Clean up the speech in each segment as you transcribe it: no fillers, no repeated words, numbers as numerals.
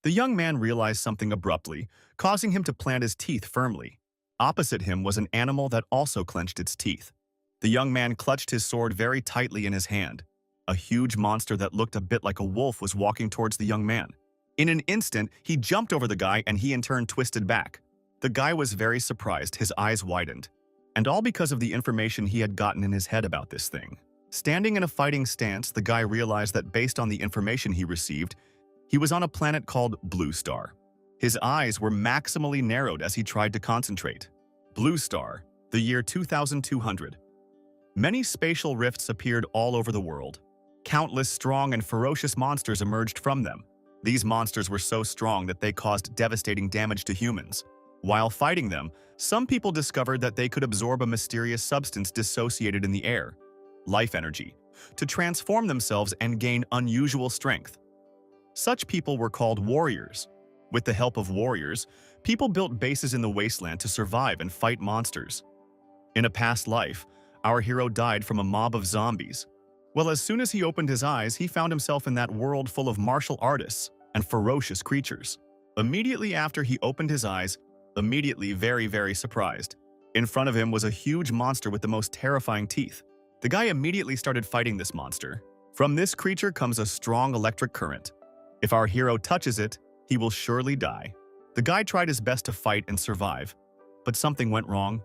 The young man realized something abruptly, causing him to plant his teeth firmly. Opposite him was an animal that also clenched its teeth. The young man clutched his sword very tightly in his hand. A huge monster that looked a bit like a wolf was walking towards the young man. In an instant, he jumped over the guy and he in turn twisted back. The guy was very surprised, his eyes widened. And all because of the information he had gotten in his head about this thing. Standing in a fighting stance, the guy realized that based on the information he received, he was on a planet called Blue Star. His eyes were maximally narrowed as he tried to concentrate. Blue Star, the year 2200. Many spatial rifts appeared all over the world. Countless strong and ferocious monsters emerged from them. These monsters were so strong that they caused devastating damage to humans. While fighting them, some people discovered that they could absorb a mysterious substance dissociated in the air, life energy, to transform themselves and gain unusual strength. Such people were called warriors. With the help of warriors, people built bases in the wasteland to survive and fight monsters. In a past life, our hero died from a mob of zombies. Well, as soon as he opened his eyes, he found himself in that world full of martial artists and ferocious creatures. Immediately after he opened his eyes, immediately very surprised. In front of him was a huge monster with the most terrifying teeth. The guy immediately started fighting this monster. From this creature comes a strong electric current. If our hero touches it, he will surely die. The guy tried his best to fight and survive, but something went wrong.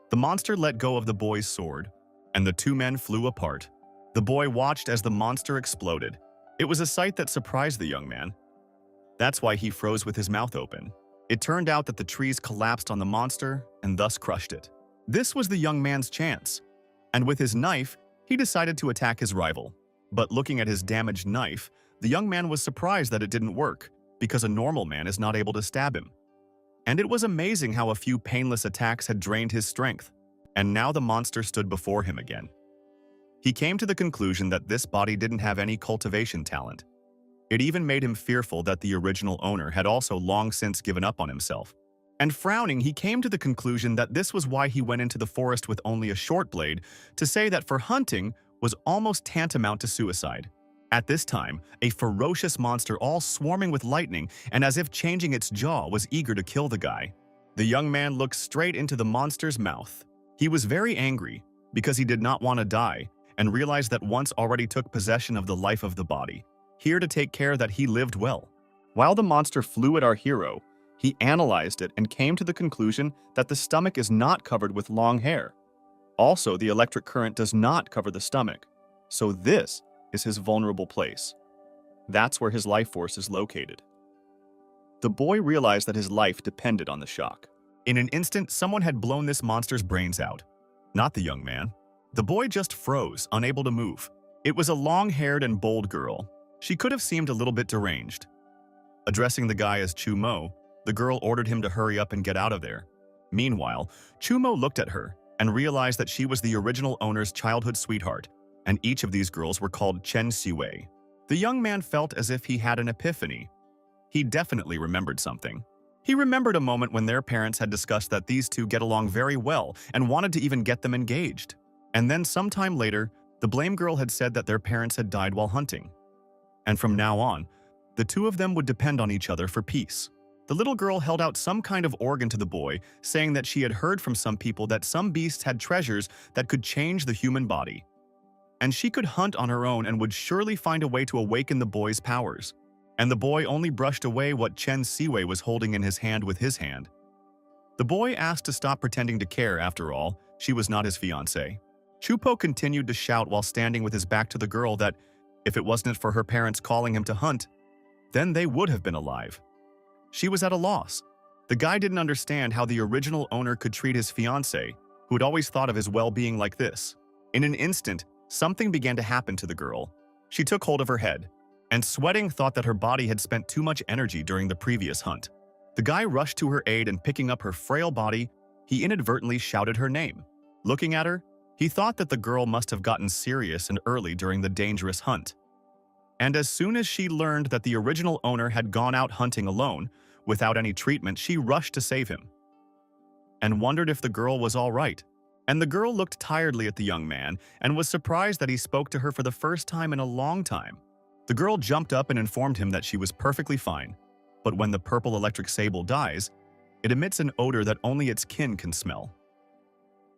The monster let go of the boy's sword, and the two men flew apart. The boy watched as the monster exploded. It was a sight that surprised the young man. That's why he froze with his mouth open. It turned out that the trees collapsed on the monster and thus crushed it. This was the young man's chance. And with his knife, he decided to attack his rival. But looking at his damaged knife, the young man was surprised that it didn't work, because a normal man is not able to stab him. And it was amazing how a few painless attacks had drained his strength. And now the monster stood before him again. He came to the conclusion that this body didn't have any cultivation talent. It even made him fearful that the original owner had also long since given up on himself. And frowning, he came to the conclusion that this was why he went into the forest with only a short blade, to say that for hunting was almost tantamount to suicide. At this time, a ferocious monster all swarming with lightning and as if changing its jaw was eager to kill the guy. The young man looked straight into the monster's mouth. He was very angry because he did not want to die and realized that once already took possession of the life of the body, here to take care that he lived well. While the monster flew at our hero, he analyzed it and came to the conclusion that the stomach is not covered with long hair. Also, the electric current does not cover the stomach, so this is his vulnerable place. That's where his life force is located. The boy realized that his life depended on the shock. In an instant, someone had blown this monster's brains out. Not the young man. The boy just froze, unable to move. It was a long-haired and bold girl. She could have seemed a little bit deranged. Addressing the guy as Chumo, the girl ordered him to hurry up and get out of there. Meanwhile, Chumo looked at her and realized that she was the original owner's childhood sweetheart, and each of these girls were called Chen Siwei. The young man felt as if he had an epiphany. He definitely remembered something. He remembered a moment when their parents had discussed that these two get along very well and wanted to even get them engaged. And then sometime later, the blame girl had said that their parents had died while hunting. And from now on, the two of them would depend on each other for peace. The little girl held out some kind of organ to the boy, saying that she had heard from some people that some beasts had treasures that could change the human body. And she could hunt on her own and would surely find a way to awaken the boy's powers. And the boy only brushed away what Chen Siwei was holding in his hand with his hand. The boy asked to stop pretending to care. After all, she was not his fiancée. Chupo continued to shout while standing with his back to the girl that if it wasn't for her parents calling him to hunt, then they would have been alive. She was at a loss. The guy didn't understand how the original owner could treat his fiancée, who had always thought of his well-being, like this. In an instant, something began to happen to the girl. She took hold of her head, and sweating thought that her body had spent too much energy during the previous hunt. The guy rushed to her aid and picking up her frail body, he inadvertently shouted her name. Looking at her, he thought that the girl must have gotten serious and early during the dangerous hunt. And as soon as she learned that the original owner had gone out hunting alone, without any treatment, she rushed to save him. And wondered if the girl was all right. And the girl looked tiredly at the young man and was surprised that he spoke to her for the first time in a long time. The girl jumped up and informed him that she was perfectly fine. but when the purple electric sable dies, it emits an odor that only its kin can smell.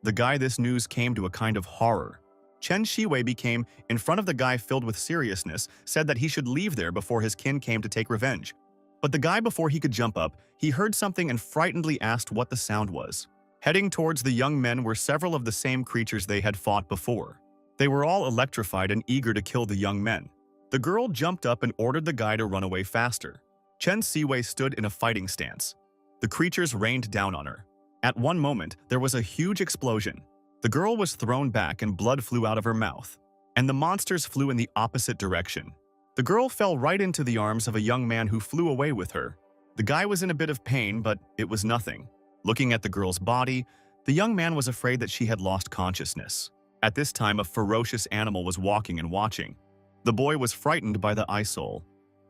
The guy this news came to a kind of horror. Chen Shiwei became, in front of the guy filled with seriousness, said that he should leave there before his kin came to take revenge. But the guy, before he could jump up, he heard something and frightenedly asked what the sound was. Heading towards the young men were several of the same creatures they had fought before. They were all electrified and eager to kill the young men. The girl jumped up and ordered the guy to run away faster. Chen Shiwei stood in a fighting stance. The creatures rained down on her. At one moment, there was a huge explosion. The girl was thrown back and blood flew out of her mouth, and the monsters flew in the opposite direction. The girl fell right into the arms of a young man who flew away with her. The guy was in a bit of pain, but it was nothing. Looking at the girl's body, the young man was afraid that she had lost consciousness. At this time, a ferocious animal was walking and watching. The boy was frightened by the eyesore.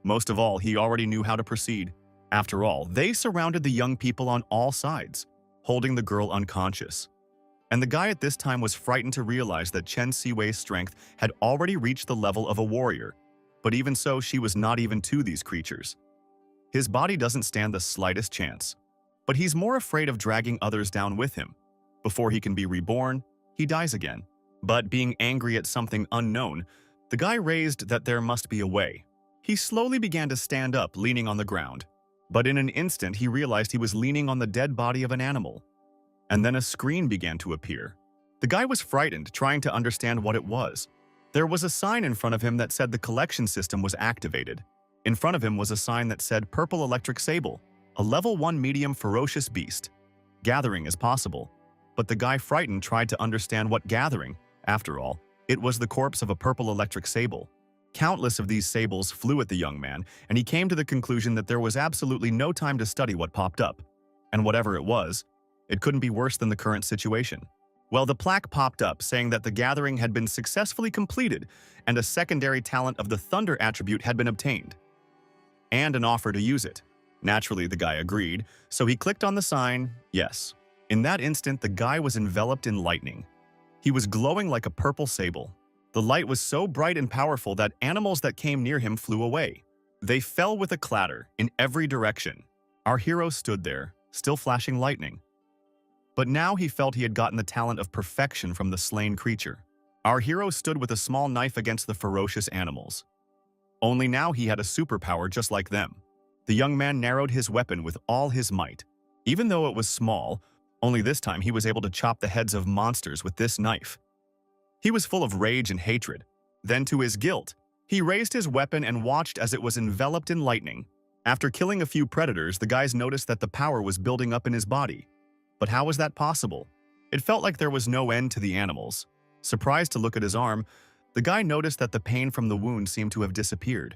Most of all, he already knew how to proceed. After all, they surrounded the young people on all sides, holding the girl unconscious. And the guy at this time was frightened to realize that Chen Siwei's strength had already reached the level of a warrior. But even so, she was not even to these creatures. His body doesn't stand the slightest chance. But he's more afraid of dragging others down with him. Before he can be reborn, he dies again. But being angry at something unknown, the guy raised that there must be a way. He slowly began to stand up, leaning on the ground. But in an instant, he realized he was leaning on the dead body of an animal. And then a screen began to appear. The guy was frightened, trying to understand what it was. There was a sign in front of him that said the collection system was activated. In front of him was a sign that said Purple Electric Sable, a level 1 medium ferocious beast. Gathering is possible. But the guy, frightened, tried to understand what gathering. After all, it was the corpse of a purple electric sable. Countless of these sables flew at the young man, and he came to the conclusion that there was absolutely no time to study what popped up. And whatever it was, it couldn't be worse than the current situation. Well, the plaque popped up saying that the gathering had been successfully completed and a secondary talent of the thunder attribute had been obtained. And an offer to use it. Naturally, the guy agreed, so he clicked on the sign, yes. In that instant, the guy was enveloped in lightning. He was glowing like a purple sable. The light was so bright and powerful that animals that came near him flew away. They fell with a clatter in every direction. Our hero stood there, still flashing lightning. But now he felt he had gotten the talent of perfection from the slain creature. Our hero stood with a small knife against the ferocious animals. Only now he had a superpower just like them. The young man narrowed his weapon with all his might. Even though it was small, only this time he was able to chop the heads of monsters with this knife. He was full of rage and hatred. Then, to his guilt, he raised his weapon and watched as it was enveloped in lightning. After killing a few predators, the guys noticed that the power was building up in his body. But how was that possible? It felt like there was no end to the animals. Surprised to look at his arm, the guy noticed that the pain from the wound seemed to have disappeared,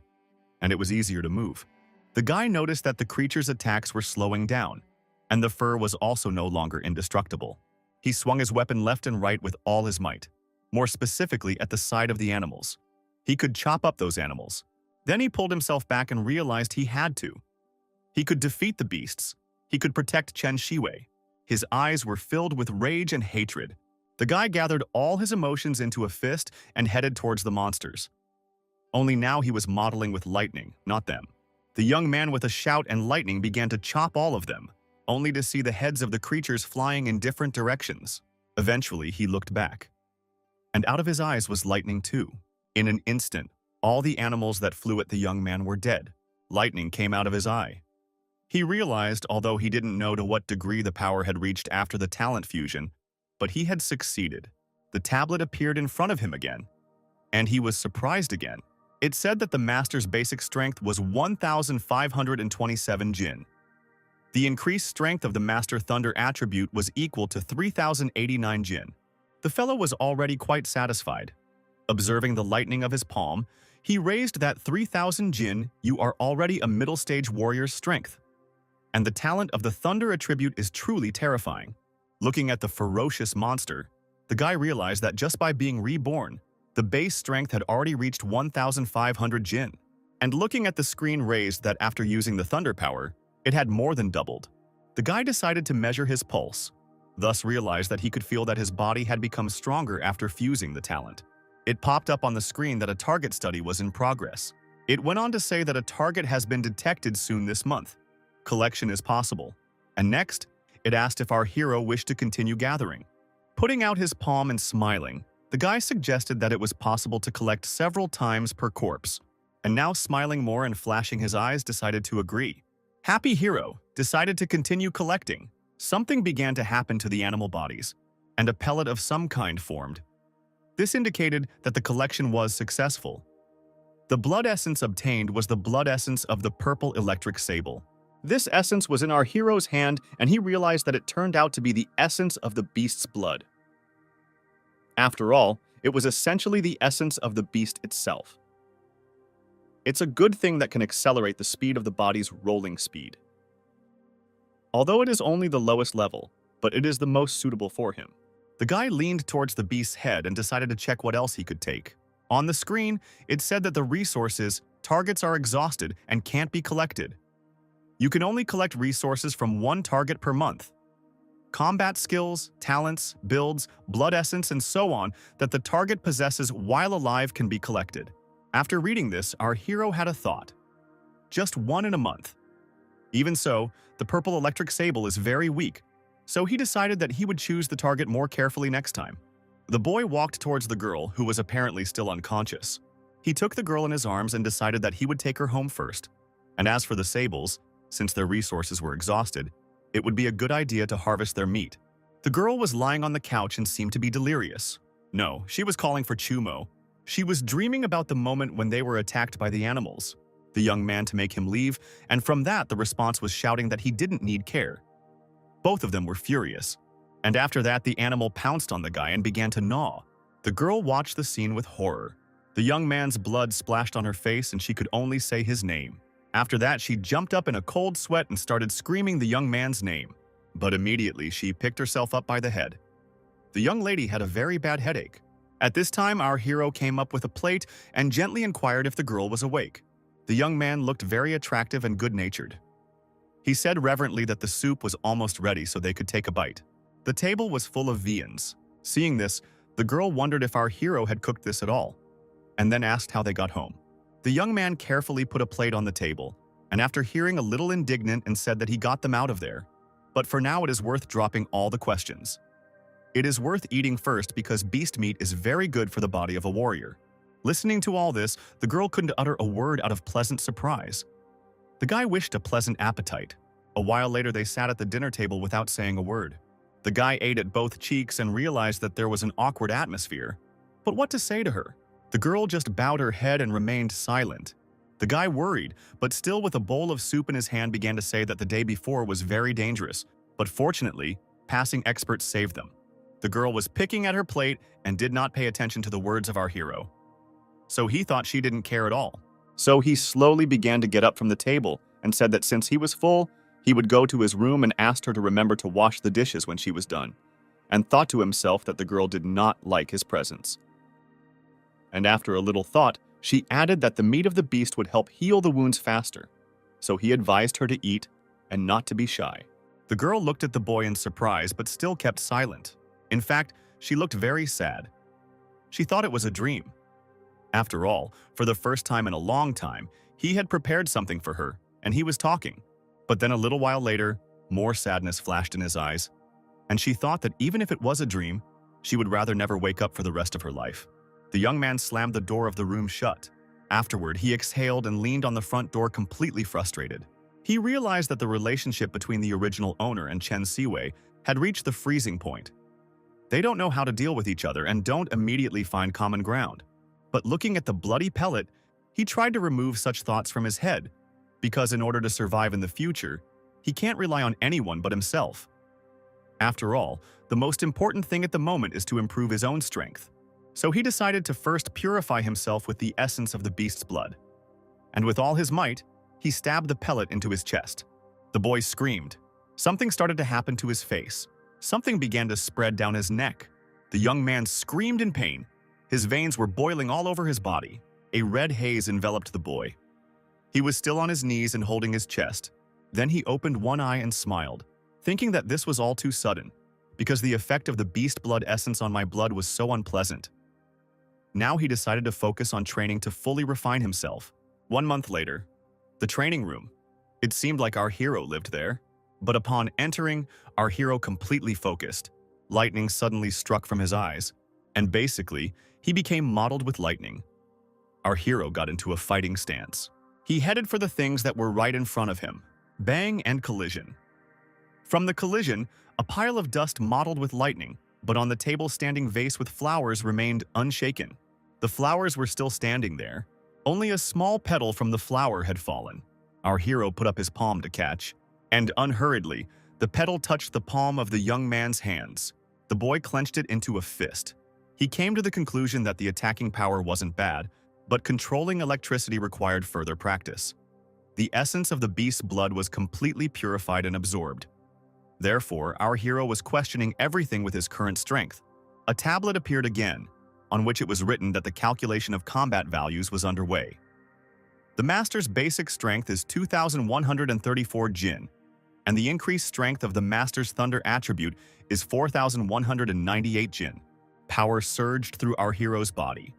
and it was easier to move. The guy noticed that the creature's attacks were slowing down, and the fur was also no longer indestructible. He swung his weapon left and right with all his might, more specifically at the side of the animals. He could chop up those animals. Then he pulled himself back and realized he had to. He could defeat the beasts. He could protect Chen Shiwei. His eyes were filled with rage and hatred. The guy gathered all his emotions into a fist and headed towards the monsters. Only now he was modeling with lightning, not them. The young man with a shout and lightning began to chop all of them, only to see the heads of the creatures flying in different directions. Eventually, he looked back. And out of his eyes was lightning too. In an instant, all the animals that flew at the young man were dead. Lightning came out of his eye. He realized, although he didn't know to what degree the power had reached after the talent fusion, but he had succeeded. The tablet appeared in front of him again, and he was surprised again. It said that the master's basic strength was 1,527 Jin. The increased strength of the master thunder attribute was equal to 3,089 Jin. The fellow was already quite satisfied. Observing the lightning of his palm, he raised that 3,000 Jin. You are already a middle-stage warrior's strength. And the talent of the thunder attribute is truly terrifying. Looking at the ferocious monster, the guy realized that just by being reborn, the base strength had already reached 1,500 Jin. And looking at the screen raised that after using the thunder power, it had more than doubled. The guy decided to measure his pulse, thus realized that he could feel that his body had become stronger after fusing the talent. It popped up on the screen that a target study was in progress. It went on to say that a target has been detected soon this month. Collection is possible. And next, it asked if our hero wished to continue gathering. Putting out his palm and smiling, the guy suggested that it was possible to collect several times per corpse. And now, smiling more and flashing his eyes, decided to agree. Happy Hero decided to continue collecting. Something began to happen to the animal bodies, and a pellet of some kind formed. This indicated that the collection was successful. The blood essence obtained was the blood essence of the purple electric sable. This essence was in our hero's hand, and he realized that it turned out to be the essence of the beast's blood. After all, it was essentially the essence of the beast itself. It's a good thing that can accelerate the speed of the body's rolling speed. Although it is only the lowest level, but it is the most suitable for him. The guy leaned towards the beast's head and decided to check what else he could take. On the screen, it said that the resources, targets are exhausted and can't be collected. You can only collect resources from one target per month. Combat skills, talents, builds, blood essence, and so on that the target possesses while alive can be collected. After reading this, our hero had a thought. Just one in a month. Even so, the purple electric sable is very weak, so he decided that he would choose the target more carefully next time. The boy walked towards the girl, who was apparently still unconscious. He took the girl in his arms and decided that he would take her home first. And as for the sables, since their resources were exhausted, it would be a good idea to harvest their meat. The girl was lying on the couch and seemed to be delirious. No, she was calling for Chumo. She was dreaming about the moment when they were attacked by the animals. The young man to make him leave, and from that the response was shouting that he didn't need care. Both of them were furious. And after that, the animal pounced on the guy and began to gnaw. The girl watched the scene with horror. The young man's blood splashed on her face and she could only say his name. After that, she jumped up in a cold sweat and started screaming the young man's name. But immediately, she picked herself up by the head. The young lady had a very bad headache. At this time, our hero came up with a plate and gently inquired if the girl was awake. The young man looked very attractive and good-natured. He said reverently that the soup was almost ready so they could take a bite. The table was full of viands. Seeing this, the girl wondered if our hero had cooked this at all, and then asked how they got home. The young man carefully put a plate on the table, and after hearing a little indignant and said that he got them out of there. But for now it is worth dropping all the questions. It is worth eating first because beast meat is very good for the body of a warrior. Listening to all this, the girl couldn't utter a word out of pleasant surprise. The guy wished a pleasant appetite. A while later they sat at the dinner table without saying a word. The guy ate at both cheeks and realized that there was an awkward atmosphere. But what to say to her? The girl just bowed her head and remained silent. The guy worried, but still with a bowl of soup in his hand began to say that the day before was very dangerous, but fortunately, passing experts saved them. The girl was picking at her plate and did not pay attention to the words of our hero. So he thought she didn't care at all. So he slowly began to get up from the table and said that since he was full, he would go to his room and asked her to remember to wash the dishes when she was done, and thought to himself that the girl did not like his presence. And after a little thought, she added that the meat of the beast would help heal the wounds faster, so he advised her to eat and not to be shy. The girl looked at the boy in surprise but still kept silent. In fact, she looked very sad. She thought it was a dream. After all, for the first time in a long time, he had prepared something for her, and he was talking. But then a little while later, more sadness flashed in his eyes, and she thought that even if it was a dream, she would rather never wake up for the rest of her life. The young man slammed the door of the room shut. Afterward, he exhaled and leaned on the front door completely frustrated. He realized that the relationship between the original owner and Chen Siwei had reached the freezing point. They don't know how to deal with each other and don't immediately find common ground. But looking at the bloody pellet, he tried to remove such thoughts from his head, because in order to survive in the future, he can't rely on anyone but himself. After all, the most important thing at the moment is to improve his own strength. So he decided to first purify himself with the essence of the beast's blood. And with all his might, he stabbed the pellet into his chest. The boy screamed. Something started to happen to his face. Something began to spread down his neck. The young man screamed in pain. His veins were boiling all over his body. A red haze enveloped the boy. He was still on his knees and holding his chest. Then he opened one eye and smiled, thinking that this was all too sudden, because the effect of the beast blood essence on my blood was so unpleasant. Now he decided to focus on training to fully refine himself. 1 month later, the training room. It seemed like our hero lived there, but upon entering, our hero completely focused. Lightning suddenly struck from his eyes, and basically, he became mottled with lightning. Our hero got into a fighting stance. He headed for the things that were right in front of him. Bang and collision. From the collision, a pile of dust mottled with lightning, but on the table standing vase with flowers remained unshaken. The flowers were still standing there. Only a small petal from the flower had fallen. Our hero put up his palm to catch, and unhurriedly, the petal touched the palm of the young man's hands. The boy clenched it into a fist. He came to the conclusion that the attacking power wasn't bad, but controlling electricity required further practice. The essence of the beast's blood was completely purified and absorbed. Therefore, our hero was questioning everything with his current strength. A tablet appeared again, on which it was written that the calculation of combat values was underway. The master's basic strength is 2,134 Jin, and the increased strength of the master's thunder attribute is 4,198 Jin. Power surged through our hero's body.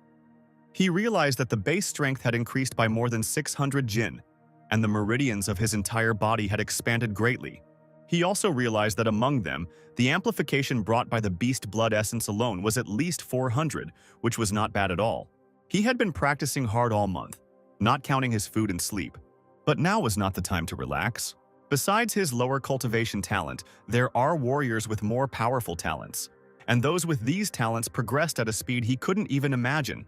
He realized that the base strength had increased by more than 600 Jin, and the meridians of his entire body had expanded greatly. He also realized that among them, the amplification brought by the beast blood essence alone was at least 400, which was not bad at all. He had been practicing hard all month, not counting his food and sleep. But now was not the time to relax. Besides his lower cultivation talent, there are warriors with more powerful talents, and those with these talents progressed at a speed he couldn't even imagine.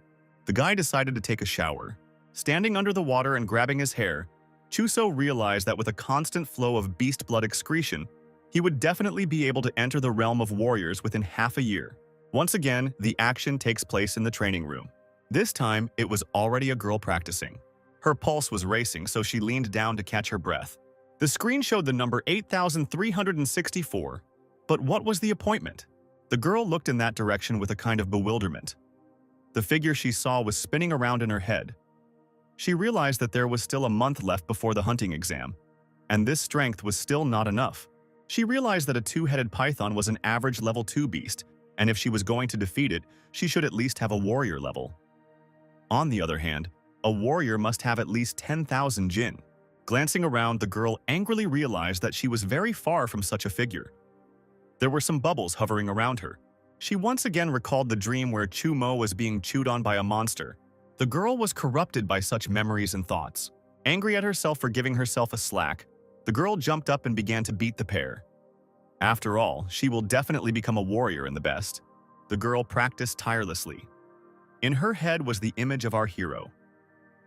The guy decided to take a shower. Standing under the water and grabbing his hair, Chuso realized that with a constant flow of beast blood excretion, he would definitely be able to enter the realm of warriors within half a year. Once again, the action takes place in the training room. This time, it was already a girl practicing. Her pulse was racing, so she leaned down to catch her breath. The screen showed the number 8,364, but what was the appointment? The girl looked in that direction with a kind of bewilderment. The figure she saw was spinning around in her head. She realized that there was still a month left before the hunting exam, and this strength was still not enough. She realized that a two-headed python was an average level 2 beast, and if she was going to defeat it, she should at least have a warrior level. On the other hand, a warrior must have at least 10,000 Jin. Glancing around, the girl angrily realized that she was very far from such a figure. There were some bubbles hovering around her. She once again recalled the dream where Chu Mo was being chewed on by a monster. The girl was corrupted by such memories and thoughts. Angry at herself for giving herself a slack, the girl jumped up and began to beat the pair. After all, she will definitely become a warrior in the best. The girl practiced tirelessly. In her head was the image of our hero,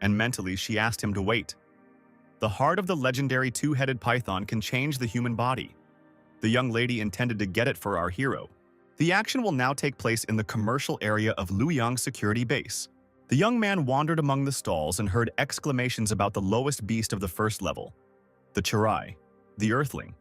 and mentally she asked him to wait. The heart of the legendary two-headed python can change the human body. The young lady intended to get it for our hero. The action will now take place in the commercial area of Luoyang Security Base. The young man wandered among the stalls and heard exclamations about the lowest beast of the first level, the Chirai, the Earthling.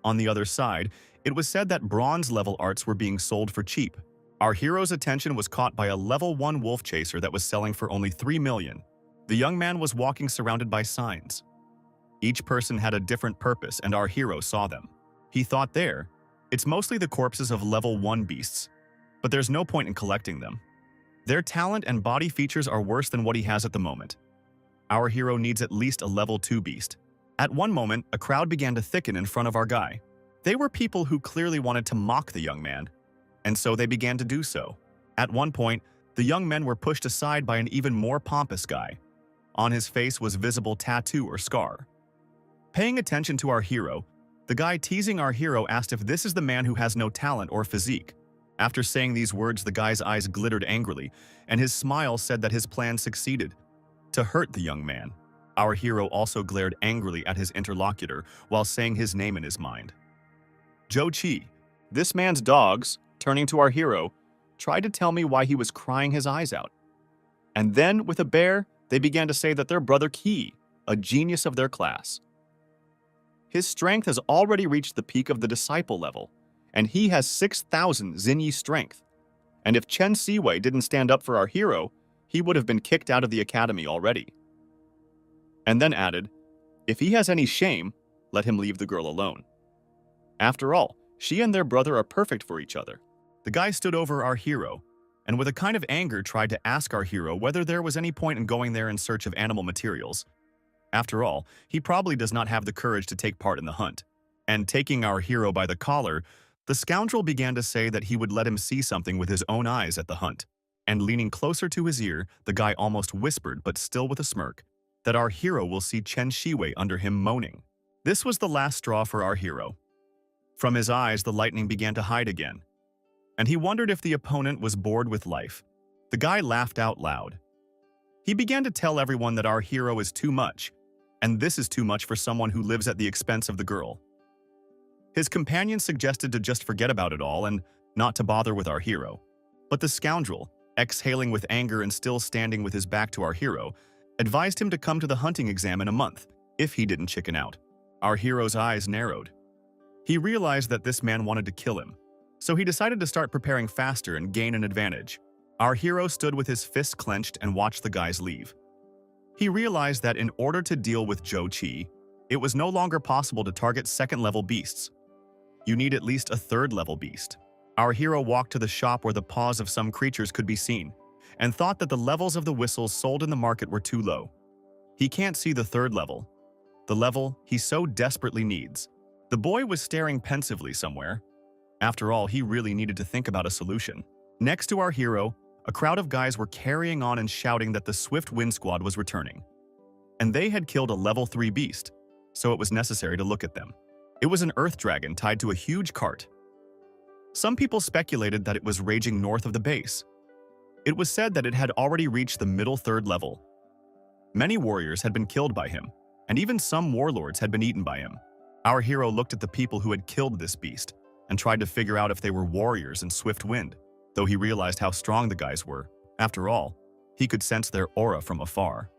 On the other side, it was said that bronze-level arts were being sold for cheap. Our hero's attention was caught by a level 1 wolf chaser that was selling for only 3 million. The young man was walking surrounded by signs. Each person had a different purpose, and our hero saw them. He thought it's mostly the corpses of level 1 beasts, but there's no point in collecting them. Their talent and body features are worse than what he has at the moment. Our hero needs at least a level 2 beast. At one moment, a crowd began to thicken in front of our guy. They were people who clearly wanted to mock the young man, and so they began to do so. At one point, the young men were pushed aside by an even more pompous guy. On his face was visible tattoo or scar. Paying attention to our hero, the guy teasing our hero asked if this is the man who has no talent or physique. After saying these words, the guy's eyes glittered angrily, and his smile said that his plan succeeded. To hurt the young man, our hero also glared angrily at his interlocutor while saying his name in his mind. Zhou Qi, this man's dogs, turning to our hero, tried to tell me why he was crying his eyes out. And then, with a bear, they began to say that their brother Qi, a genius of their class. His strength has already reached the peak of the disciple level, and he has 6,000 Xinyi strength. And if Chen Siwei didn't stand up for our hero, he would have been kicked out of the academy already. And then added, if he has any shame, let him leave the girl alone. After all, she and their brother are perfect for each other. The guy stood over our hero, and with a kind of anger tried to ask our hero whether there was any point in going there in search of animal materials. After all, he probably does not have the courage to take part in the hunt. And taking our hero by the collar, the scoundrel began to say that he would let him see something with his own eyes at the hunt. And leaning closer to his ear, the guy almost whispered, but still with a smirk, that our hero will see Chen Shiwei under him moaning. This was the last straw for our hero. From his eyes, the lightning began to hide again, and he wondered if the opponent was bored with life. The guy laughed out loud. He began to tell everyone that our hero is too much, and this is too much for someone who lives at the expense of the girl. His companion suggested to just forget about it all and not to bother with our hero. But the scoundrel, exhaling with anger and still standing with his back to our hero, advised him to come to the hunting exam in a month, if he didn't chicken out. Our hero's eyes narrowed. He realized that this man wanted to kill him, so he decided to start preparing faster and gain an advantage. Our hero stood with his fists clenched and watched the guys leave. He realized that in order to deal with Zhou Qi, it was no longer possible to target second-level beasts. You need at least a third-level beast. Our hero walked to the shop where the paws of some creatures could be seen, and thought that the levels of the whistles sold in the market were too low. He can't see the third level, the level he so desperately needs. The boy was staring pensively somewhere. After all, he really needed to think about a solution. Next to our hero, a crowd of guys were carrying on and shouting that the Swift Wind Squad was returning. And they had killed a level 3 beast, so it was necessary to look at them. It was an earth dragon tied to a huge cart. Some people speculated that it was raging north of the base. It was said that it had already reached the middle third level. Many warriors had been killed by him, and even some warlords had been eaten by him. Our hero looked at the people who had killed this beast and tried to figure out if they were warriors in Swift Wind, though he realized how strong the guys were. After all, he could sense their aura from afar.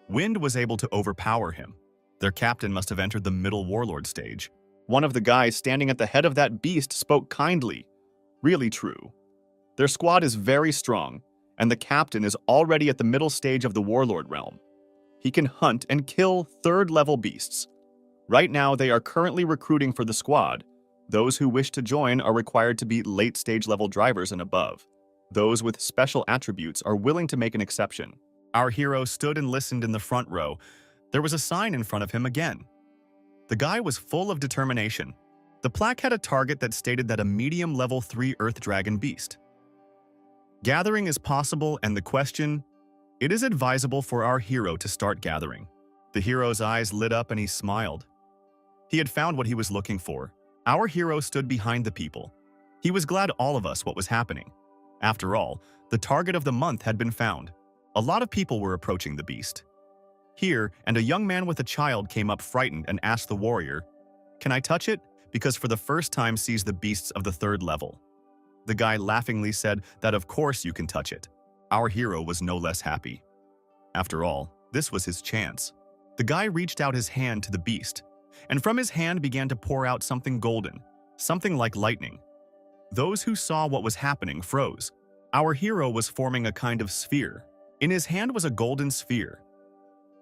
Wind was able to overpower him. Their captain must have entered the middle warlord stage. One of the guys standing at the head of that beast spoke kindly. Really true. Their squad is very strong, and the captain is already at the middle stage of the warlord realm. He can hunt and kill third-level beasts. Right now, they are currently recruiting for the squad. Those who wish to join are required to be late-stage level drivers and above. Those with special attributes are willing to make an exception. Our hero stood and listened in the front row. There was a sign in front of him again. The guy was full of determination. The plaque had a target that stated that a medium level 3 earth dragon beast. Gathering is possible, and the question, it is advisable for our hero to start gathering. The hero's eyes lit up and he smiled. He had found what he was looking for. Our hero stood behind the people. He was glad all of us what was happening. After all, the target of the month had been found. A lot of people were approaching the beast. Here, and a young man with a child came up frightened and asked the warrior, "Can I touch it?" Because for the first time sees the beasts of the third level. The guy laughingly said that of course you can touch it. Our hero was no less happy. After all, this was his chance. The guy reached out his hand to the beast, and from his hand began to pour out something golden, something like lightning. Those who saw what was happening froze. Our hero was forming a kind of sphere. In his hand was a golden sphere.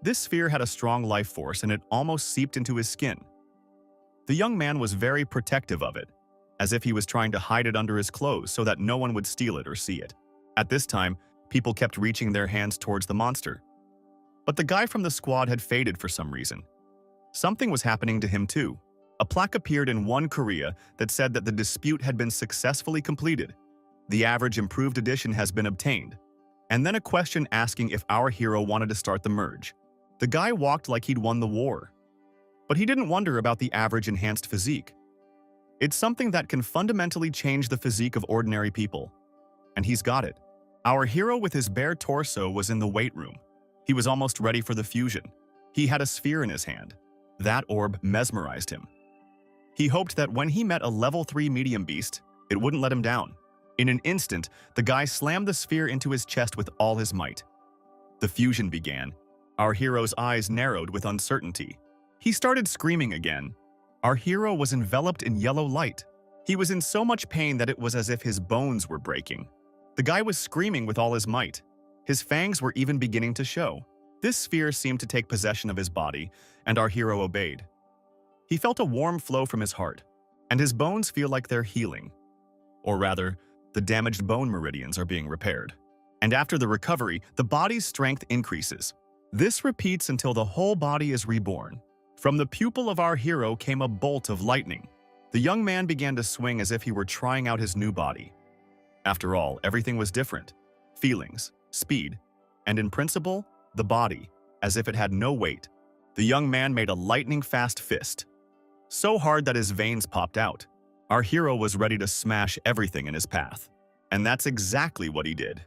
This sphere had a strong life force and it almost seeped into his skin. The young man was very protective of it, as if he was trying to hide it under his clothes so that no one would steal it or see it. At this time, people kept reaching their hands towards the monster. But the guy from the squad had faded for some reason. Something was happening to him too. A plaque appeared in one Korea that said that the dispute had been successfully completed. The average improved edition has been obtained. And then a question asking if our hero wanted to start the merge. The guy walked like he'd won the war. But he didn't wonder about the average enhanced physique. It's something that can fundamentally change the physique of ordinary people. And he's got it. Our hero with his bare torso was in the weight room. He was almost ready for the fusion. He had a sphere in his hand. That orb mesmerized him. He hoped that when he met a level 3 medium beast, it wouldn't let him down. In an instant, the guy slammed the sphere into his chest with all his might. The fusion began. Our hero's eyes narrowed with uncertainty. He started screaming again. Our hero was enveloped in yellow light. He was in so much pain that it was as if his bones were breaking. The guy was screaming with all his might. His fangs were even beginning to show. This sphere seemed to take possession of his body, and our hero obeyed. He felt a warm flow from his heart, and his bones feel like they're healing. Or rather, The damaged bone meridians are being repaired. And after the recovery, the body's strength increases. This repeats until the whole body is reborn. From the pupil of our hero came a bolt of lightning. The young man began to swing as if he were trying out his new body. After all, everything was different. Feelings, speed, and in principle, the body, as if it had no weight. The young man made a lightning-fast fist, so hard that his veins popped out. Our hero was ready to smash everything in his path. And that's exactly what he did.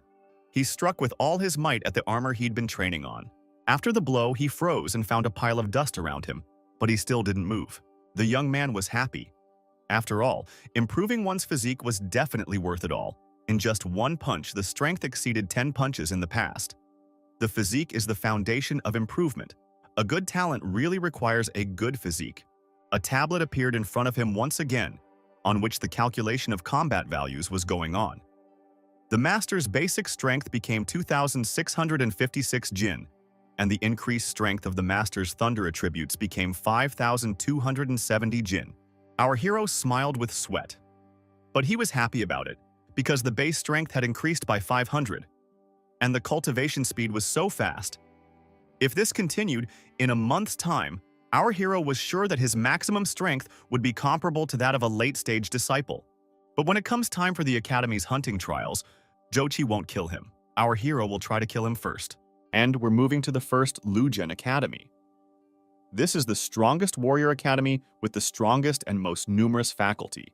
He struck with all his might at the armor he'd been training on. After the blow, he froze and found a pile of dust around him, but he still didn't move. The young man was happy. After all, improving one's physique was definitely worth it all. In just one punch, the strength exceeded 10 punches in the past. The physique is the foundation of improvement. A good talent really requires a good physique. A tablet appeared in front of him once again, on which the calculation of combat values was going on. The master's basic strength became 2,656 Jin, and the increased strength of the master's thunder attributes became 5,270 Jin. Our hero smiled with sweat. But he was happy about it, because the base strength had increased by 500, and the cultivation speed was so fast. If this continued, in a month's time, our hero was sure that his maximum strength would be comparable to that of a late-stage disciple. But when it comes time for the Academy's hunting trials, Jochi won't kill him. Our hero will try to kill him first. And we're moving to the first Lugen Academy. This is the strongest warrior academy with the strongest and most numerous faculty.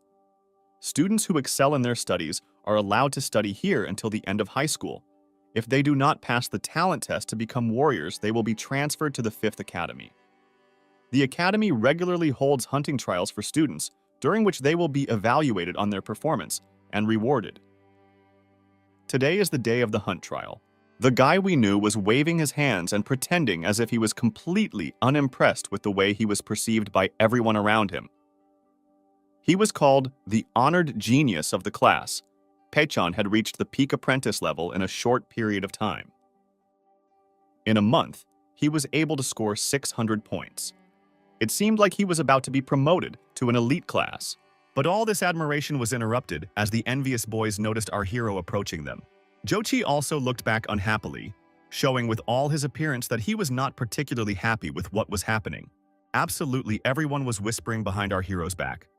Students who excel in their studies are allowed to study here until the end of high school. If they do not pass the talent test to become warriors, they will be transferred to the 5th Academy. The Academy regularly holds hunting trials for students, during which they will be evaluated on their performance and rewarded. Today is the day of the hunt trial. The guy we knew was waving his hands and pretending as if he was completely unimpressed with the way he was perceived by everyone around him. He was called the honored genius of the class. Pechon had reached the peak apprentice level in a short period of time. In a month, he was able to score 600 points. It seemed like he was about to be promoted to an elite class. But all this admiration was interrupted as the envious boys noticed our hero approaching them. Jochi also looked back unhappily, showing with all his appearance that he was not particularly happy with what was happening. Absolutely everyone was whispering behind our hero's back.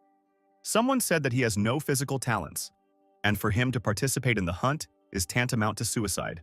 Someone said that he has no physical talents, and for him to participate in the hunt is tantamount to suicide.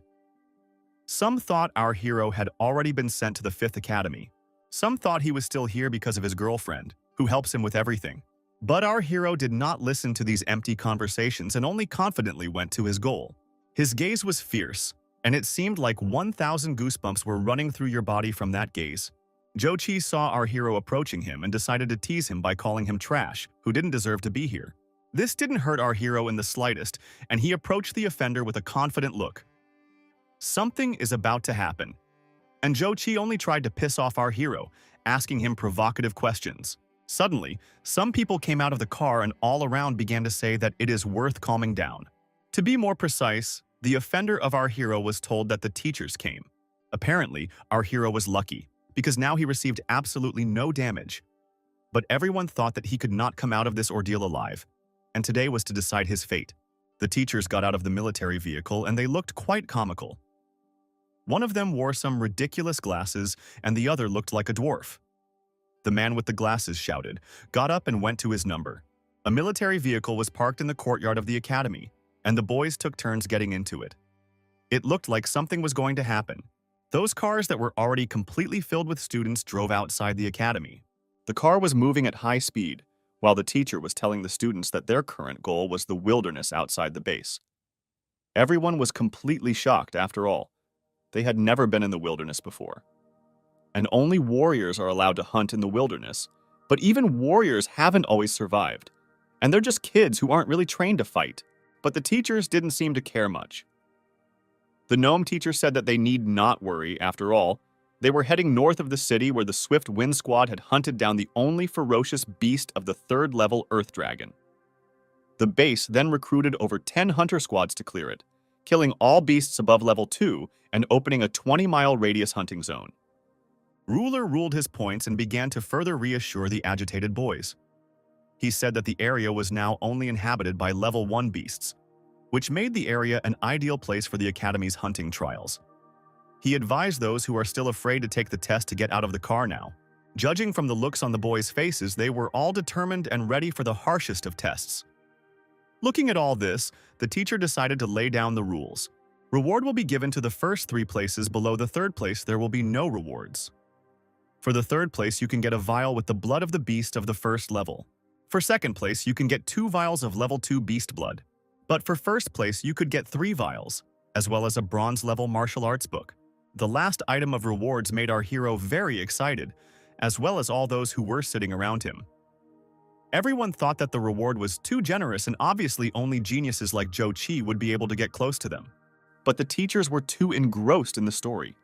Some thought our hero had already been sent to the 5th Academy. Some thought he was still here because of his girlfriend, who helps him with everything. But our hero did not listen to these empty conversations and only confidently went to his goal. His gaze was fierce, and it seemed like 1,000 goosebumps were running through your body from that gaze. Jochi saw our hero approaching him and decided to tease him by calling him trash, who didn't deserve to be here. This didn't hurt our hero in the slightest, and he approached the offender with a confident look. Something is about to happen. And Jochi only tried to piss off our hero, asking him provocative questions. Suddenly, some people came out of the car and all around began to say that it is worth calming down. To be more precise, the offender of our hero was told that the teachers came. Apparently, our hero was lucky, because now he received absolutely no damage. But everyone thought that he could not come out of this ordeal alive, and today was to decide his fate. The teachers got out of the military vehicle and they looked quite comical. One of them wore some ridiculous glasses and the other looked like a dwarf. The man with the glasses shouted, got up and went to his number. A military vehicle was parked in the courtyard of the academy, and the boys took turns getting into it. It looked like something was going to happen. Those cars that were already completely filled with students drove outside the academy. The car was moving at high speed, while the teacher was telling the students that their current goal was the wilderness outside the base. Everyone was completely shocked after all. They had never been in the wilderness before. And only warriors are allowed to hunt in the wilderness, but even warriors haven't always survived. And they're just kids who aren't really trained to fight. But the teachers didn't seem to care much. The gnome teacher said that they need not worry, after all. They were heading north of the city where the Swift Wind Squad had hunted down the only ferocious beast of the 3rd level Earth Dragon. The base then recruited over 10 hunter squads to clear it, killing all beasts above level 2 and opening a 20-mile radius hunting zone. Ruler ruled his points and began to further reassure the agitated boys. He said that the area was now only inhabited by level 1 beasts. which made the area an ideal place for the Academy's hunting trials. He advised those who are still afraid to take the test to get out of the car now. Judging from the looks on the boys' faces, they were all determined and ready for the harshest of tests. Looking at all this, the teacher decided to lay down the rules. Reward will be given to the first 3 places. Below the 3rd place, there will be no rewards. For the 3rd place, you can get a vial with the blood of the beast of the 1st level. For 2nd place, you can get 2 vials of level 2 beast blood. But for 1st place, you could get 3 vials, as well as a bronze level martial arts book. The last item of rewards made our hero very excited, as well as all those who were sitting around him. Everyone thought that the reward was too generous and obviously only geniuses like Zhou Qi would be able to get close to them. But the teachers were too engrossed in the story.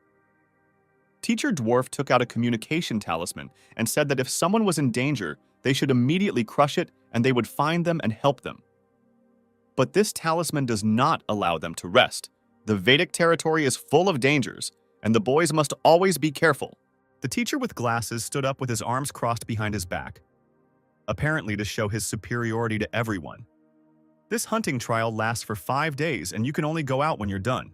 Teacher Dwarf took out a communication talisman and said that if someone was in danger, they should immediately crush it and they would find them and help them. But this talisman does not allow them to rest. The Vedic territory is full of dangers, and the boys must always be careful. The teacher with glasses stood up with his arms crossed behind his back, apparently to show his superiority to everyone. This hunting trial lasts for 5 days, and you can only go out when you're done.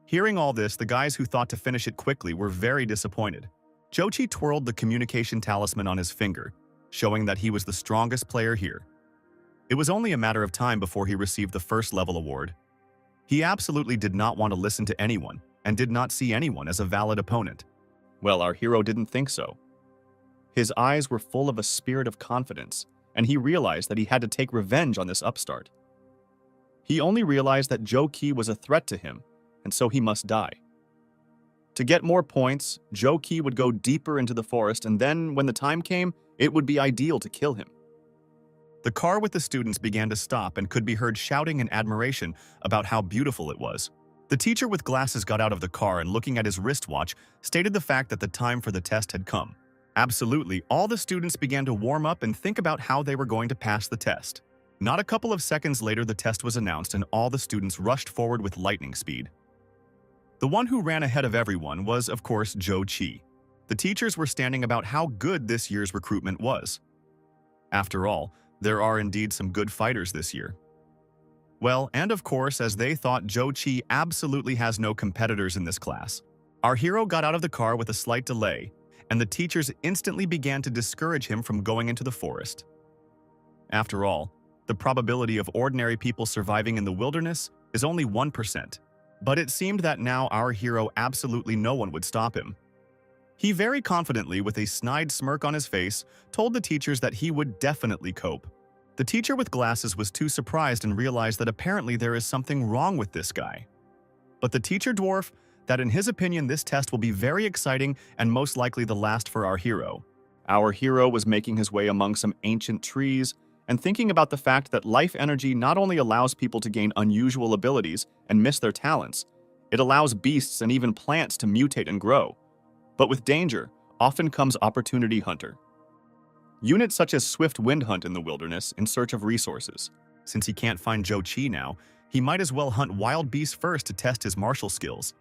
Hearing all this, the guys who thought to finish it quickly were very disappointed. Zhou Qi twirled the communication talisman on his finger, showing that he was the strongest player here. It was only a matter of time before he received the 1st level award. He absolutely did not want to listen to anyone, and did not see anyone as a valid opponent. Well, our hero didn't think so. His eyes were full of a spirit of confidence, and he realized that he had to take revenge on this upstart. He only realized that Zhou Qi was a threat to him, and so he must die. To get more points, Zhou Qi would go deeper into the forest, and then, when the time came, it would be ideal to kill him. The car with the students began to stop and could be heard shouting in admiration about how beautiful it was. The teacher with glasses got out of the car and, looking at his wristwatch, stated the fact that the time for the test had come. Absolutely, all the students began to warm up and think about how they were going to pass the test. Not a couple of seconds later, the test was announced and all the students rushed forward with lightning speed. The one who ran ahead of everyone was, of course, Zhou Qi. The teachers were standing about how good this year's recruitment was. After all, there are indeed some good fighters this year. Well, and of course, as they thought, Zhou Qi absolutely has no competitors in this class. Our hero got out of the car with a slight delay, and the teachers instantly began to discourage him from going into the forest. After all, the probability of ordinary people surviving in the wilderness is only 1%. But it seemed that now our hero absolutely no one would stop him. He very confidently, with a snide smirk on his face, told the teachers that he would definitely cope. The teacher with glasses was too surprised and realized that apparently there is something wrong with this guy. But the teacher dwarf, that in his opinion this test will be very exciting and most likely the last for our hero. Our hero was making his way among some ancient trees and thinking about the fact that life energy not only allows people to gain unusual abilities and miss their talents, it allows beasts and even plants to mutate and grow. But with danger, often comes opportunity hunter. Units such as Swift Wind hunt in the wilderness in search of resources. Since he can't find Zhou Qi now, he might as well hunt wild beasts first to test his martial skills.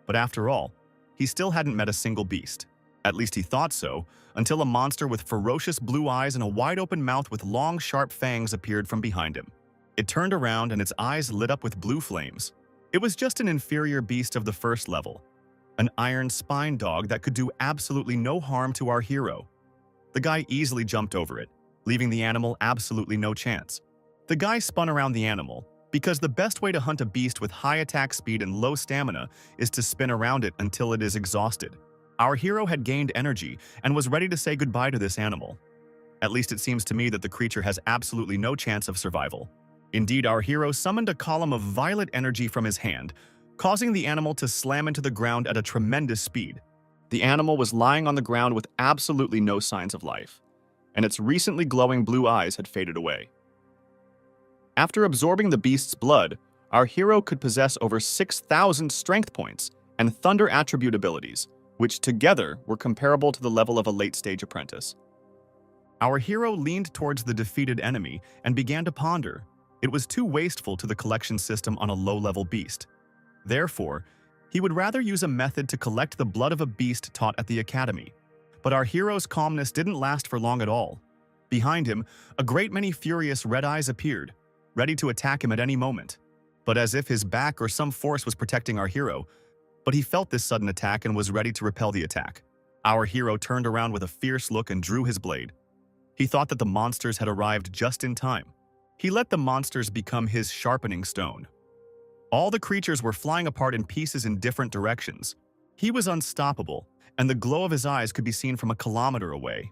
But after all, he still hadn't met a single beast. At least he thought so, until a monster with ferocious blue eyes and a wide-open mouth with long, sharp fangs appeared from behind him. It turned around and its eyes lit up with blue flames. It was just an inferior beast of the 1st level, an iron spine dog that could do absolutely no harm to our hero. The guy easily jumped over it, leaving the animal absolutely no chance. The guy spun around the animal, because the best way to hunt a beast with high attack speed and low stamina is to spin around it until it is exhausted. Our hero had gained energy and was ready to say goodbye to this animal. At least it seems to me that the creature has absolutely no chance of survival. Indeed, our hero summoned a column of violet energy from his hand, causing the animal to slam into the ground at a tremendous speed. The animal was lying on the ground with absolutely no signs of life, and its recently glowing blue eyes had faded away. After absorbing the beast's blood, our hero could possess over 6,000 strength points and thunder attribute abilities, which together were comparable to the level of a late-stage apprentice. Our hero leaned towards the defeated enemy and began to ponder. It was too wasteful to the collection system on a low-level beast. Therefore, he would rather use a method to collect the blood of a beast taught at the academy. But our hero's calmness didn't last for long at all. Behind him, a great many furious red eyes appeared, ready to attack him at any moment. but as if his back or some force was protecting our hero, but he felt this sudden attack and was ready to repel the attack. Our hero turned around with a fierce look and drew his blade. He thought that the monsters had arrived just in time. He let the monsters become his sharpening stone. All the creatures were flying apart in pieces in different directions. He was unstoppable, and the glow of his eyes could be seen from a kilometer away.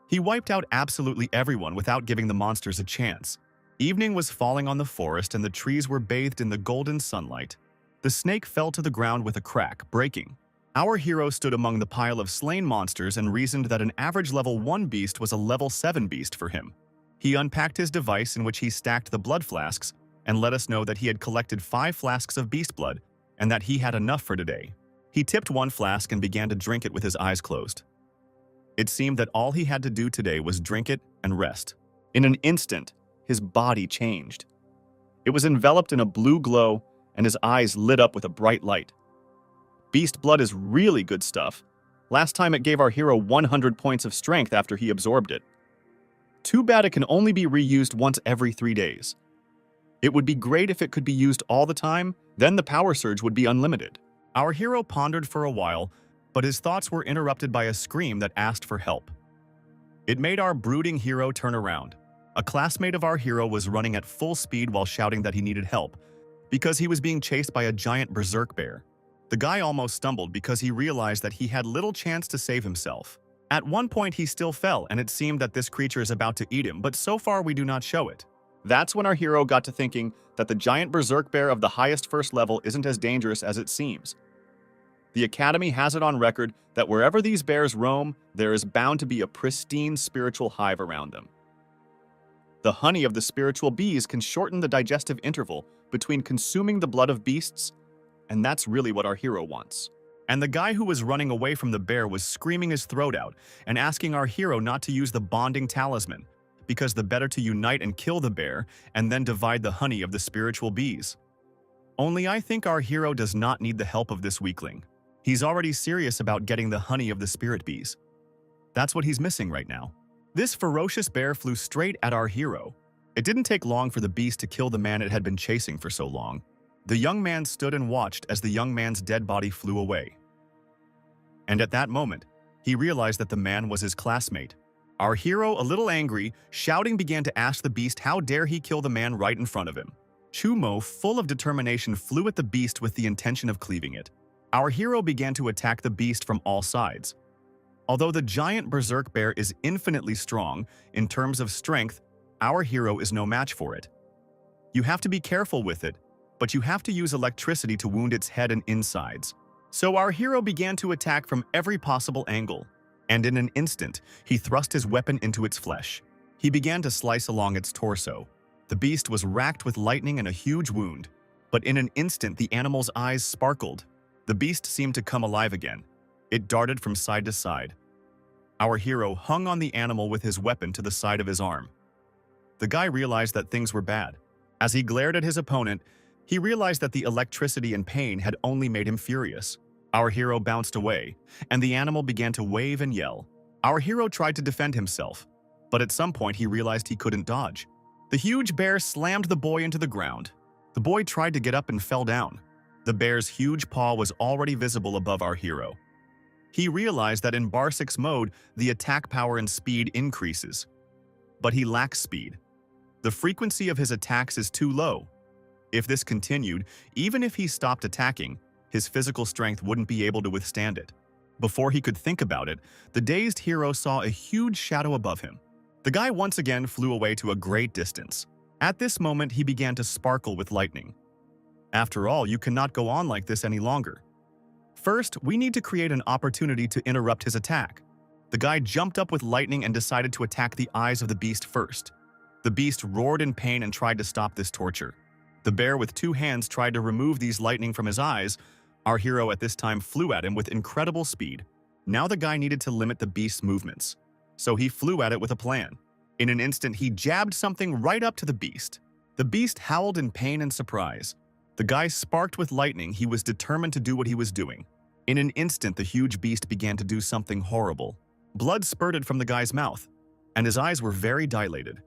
He wiped out absolutely everyone without giving the monsters a chance. Evening was falling on the forest and the trees were bathed in the golden sunlight. The snake fell to the ground with a crack, breaking. Our hero stood among the pile of slain monsters and reasoned that an average level 1 beast was a level 7 beast for him. He unpacked his device in which he stacked the blood flasks and let us know that he had collected 5 flasks of beast blood and that he had enough for today. He tipped one flask and began to drink it with his eyes closed. It seemed that all he had to do today was drink it and rest. In an instant, his body changed. It was enveloped in a blue glow and his eyes lit up with a bright light. Beast blood is really good stuff. Last time it gave our hero 100 points of strength after he absorbed it. Too bad it can only be reused once every 3 days. It would be great if it could be used all the time, then the power surge would be unlimited. Our hero pondered for a while, but his thoughts were interrupted by a scream that asked for help. It made our brooding hero turn around. A classmate of our hero was running at full speed while shouting that he needed help, because he was being chased by a giant berserk bear. The guy almost stumbled because he realized that he had little chance to save himself. At one point he still fell and it seemed that this creature is about to eat him, but so far we do not show it. That's when our hero got to thinking that the giant berserk bear of the highest first level isn't as dangerous as it seems. The Academy has it on record that wherever these bears roam, there is bound to be a pristine spiritual hive around them. The honey of the spiritual bees can shorten the digestive interval between consuming the blood of beasts, and that's really what our hero wants. And the guy who was running away from the bear was screaming his throat out and asking our hero not to use the bonding talisman, because the better to unite and kill the bear and then divide the honey of the spiritual bees. Only I think our hero does not need the help of this weakling. He's already serious about getting the honey of the spirit bees. That's what he's missing right now. This ferocious bear flew straight at our hero. It didn't take long for the beast to kill the man it had been chasing for so long. The young man stood and watched as the young man's dead body flew away. And at that moment, he realized that the man was his classmate. Our hero, a little angry, shouting, began to ask the beast how dare he kill the man right in front of him. Chumo, full of determination, flew at the beast with the intention of cleaving it. Our hero began to attack the beast from all sides. Although the giant berserk bear is infinitely strong in terms of strength, our hero is no match for it. You have to be careful with it, but you have to use electricity to wound its head and insides. So our hero began to attack from every possible angle, and in an instant, he thrust his weapon into its flesh. He began to slice along its torso. The beast was racked with lightning and a huge wound, but in an instant the animal's eyes sparkled. The beast seemed to come alive again. It darted from side to side. Our hero hung on the animal with his weapon to the side of his arm. The guy realized that things were bad. As he glared at his opponent, he realized that the electricity and pain had only made him furious. Our hero bounced away, and the animal began to wave and yell. Our hero tried to defend himself, but at some point he realized he couldn't dodge. The huge bear slammed the boy into the ground. The boy tried to get up and fell down. The bear's huge paw was already visible above our hero. He realized that in Bar 6 mode, the attack power and speed increases. But he lacks speed. The frequency of his attacks is too low. If this continued, even if he stopped attacking, his physical strength wouldn't be able to withstand it. Before he could think about it, the dazed hero saw a huge shadow above him. The guy once again flew away to a great distance. At this moment, he began to sparkle with lightning. After all, you cannot go on like this any longer. First, we need to create an opportunity to interrupt his attack. The guy jumped up with lightning and decided to attack the eyes of the beast first. The beast roared in pain and tried to stop this torture. The bear with 2 hands tried to remove these lightning from his eyes. Our hero at this time flew at him with incredible speed. Now the guy needed to limit the beast's movements, so he flew at it with a plan. In an instant, he jabbed something right up to the beast. The beast howled in pain and surprise. The guy sparked with lightning. He was determined to do what he was doing. In an instant, the huge beast began to do something horrible. Blood spurted from the guy's mouth, and his eyes were very dilated.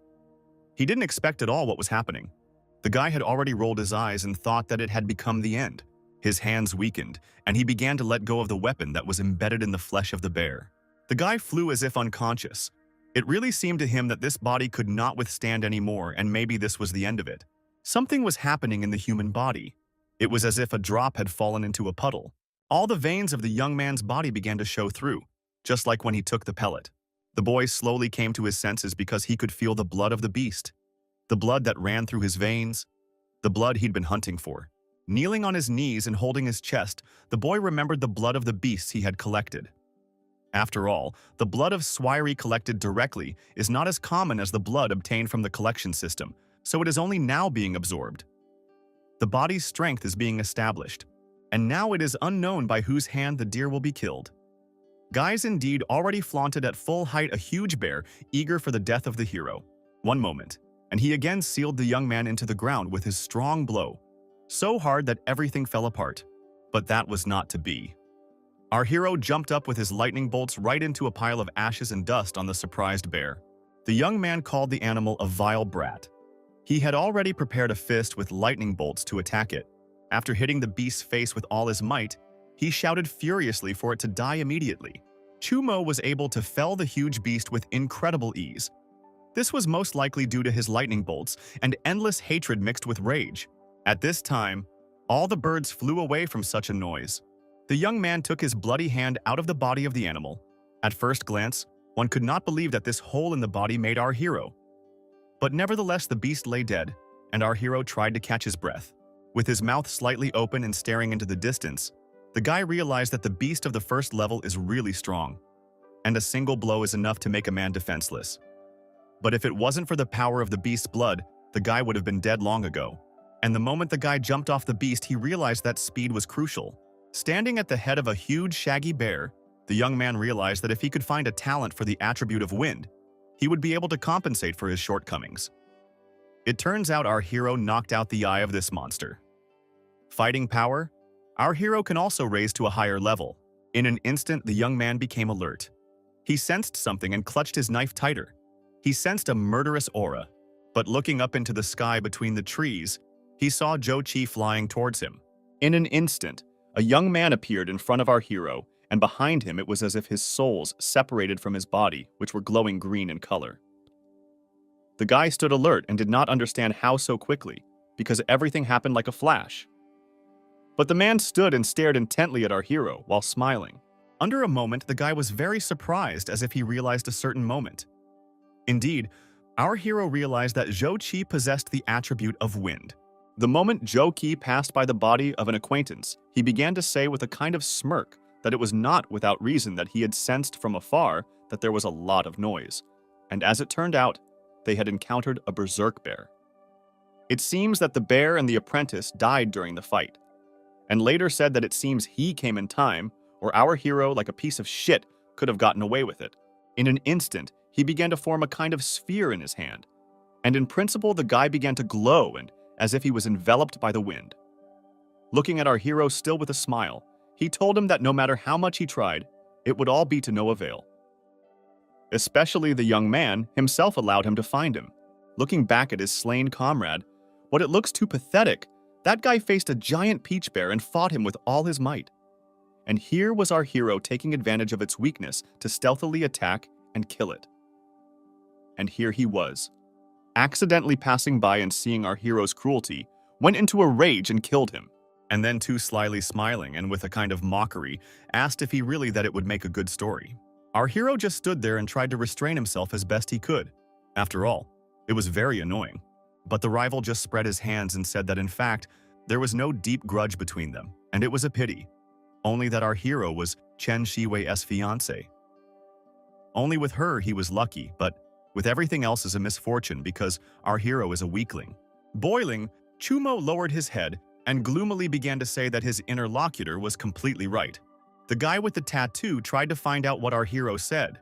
He didn't expect at all what was happening. The guy had already rolled his eyes and thought that it had become the end. His hands weakened, and he began to let go of the weapon that was embedded in the flesh of the bear. The guy flew as if unconscious. It really seemed to him that this body could not withstand anymore, and maybe this was the end of it. Something was happening in the human body. It was as if a drop had fallen into a puddle. All the veins of the young man's body began to show through, just like when he took the pellet. The boy slowly came to his senses because he could feel the blood of the beast. The blood that ran through his veins. The blood he'd been hunting for. Kneeling on his knees and holding his chest, the boy remembered the blood of the beasts he had collected. After all, the blood of Swiri collected directly is not as common as the blood obtained from the collection system, so it is only now being absorbed. The body's strength is being established, and now it is unknown by whose hand the deer will be killed. Guys indeed already flaunted at full height a huge bear, eager for the death of the hero. One moment, and he again sealed the young man into the ground with his strong blow, so hard that everything fell apart. But that was not to be. Our hero jumped up with his lightning bolts right into a pile of ashes and dust on the surprised bear. The young man called the animal a vile brat. He had already prepared a fist with lightning bolts to attack it. After hitting the beast's face with all his might, he shouted furiously for it to die immediately. Chumo was able to fell the huge beast with incredible ease. This was most likely due to his lightning bolts and endless hatred mixed with rage. At this time, all the birds flew away from such a noise. The young man took his bloody hand out of the body of the animal. At first glance, one could not believe that this hole in the body made our hero. But nevertheless, the beast lay dead, and our hero tried to catch his breath. With his mouth slightly open and staring into the distance, the guy realized that the beast of the first level is really strong, and a single blow is enough to make a man defenseless. But if it wasn't for the power of the beast's blood, the guy would have been dead long ago. And the moment the guy jumped off the beast, he realized that speed was crucial. Standing at the head of a huge shaggy bear, the young man realized that if he could find a talent for the attribute of wind, he would be able to compensate for his shortcomings. It turns out our hero knocked out the eye of this monster. Fighting power? Our hero can also raise to a higher level. In an instant, the young man became alert. He sensed something and clutched his knife tighter. He sensed a murderous aura, but looking up into the sky between the trees, he saw Jochi flying towards him. In an instant, a young man appeared in front of our hero, and behind him it was as if his souls separated from his body, which were glowing green in color. The guy stood alert and did not understand how so quickly, because everything happened like a flash. But the man stood and stared intently at our hero while smiling. Under a moment, the guy was very surprised, as if he realized a certain moment. Indeed, our hero realized that Zhou-Qi possessed the attribute of wind. The moment Zhou-Qi passed by the body of an acquaintance, he began to say with a kind of smirk that it was not without reason that he had sensed from afar that there was a lot of noise. And as it turned out, they had encountered a berserk bear. It seems that the bear and the apprentice died during the fight, and later said that it seems he came in time, or our hero, like a piece of shit, could have gotten away with it. In an instant, he began to form a kind of sphere in his hand, and in principle the guy began to glow and as if he was enveloped by the wind. Looking at our hero still with a smile, he told him that no matter how much he tried, it would all be to no avail. Especially the young man himself allowed him to find him. Looking back at his slain comrade, what it looks too pathetic, that guy faced a giant peach bear and fought him with all his might. And here was our hero taking advantage of its weakness to stealthily attack and kill it. And here he was, accidentally passing by and seeing our hero's cruelty, went into a rage and killed him. And then, too slyly smiling and with a kind of mockery, asked if he really that it would make a good story. Our hero just stood there and tried to restrain himself as best he could. After all, it was very annoying. But the rival just spread his hands and said that in fact, there was no deep grudge between them, and it was a pity. Only that our hero was Chen Shiwei's fiancé. Only with her he was lucky, but with everything else is a misfortune because our hero is a weakling. Boiling, Chumo lowered his head and gloomily began to say that his interlocutor was completely right. The guy with the tattoo tried to find out what our hero said,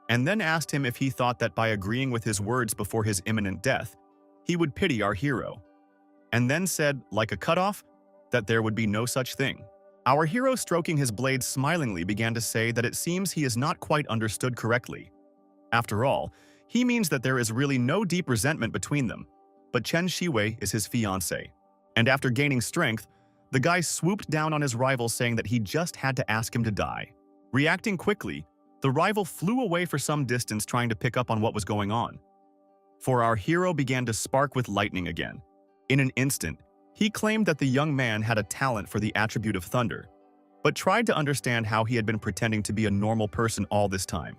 and then asked him if he thought that by agreeing with his words before his imminent death, he would pity our hero, and then said, like a cutoff, that there would be no such thing. Our hero, stroking his blade smilingly, began to say that it seems he is not quite understood correctly. After all, he means that there is really no deep resentment between them. but Chen Shiwei is his fiancée. And after gaining strength, the guy swooped down on his rival saying that he just had to ask him to die. Reacting quickly, the rival flew away for some distance trying to pick up on what was going on. For our hero began to spark with lightning again. In an instant, he claimed that the young man had a talent for the attribute of thunder, but tried to understand how he had been pretending to be a normal person all this time.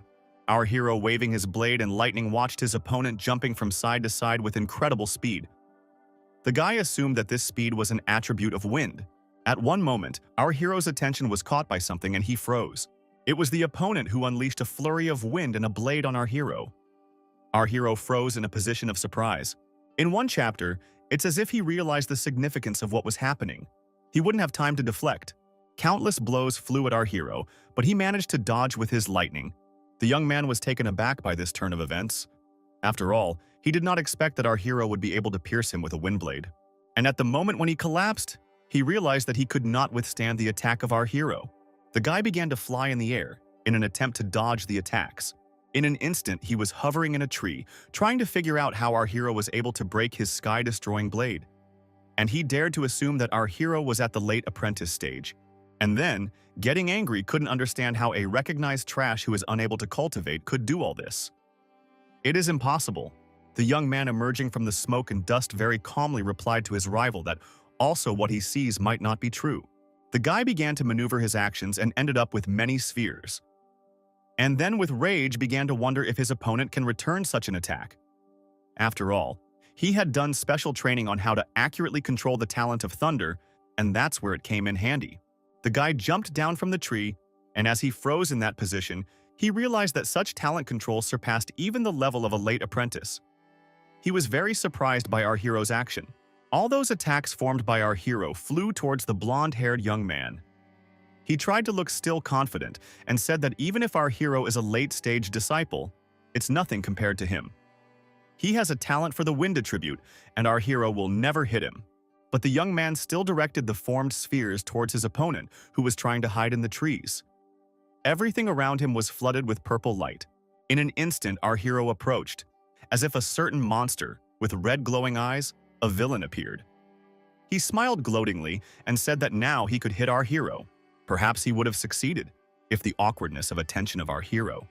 Our hero, waving his blade and lightning, watched his opponent jumping from side to side with incredible speed. The guy assumed that this speed was an attribute of wind. At one moment, our hero's attention was caught by something and he froze. It was the opponent who unleashed a flurry of wind and a blade on our hero. Our hero froze in a position of surprise. In one chapter, it's as if he realized the significance of what was happening. He wouldn't have time to deflect. Countless blows flew at our hero, but he managed to dodge with his lightning. The young man was taken aback by this turn of events. After all, he did not expect that our hero would be able to pierce him with a wind blade. And at the moment when he collapsed, he realized that he could not withstand the attack of our hero. The guy began to fly in the air in an attempt to dodge the attacks. In an instant, he was hovering in a tree, trying to figure out how our hero was able to break his sky-destroying blade. And he dared to assume that our hero was at the late apprentice stage. And then, getting angry, couldn't understand how a recognized trash who is unable to cultivate could do all this. "It is impossible." The young man, emerging from the smoke and dust, very calmly replied to his rival that also what he sees might not be true. The guy began to maneuver his actions and ended up with many spheres. And then with rage began to wonder if his opponent can return such an attack. After all, he had done special training on how to accurately control the talent of thunder, and that's where it came in handy. The guy jumped down from the tree, and as he froze in that position, he realized that such talent control surpassed even the level of a late apprentice. He was very surprised by our hero's action. All those attacks formed by our hero flew towards the blonde-haired young man. He tried to look still confident and said that even if our hero is a late-stage disciple, it's nothing compared to him. He has a talent for the wind attribute, and our hero will never hit him. But the young man still directed the formed spheres towards his opponent, who was trying to hide in the trees. Everything around him was flooded with purple light. In an instant, our hero approached. As if a certain monster, with red glowing eyes, a villain appeared. He smiled gloatingly and said that now he could hit our hero. Perhaps he would have succeeded, if the awkwardness of attention of our hero.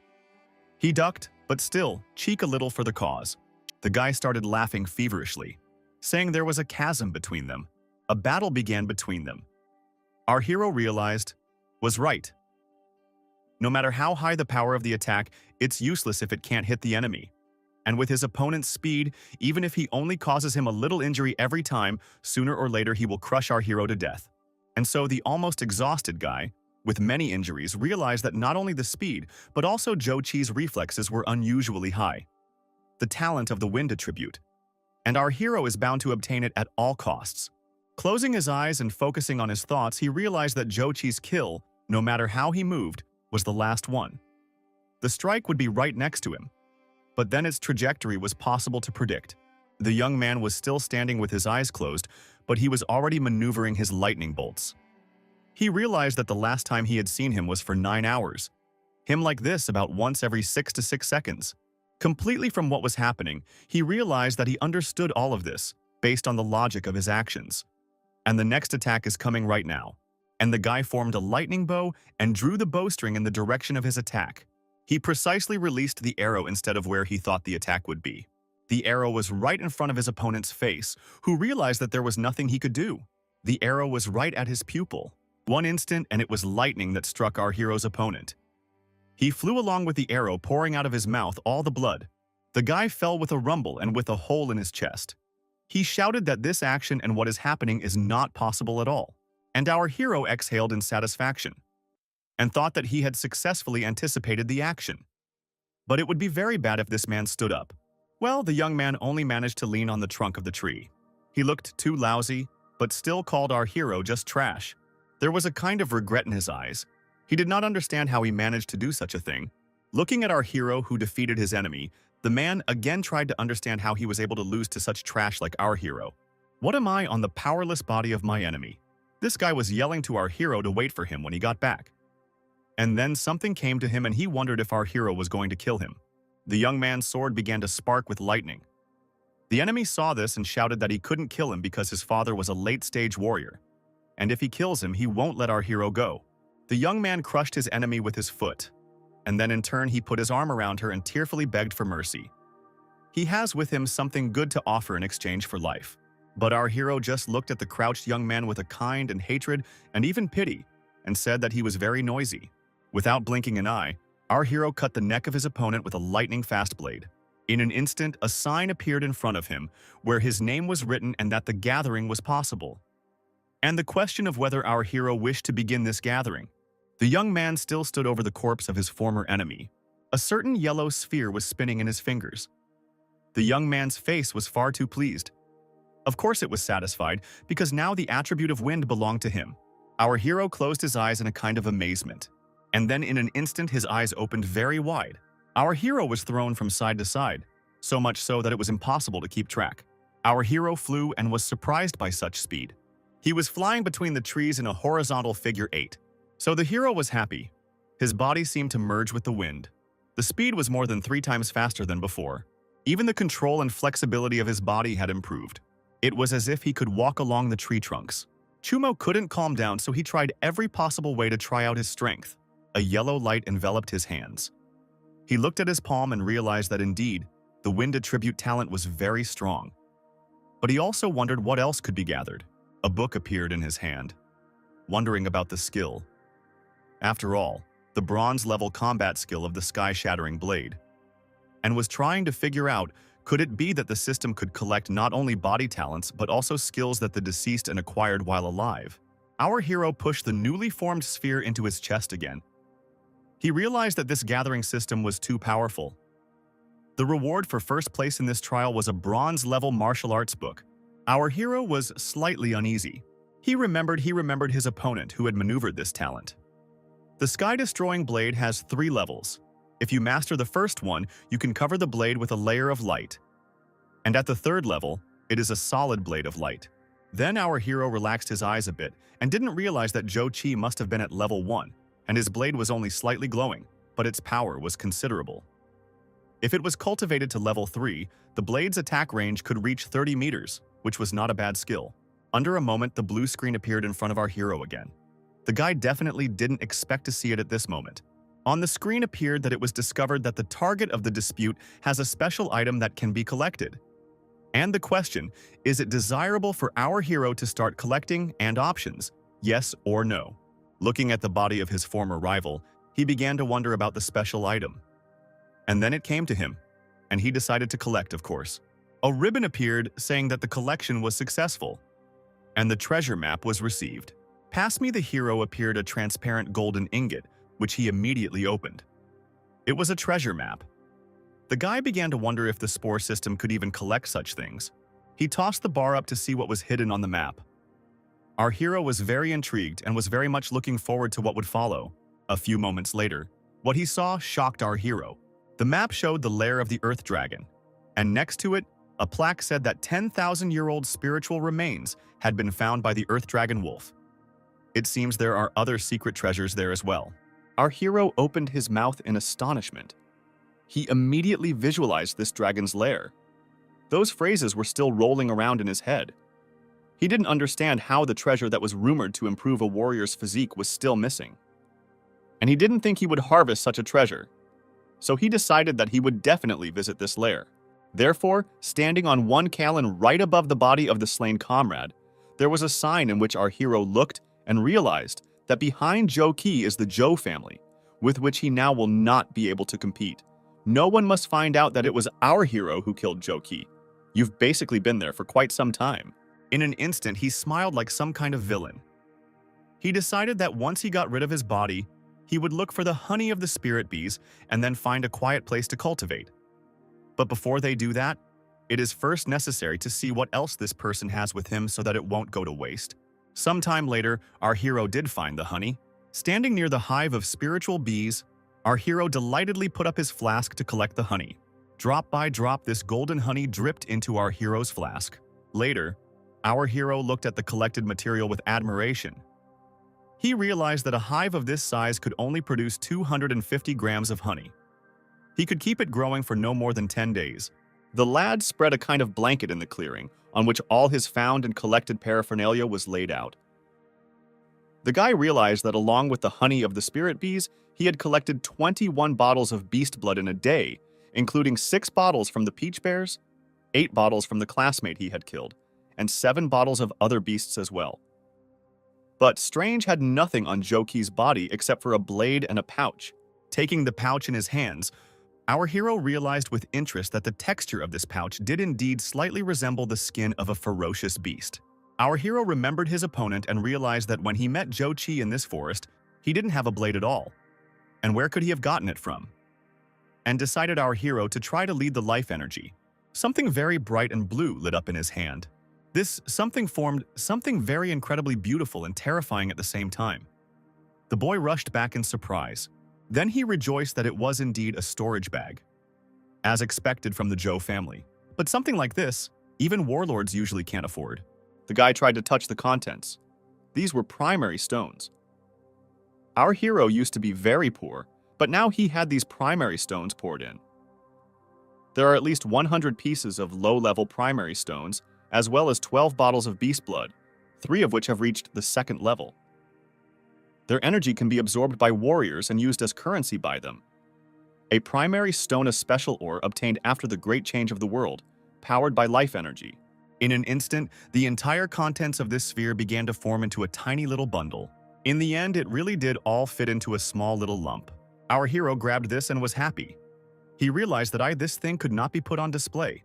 He ducked, but still, cheek a little for the cause. The guy started laughing feverishly, saying there was a chasm between them. A battle began between them. Our hero realized, was right. No matter how high the power of the attack, it's useless if it can't hit the enemy. And with his opponent's speed, even if he only causes him a little injury every time, sooner or later he will crush our hero to death. And so the almost exhausted guy, with many injuries, realized that not only the speed, but also Zhou Qi's reflexes were unusually high. The talent of the wind attribute. And our hero is bound to obtain it at all costs. Closing his eyes and focusing on his thoughts, he realized that Zhou Qi's kill, no matter how he moved, was the last one. The strike would be right next to him. But then its trajectory was possible to predict. The young man was still standing with his eyes closed, but he was already maneuvering his lightning bolts. He realized that the last time he had seen him was for 9 hours. Him like this about once every 6 to 6 seconds. Completely from what was happening, he realized that he understood all of this, based on the logic of his actions. And the next attack is coming right now. And the guy formed a lightning bow and drew the bowstring in the direction of his attack. He precisely released the arrow instead of where he thought the attack would be. The arrow was right in front of his opponent's face, who realized that there was nothing he could do. The arrow was right at his pupil. One instant, and it was lightning that struck our hero's opponent. He flew along with the arrow, pouring out of his mouth all the blood. The guy fell with a rumble and with a hole in his chest. He shouted that this action and what is happening is not possible at all. And our hero exhaled in satisfaction and thought that he had successfully anticipated the action. But it would be very bad if this man stood up. Well, the young man only managed to lean on the trunk of the tree. He looked too lousy, but still called our hero just trash. There was a kind of regret in his eyes. He did not understand how he managed to do such a thing. Looking at our hero who defeated his enemy, the man again tried to understand how he was able to lose to such trash like our hero. What am I on the powerless body of my enemy? This guy was yelling to our hero to wait for him when he got back. And then something came to him and he wondered if our hero was going to kill him. The young man's sword began to spark with lightning. The enemy saw this and shouted that he couldn't kill him because his father was a late-stage warrior, and if he kills him, he won't let our hero go. The young man crushed his enemy with his foot, and then in turn he put his arm around her and tearfully begged for mercy. He has with him something good to offer in exchange for life. But our hero just looked at the crouched young man with a kind and hatred and even pity, and said that he was very noisy. Without blinking an eye, our hero cut the neck of his opponent with a lightning-fast blade. In an instant, a sign appeared in front of him, where his name was written and that the gathering was possible. And the question of whether our hero wished to begin this gathering. The young man still stood over the corpse of his former enemy. A certain yellow sphere was spinning in his fingers. The young man's face was far too pleased. Of course it was satisfied, because now the attribute of wind belonged to him. Our hero closed his eyes in a kind of amazement, and then in an instant his eyes opened very wide. Our hero was thrown from side to side, so much so that it was impossible to keep track. Our hero flew and was surprised by such speed. He was flying between the trees in a horizontal figure 8. So the hero was happy. His body seemed to merge with the wind. The speed was more than 3 times faster than before. Even the control and flexibility of his body had improved. It was as if he could walk along the tree trunks. Chumo couldn't calm down, so he tried every possible way to try out his strength. A yellow light enveloped his hands. He looked at his palm and realized that indeed, the wind attribute talent was very strong. But he also wondered what else could be gathered. A book appeared in his hand, wondering about the skill. After all, the bronze-level combat skill of the sky-shattering blade. And was trying to figure out, could it be that the system could collect not only body talents but also skills that the deceased and acquired while alive? Our hero pushed the newly formed sphere into his chest again. He realized that this gathering system was too powerful. The reward for first place in this trial was a bronze-level martial arts book. Our hero was slightly uneasy. He remembered his opponent who had maneuvered this talent. The sky-destroying blade has 3 levels. If you master the first one, you can cover the blade with a layer of light. And at the 3rd level, it is a solid blade of light. Then our hero relaxed his eyes a bit and didn't realize that Zhou Qi must have been at level 1, and his blade was only slightly glowing, but its power was considerable. If it was cultivated to level 3, the blade's attack range could reach 30 meters, which was not a bad skill. Under a moment, the blue screen appeared in front of our hero again. The guy definitely didn't expect to see it at this moment. On the screen appeared that it was discovered that the target of the dispute has a special item that can be collected. And the question, is it desirable for our hero to start collecting, and options, yes or no? Looking at the body of his former rival, he began to wonder about the special item. And then it came to him, and he decided to collect, of course. A ribbon appeared saying that the collection was successful, and the treasure map was received. Past me the hero appeared a transparent golden ingot, which he immediately opened. It was a treasure map. The guy began to wonder if the spore system could even collect such things. He tossed the bar up to see what was hidden on the map. Our hero was very intrigued and was very much looking forward to what would follow. A few moments later, what he saw shocked our hero. The map showed the lair of the Earth Dragon, and next to it, a plaque said that 10,000-year-old spiritual remains had been found by the Earth Dragon Wolf. It seems there are other secret treasures there as well. Our hero opened his mouth in astonishment. He immediately visualized this dragon's lair. Those phrases were still rolling around in his head. He didn't understand how the treasure that was rumored to improve a warrior's physique was still missing. And he didn't think he would harvest such a treasure. So he decided that he would definitely visit this lair. Therefore, standing on one Kalin right above the body of the slain comrade, there was a sign in which our hero looked and realized that behind Zhou Qi is the Zhou family, with which he now will not be able to compete. No one must find out that it was our hero who killed Zhou Qi. You've basically been there for quite some time. In an instant, he smiled like some kind of villain. He decided that once he got rid of his body, he would look for the honey of the spirit bees and then find a quiet place to cultivate. But before they do that, it is first necessary to see what else this person has with him so that it won't go to waste. Sometime later, our hero did find the honey. Standing near the hive of spiritual bees, our hero delightedly put up his flask to collect the honey. Drop by drop, this golden honey dripped into our hero's flask. Later, our hero looked at the collected material with admiration. He realized that a hive of this size could only produce 250 grams of honey. He could keep it growing for no more than 10 days. The lad spread a kind of blanket in the clearing, on which all his found and collected paraphernalia was laid out. The guy realized that along with the honey of the spirit bees, he had collected 21 bottles of beast blood in a day, including 6 bottles from the peach bears, 8 bottles from the classmate he had killed, and 7 bottles of other beasts as well. But Strange had nothing on Joki's body except for a blade and a pouch. Taking the pouch in his hands, our hero realized with interest that the texture of this pouch did indeed slightly resemble the skin of a ferocious beast. Our hero remembered his opponent and realized that when he met Jochi in this forest, he didn't have a blade at all. And where could he have gotten it from? And decided our hero to try to lead the life energy. Something very bright and blue lit up in his hand. This something formed something very incredibly beautiful and terrifying at the same time. The boy rushed back in surprise. Then he rejoiced that it was indeed a storage bag, as expected from the Joe family. But something like this, even warlords usually can't afford. The guy tried to touch the contents. These were primary stones. Our hero used to be very poor, but now he had these primary stones poured in. There are at least 100 pieces of low-level primary stones, as well as 12 bottles of beast blood, 3 of which have reached the 2nd level. Their energy can be absorbed by warriors and used as currency by them. A primary stone, a special ore obtained after the Great Change of the World, powered by life energy. In an instant, the entire contents of this sphere began to form into a tiny little bundle. In the end, it really did all fit into a small little lump. Our hero grabbed this and was happy. He realized that this thing could not be put on display.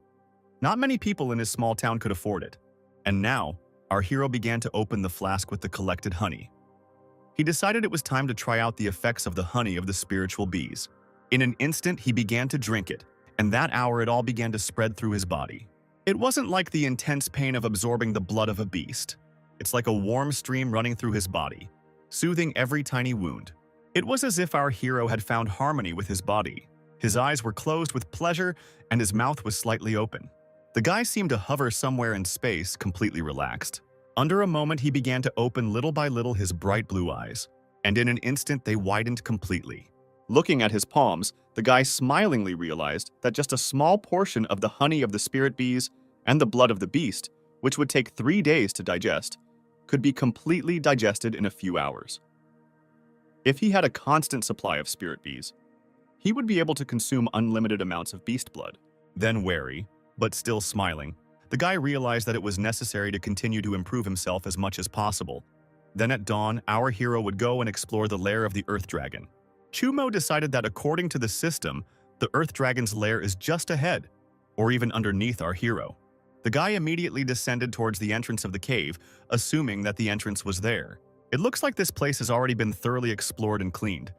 Not many people in his small town could afford it. And now, our hero began to open the flask with the collected honey. He decided it was time to try out the effects of the honey of the spiritual bees. In an instant, he began to drink it, and that hour it all began to spread through his body. It wasn't like the intense pain of absorbing the blood of a beast. It's like a warm stream running through his body, soothing every tiny wound. It was as if our hero had found harmony with his body. His eyes were closed with pleasure, and his mouth was slightly open. The guy seemed to hover somewhere in space, completely relaxed. Under a moment, he began to open little by little his bright blue eyes, and in an instant they widened completely. Looking at his palms, the guy smilingly realized that just a small portion of the honey of the spirit bees and the blood of the beast, which would take 3 days to digest, could be completely digested in a few hours. If he had a constant supply of spirit bees, he would be able to consume unlimited amounts of beast blood. Then wary, but still smiling, the guy realized that it was necessary to continue to improve himself as much as possible. Then at dawn, our hero would go and explore the lair of the Earth Dragon. Chumo decided that according to the system, the Earth Dragon's lair is just ahead, or even underneath our hero. The guy immediately descended towards the entrance of the cave, assuming that the entrance was there. It looks like this place has already been thoroughly explored and cleaned.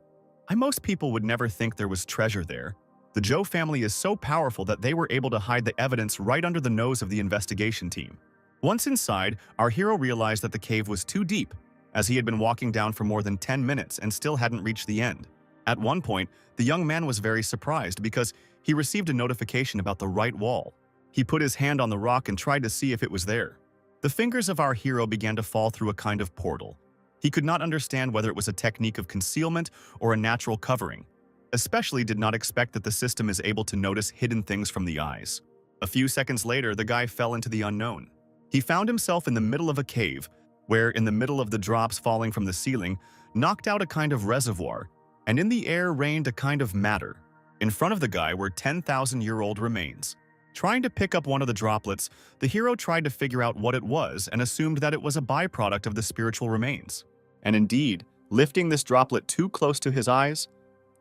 Most people would never think there was treasure there. The Joe family is so powerful that they were able to hide the evidence right under the nose of the investigation team. Once inside, our hero realized that the cave was too deep, as he had been walking down for more than 10 minutes and still hadn't reached the end. At one point, the young man was very surprised because he received a notification about the right wall. He put his hand on the rock and tried to see if it was there. The fingers of our hero began to fall through a kind of portal. He could not understand whether it was a technique of concealment or a natural covering. Especially did not expect that the system is able to notice hidden things from the eyes. A few seconds later, the guy fell into the unknown. He found himself in the middle of a cave, where in the middle of the drops falling from the ceiling, knocked out a kind of reservoir, and in the air reigned a kind of matter. In front of the guy were 10,000-year-old remains. Trying to pick up one of the droplets, the hero tried to figure out what it was and assumed that it was a byproduct of the spiritual remains. And indeed, lifting this droplet too close to his eyes,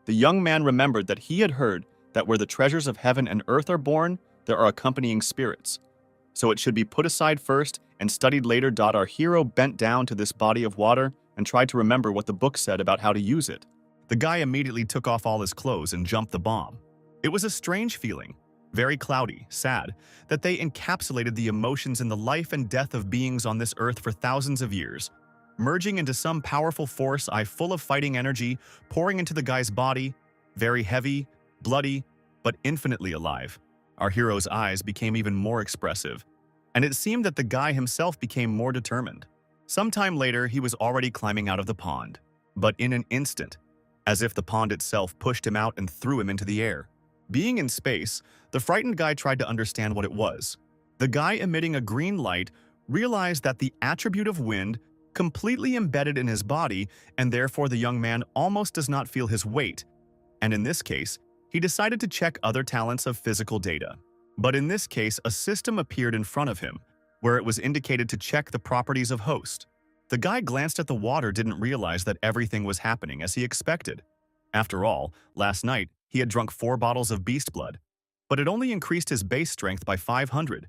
the young man remembered that he had heard that where the treasures of heaven and earth are born, there are accompanying spirits. So it should be put aside first and studied later. Our hero bent down to this body of water and tried to remember what the book said about how to use it. The guy immediately took off all his clothes and jumped the bomb. It was a strange feeling, very cloudy, sad, that they encapsulated the emotions in the life and death of beings on this earth for thousands of years, merging into some powerful force full of fighting energy, pouring into the guy's body, very heavy, bloody, but infinitely alive. Our hero's eyes became even more expressive, and it seemed that the guy himself became more determined. Sometime later, he was already climbing out of the pond, but in an instant, as if the pond itself pushed him out and threw him into the air. Being in space, the frightened guy tried to understand what it was. The guy emitting a green light realized that the attribute of wind completely embedded in his body, and therefore the young man almost does not feel his weight. And in this case, he decided to check other talents of physical data. But in this case, a system appeared in front of him, where it was indicated to check the properties of host. The guy glanced at the water, didn't realize that everything was happening as he expected. After all, last night, he had drunk 4 bottles of beast blood, but it only increased his base strength by 500.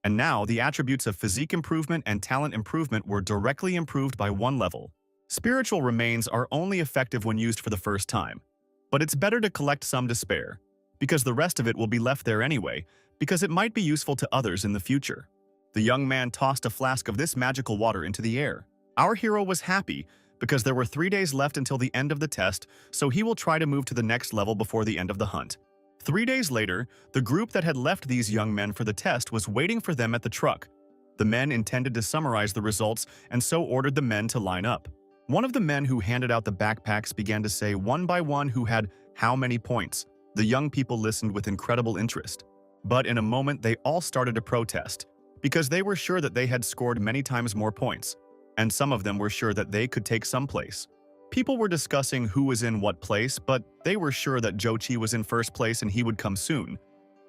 And now, the attributes of physique improvement and talent improvement were directly improved by 1 level. Spiritual remains are only effective when used for the first time, but it's better to collect some to spare, because the rest of it will be left there anyway, because it might be useful to others in the future. The young man tossed a flask of this magical water into the air. Our hero was happy, because there were 3 days left until the end of the test, so he will try to move to the next level before the end of the hunt. 3 days later, the group that had left these young men for the test was waiting for them at the truck. The men intended to summarize the results and so ordered the men to line up. One of the men who handed out the backpacks began to say one by one who had how many points. The young people listened with incredible interest. But in a moment, they all started to protest, because they were sure that they had scored many times more points, and some of them were sure that they could take some place. People were discussing who was in what place, but they were sure that Jochi was in first place and he would come soon.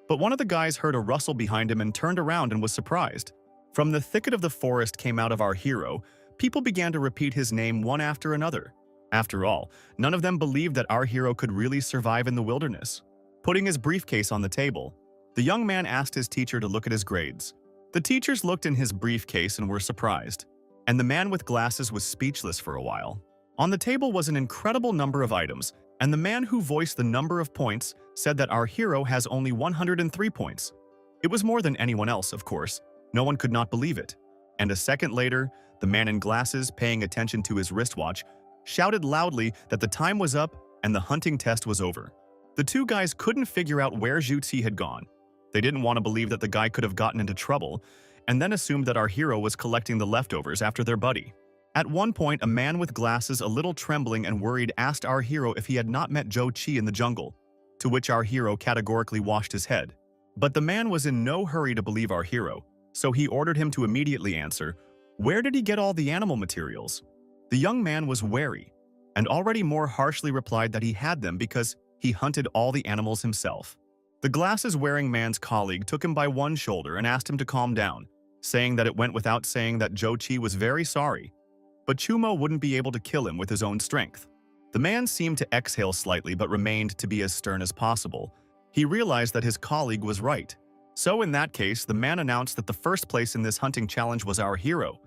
But one of the guys heard a rustle behind him and turned around and was surprised. From the thicket of the forest came out of our hero. People began to repeat his name one after another. After all, none of them believed that our hero could really survive in the wilderness. Putting his briefcase on the table, the young man asked his teacher to look at his grades. The teachers looked in his briefcase and were surprised, and the man with glasses was speechless for a while. On the table was an incredible number of items, and the man who voiced the number of points said that our hero has only 103 points. It was more than anyone else, of course. No one could not believe it. And a second later, the man in glasses, paying attention to his wristwatch, shouted loudly that the time was up and the hunting test was over. The 2 guys couldn't figure out where Jutsi had gone. They didn't want to believe that the guy could have gotten into trouble, and then assumed that our hero was collecting the leftovers after their buddy. At one point, a man with glasses, a little trembling and worried, asked our hero if he had not met Zhou Qi in the jungle, to which our hero categorically washed his head. But the man was in no hurry to believe our hero, so he ordered him to immediately answer, "Where did he get all the animal materials?" The young man was wary, and already more harshly replied that he had them because he hunted all the animals himself. The glasses-wearing man's colleague took him by one shoulder and asked him to calm down, saying that it went without saying that Zhou Qi was very sorry, but Chumo wouldn't be able to kill him with his own strength. The man seemed to exhale slightly but remained to be as stern as possible. He realized that his colleague was right. So in that case, the man announced that the first place in this hunting challenge was our hero.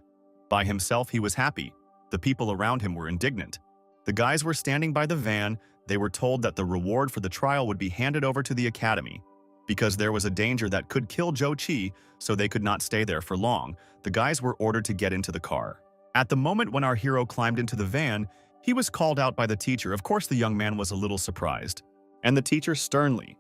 By himself, he was happy. The people around him were indignant. The guys were standing by the van. They were told that the reward for the trial would be handed over to the academy. Because there was a danger that could kill Zhou Qi, so they could not stay there for long, the guys were ordered to get into the car. At the moment when our hero climbed into the van, he was called out by the teacher. Of course, the young man was a little surprised. And the teacher sternly,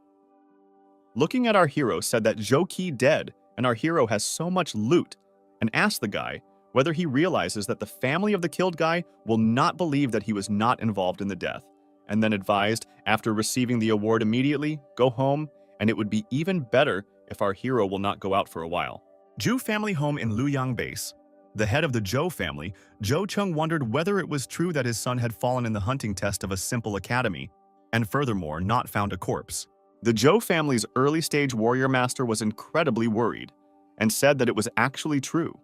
looking at our hero, said that Zhou Qi dead and our hero has so much loot, and asked the guy whether he realizes that the family of the killed guy will not believe that he was not involved in the death, and then advised, after receiving the award immediately, go home, and it would be even better if our hero will not go out for a while. Zhu family home in Luyang Base. The head of the Zhou family, Zhou Cheng, wondered whether it was true that his son had fallen in the hunting test of a simple academy, and furthermore not found a corpse. The Zhou family's early-stage warrior master was incredibly worried, and said that it was actually true.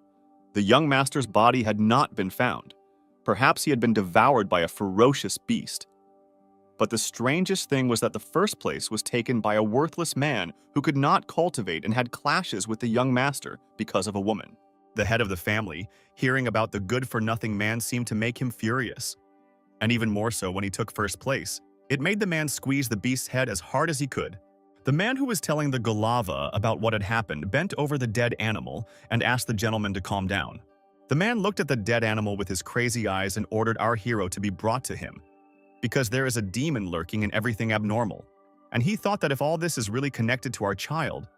The young master's body had not been found. Perhaps he had been devoured by a ferocious beast. But the strangest thing was that the first place was taken by a worthless man who could not cultivate and had clashes with the young master because of a woman. The head of the family, hearing about the good-for-nothing man, seemed to make him furious. And even more so when he took first place. It made the man squeeze the beast's head as hard as he could. The man who was telling the Golava about what had happened bent over the dead animal and asked the gentleman to calm down. The man looked at the dead animal with his crazy eyes and ordered our hero to be brought to him, because there is a demon lurking in everything abnormal, and he thought that if all this is really connected to our child,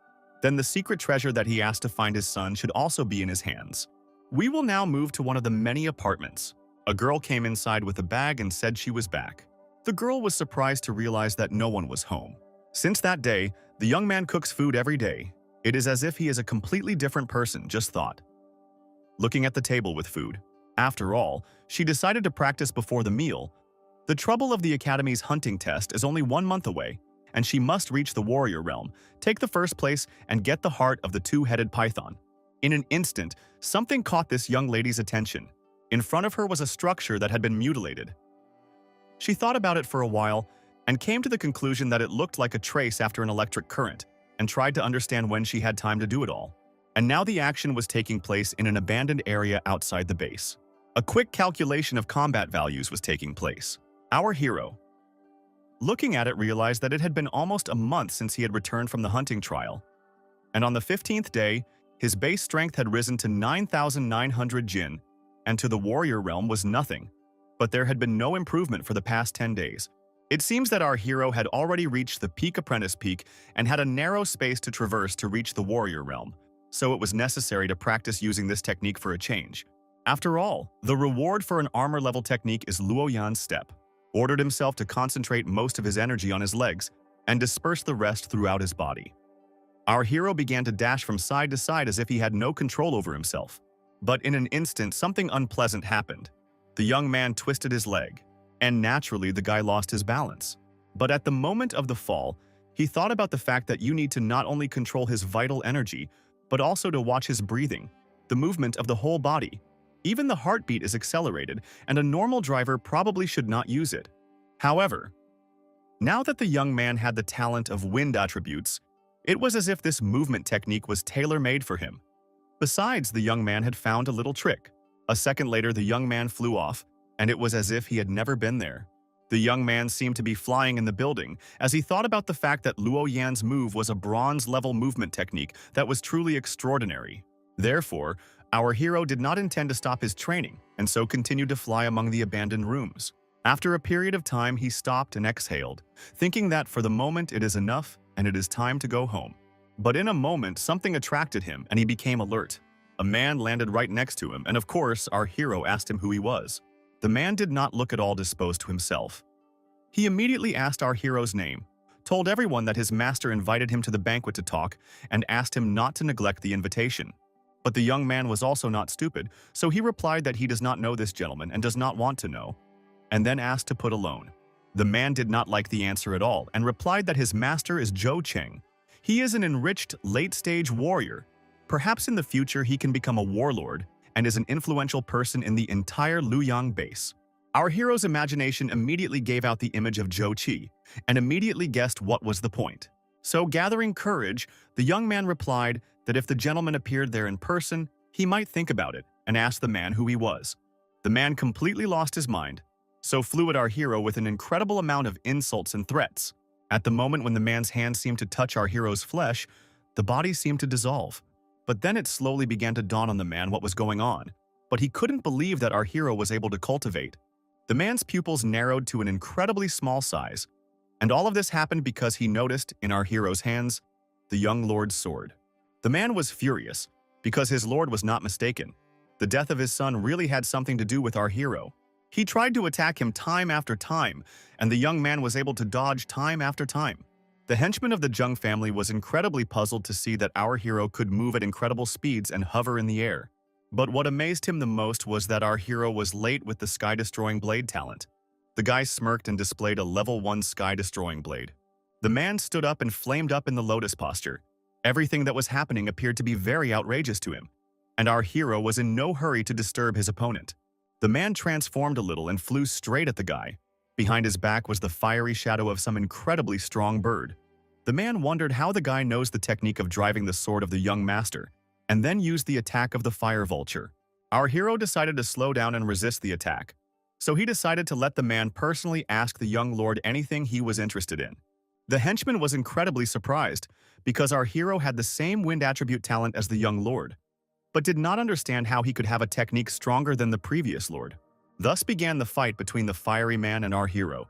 then the secret treasure that he asked to find his son should also be in his hands. We will now move to one of the many apartments. A girl came inside with a bag and said she was back. The girl was surprised to realize that no one was home. Since that day, the young man cooks food every day. It is as if he is a completely different person, just thought. Looking at the table with food. After all, she decided to practice before the meal. The trouble of the Academy's hunting test is only 1 month away, and she must reach the warrior realm, take the first place, and get the heart of the two-headed python. In an instant, something caught this young lady's attention. In front of her was a structure that had been mutilated. She thought about it for a while and came to the conclusion that it looked like a trace after an electric current, and tried to understand when she had time to do it all. And now the action was taking place in an abandoned area outside the base. A quick calculation of combat values was taking place. Our hero, looking at it, realized that it had been almost a month since he had returned from the hunting trial. And on the 15th day, his base strength had risen to 9,900 jin, and to the warrior realm was nothing. But there had been no improvement for the past 10 days. It seems that our hero had already reached the peak apprentice peak and had a narrow space to traverse to reach the warrior realm, so it was necessary to practice using this technique for a change. After all, the reward for an armor-level technique is Luo Yan's step. Ordered himself to concentrate most of his energy on his legs and disperse the rest throughout his body. Our hero began to dash from side to side as if he had no control over himself. But in an instant, something unpleasant happened. The young man twisted his leg, and naturally the guy lost his balance. But at the moment of the fall, he thought about the fact that you need to not only control his vital energy, but also to watch his breathing, the movement of the whole body. Even the heartbeat is accelerated, and a normal driver probably should not use it. However, now that the young man had the talent of wind attributes, it was as if this movement technique was tailor-made for him. Besides, the young man had found a little trick. A second later, the young man flew off, and it was as if he had never been there. The young man seemed to be flying in the building as he thought about the fact that Luo Yan's move was a bronze-level movement technique that was truly extraordinary. Therefore, our hero did not intend to stop his training, and so continued to fly among the abandoned rooms. After a period of time, he stopped and exhaled, thinking that for the moment it is enough and it is time to go home. But in a moment, something attracted him and he became alert. A man landed right next to him, and of course, our hero asked him who he was. The man did not look at all disposed to himself. He immediately asked our hero's name, told everyone that his master invited him to the banquet to talk, and asked him not to neglect the invitation. But the young man was also not stupid, so he replied that he does not know this gentleman and does not want to know, and then asked to put alone. The man did not like the answer at all and replied that his master is Zhou Cheng. He is an enriched, late-stage warrior. Perhaps in the future he can become a warlord and is an influential person in the entire Luoyang base. Our hero's imagination immediately gave out the image of Zhou Qi and immediately guessed what was the point. So, gathering courage, the young man replied that if the gentleman appeared there in person, he might think about it, and asked the man who he was. The man completely lost his mind, so flew at our hero with an incredible amount of insults and threats. At the moment when the man's hand seemed to touch our hero's flesh, the body seemed to dissolve. But then it slowly began to dawn on the man what was going on, but he couldn't believe that our hero was able to cultivate. The man's pupils narrowed to an incredibly small size, and all of this happened because he noticed, in our hero's hands, the young lord's sword. The man was furious, because his lord was not mistaken. The death of his son really had something to do with our hero. He tried to attack him time after time, and the young man was able to dodge time after time. The henchman of the Zheng family was incredibly puzzled to see that our hero could move at incredible speeds and hover in the air. But what amazed him the most was that our hero was late with the sky-destroying blade talent. The guy smirked and displayed a level 1 sky-destroying blade. The man stood up and flamed up in the lotus posture. Everything that was happening appeared to be very outrageous to him, and our hero was in no hurry to disturb his opponent. The man transformed a little and flew straight at the guy. Behind his back was the fiery shadow of some incredibly strong bird. The man wondered how the guy knows the technique of driving the sword of the young master, and then used the attack of the fire vulture. Our hero decided to slow down and resist the attack, so he decided to let the man personally ask the young lord anything he was interested in. The henchman was incredibly surprised, because our hero had the same wind attribute talent as the young lord, but did not understand how he could have a technique stronger than the previous lord. Thus began the fight between the fiery man and our hero.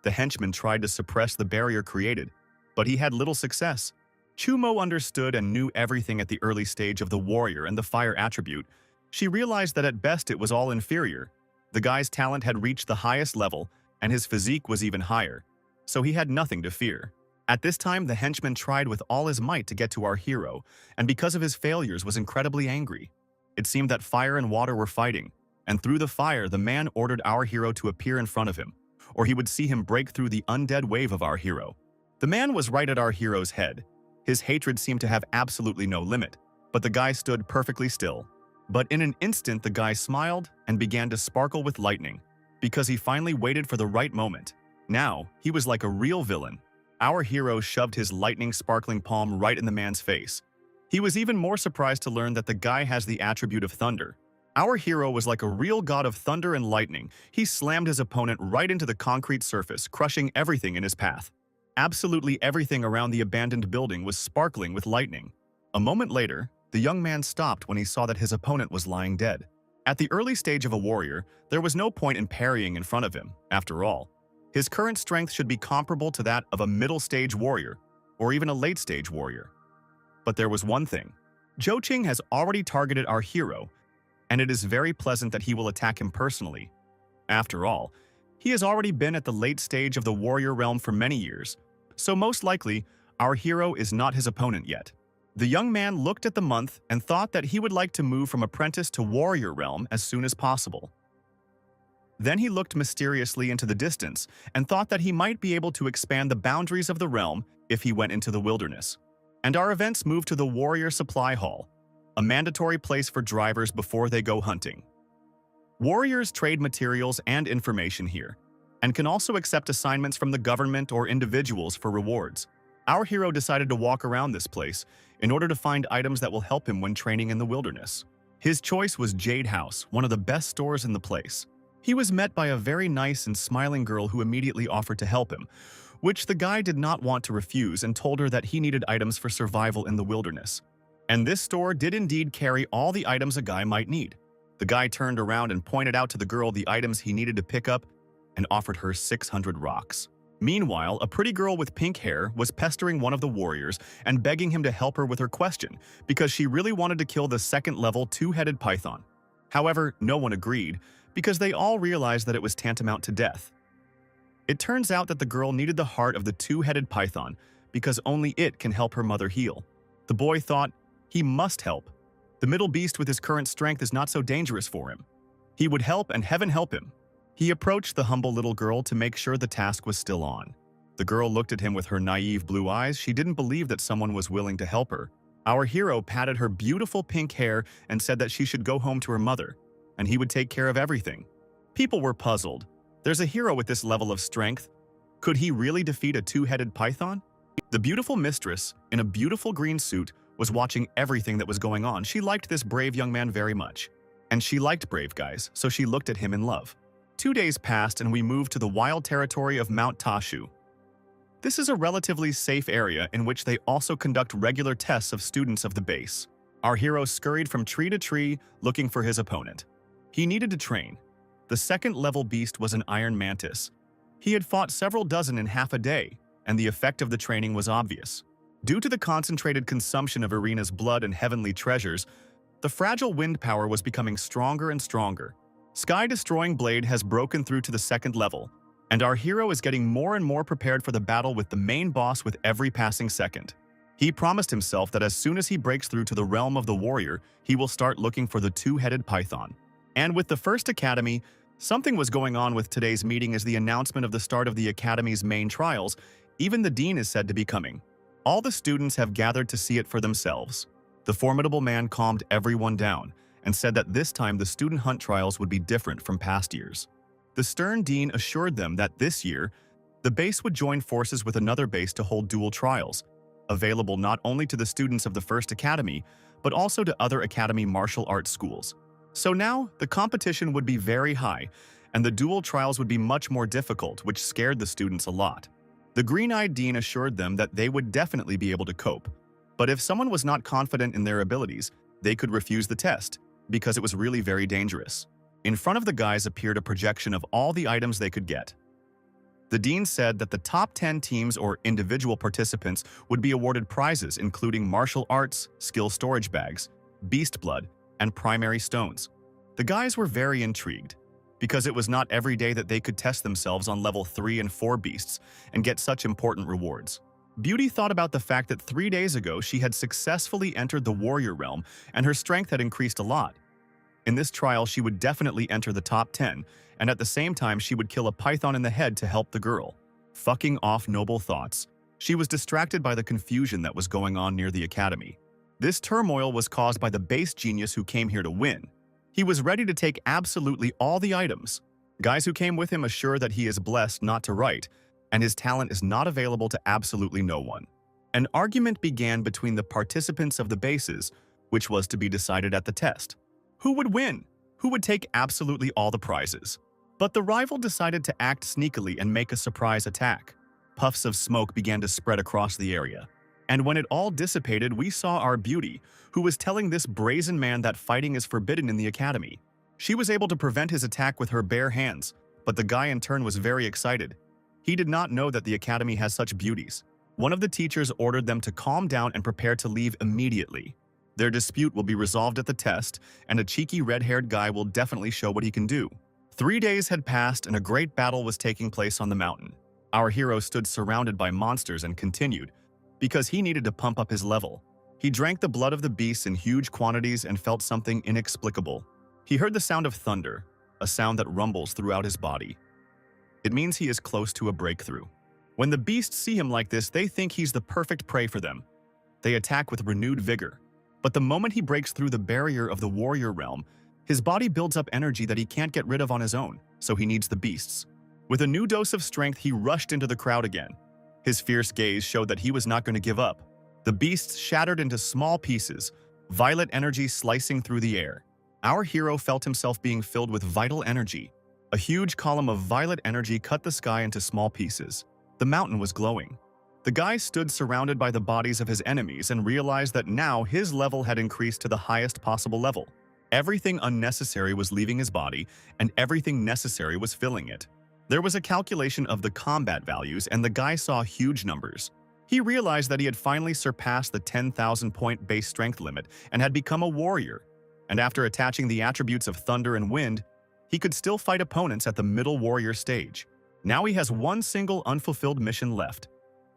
The henchman tried to suppress the barrier created, but he had little success. Chumo understood and knew everything at the early stage of the warrior and the fire attribute. She realized that at best it was all inferior. The guy's talent had reached the highest level, and his physique was even higher, so he had nothing to fear. At this time, the henchman tried with all his might to get to our hero, and because of his failures was incredibly angry. It seemed that fire and water were fighting, and through the fire, the man ordered our hero to appear in front of him, or he would see him break through the undead wave of our hero. The man was right at our hero's head. His hatred seemed to have absolutely no limit, but the guy stood perfectly still. But in an instant, the guy smiled and began to sparkle with lightning, because he finally waited for the right moment. Now, he was like a real villain. Our hero shoved his lightning-sparkling palm right in the man's face. He was even more surprised to learn that the guy has the attribute of thunder. Our hero was like a real god of thunder and lightning. He slammed his opponent right into the concrete surface, crushing everything in his path. Absolutely everything around the abandoned building was sparkling with lightning. A moment later, the young man stopped when he saw that his opponent was lying dead. At the early stage of a warrior, there was no point in parrying in front of him, after all. His current strength should be comparable to that of a middle-stage warrior, or even a late-stage warrior. But there was one thing. Zhou Qing has already targeted our hero, and it is very pleasant that he will attack him personally. After all, he has already been at the late stage of the warrior realm for many years, so most likely, our hero is not his opponent yet. The young man looked at the month and thought that he would like to move from apprentice to warrior realm as soon as possible. Then he looked mysteriously into the distance and thought that he might be able to expand the boundaries of the realm if he went into the wilderness. And our events moved to the Warrior Supply Hall, a mandatory place for drivers before they go hunting. Warriors trade materials and information here, and can also accept assignments from the government or individuals for rewards. Our hero decided to walk around this place in order to find items that will help him when training in the wilderness. His choice was Jade House, one of the best stores in the place. He was met by a very nice and smiling girl who immediately offered to help him, which the guy did not want to refuse and told her that he needed items for survival in the wilderness. And this store did indeed carry all the items a guy might need. The guy turned around and pointed out to the girl the items he needed to pick up and offered her 600 rocks. Meanwhile, a pretty girl with pink hair was pestering one of the warriors and begging him to help her with her question because she really wanted to kill the second-level two-headed python. However, no one agreed because they all realized that it was tantamount to death. It turns out that the girl needed the heart of the two-headed python because only it can help her mother heal. The boy thought he must help. The middle beast with his current strength is not so dangerous for him. He would help and heaven help him. He approached the humble little girl to make sure the task was still on. The girl looked at him with her naive blue eyes. She didn't believe that someone was willing to help her. Our hero patted her beautiful pink hair and said that she should go home to her mother, and he would take care of everything. People were puzzled. There's a hero with this level of strength. Could he really defeat a two-headed python? The beautiful mistress, in a beautiful green suit, was watching everything that was going on. She liked this brave young man very much. And she liked brave guys, so she looked at him in love. 2 days passed and we moved to the wild territory of Mount Tashu. This is a relatively safe area in which they also conduct regular tests of students of the base. Our hero scurried from tree to tree looking for his opponent. He needed to train. The second-level beast was an iron mantis. He had fought several dozen in half a day, and the effect of the training was obvious. Due to the concentrated consumption of Irina's blood and heavenly treasures, the fragile wind power was becoming stronger and stronger. Sky-destroying blade has broken through to the second level, and our hero is getting more and more prepared for the battle with the main boss with every passing second. He promised himself that as soon as he breaks through to the realm of the warrior, he will start looking for the two-headed python. And with the first academy, something was going on with today's meeting as the announcement of the start of the academy's main trials. Even the dean is said to be coming. All the students have gathered to see it for themselves. The formidable man calmed everyone down and said that this time the student hunt trials would be different from past years. The stern dean assured them that this year, the base would join forces with another base to hold dual trials, available not only to the students of the first academy, but also to other academy martial arts schools. So now, the competition would be very high, and the dual trials would be much more difficult, which scared the students a lot. The green-eyed dean assured them that they would definitely be able to cope, but if someone was not confident in their abilities, they could refuse the test, because it was really very dangerous. In front of the guys appeared a projection of all the items they could get. The dean said that the top 10 teams or individual participants would be awarded prizes including martial arts, skill storage bags, beast blood, and primary stones. The guys were very intrigued, because it was not every day that they could test themselves on level 3 and 4 beasts and get such important rewards. Beauty thought about the fact that 3 days ago she had successfully entered the warrior realm and her strength had increased a lot. In this trial, she would definitely enter the top 10, and at the same time she would kill a python in the head to help the girl. Fucking off noble thoughts. She was distracted by the confusion that was going on near the academy. This turmoil was caused by the base genius who came here to win. He was ready to take absolutely all the items. Guys who came with him assure that he is blessed not to write, and his talent is not available to absolutely no one. An argument began between the participants of the bases, which was to be decided at the test. Who would win? Who would take absolutely all the prizes? But the rival decided to act sneakily and make a surprise attack. Puffs of smoke began to spread across the area. And when it all dissipated, we saw our Beauty, who was telling this brazen man that fighting is forbidden in the academy. She was able to prevent his attack with her bare hands, but the guy in turn was very excited. He did not know that the academy has such beauties. One of the teachers ordered them to calm down and prepare to leave immediately. Their dispute will be resolved at the test, and a cheeky red-haired guy will definitely show what he can do. 3 days had passed and a great battle was taking place on the mountain. Our hero stood surrounded by monsters and continued, because he needed to pump up his level. He drank the blood of the beasts in huge quantities and felt something inexplicable. He heard the sound of thunder, a sound that rumbles throughout his body. It means he is close to a breakthrough. When the beasts see him like this, they think he's the perfect prey for them. They attack with renewed vigor. But the moment he breaks through the barrier of the warrior realm, his body builds up energy that he can't get rid of on his own, so he needs the beasts. With a new dose of strength, he rushed into the crowd again. His fierce gaze showed that he was not going to give up. The beasts shattered into small pieces, violet energy slicing through the air. Our hero felt himself being filled with vital energy. A huge column of violet energy cut the sky into small pieces. The mountain was glowing. The guy stood surrounded by the bodies of his enemies and realized that now his level had increased to the highest possible level. Everything unnecessary was leaving his body, and everything necessary was filling it. There was a calculation of the combat values, and the guy saw huge numbers. He realized that he had finally surpassed the 10,000-point base strength limit and had become a warrior. And after attaching the attributes of thunder and wind, he could still fight opponents at the middle warrior stage. Now he has one single unfulfilled mission left.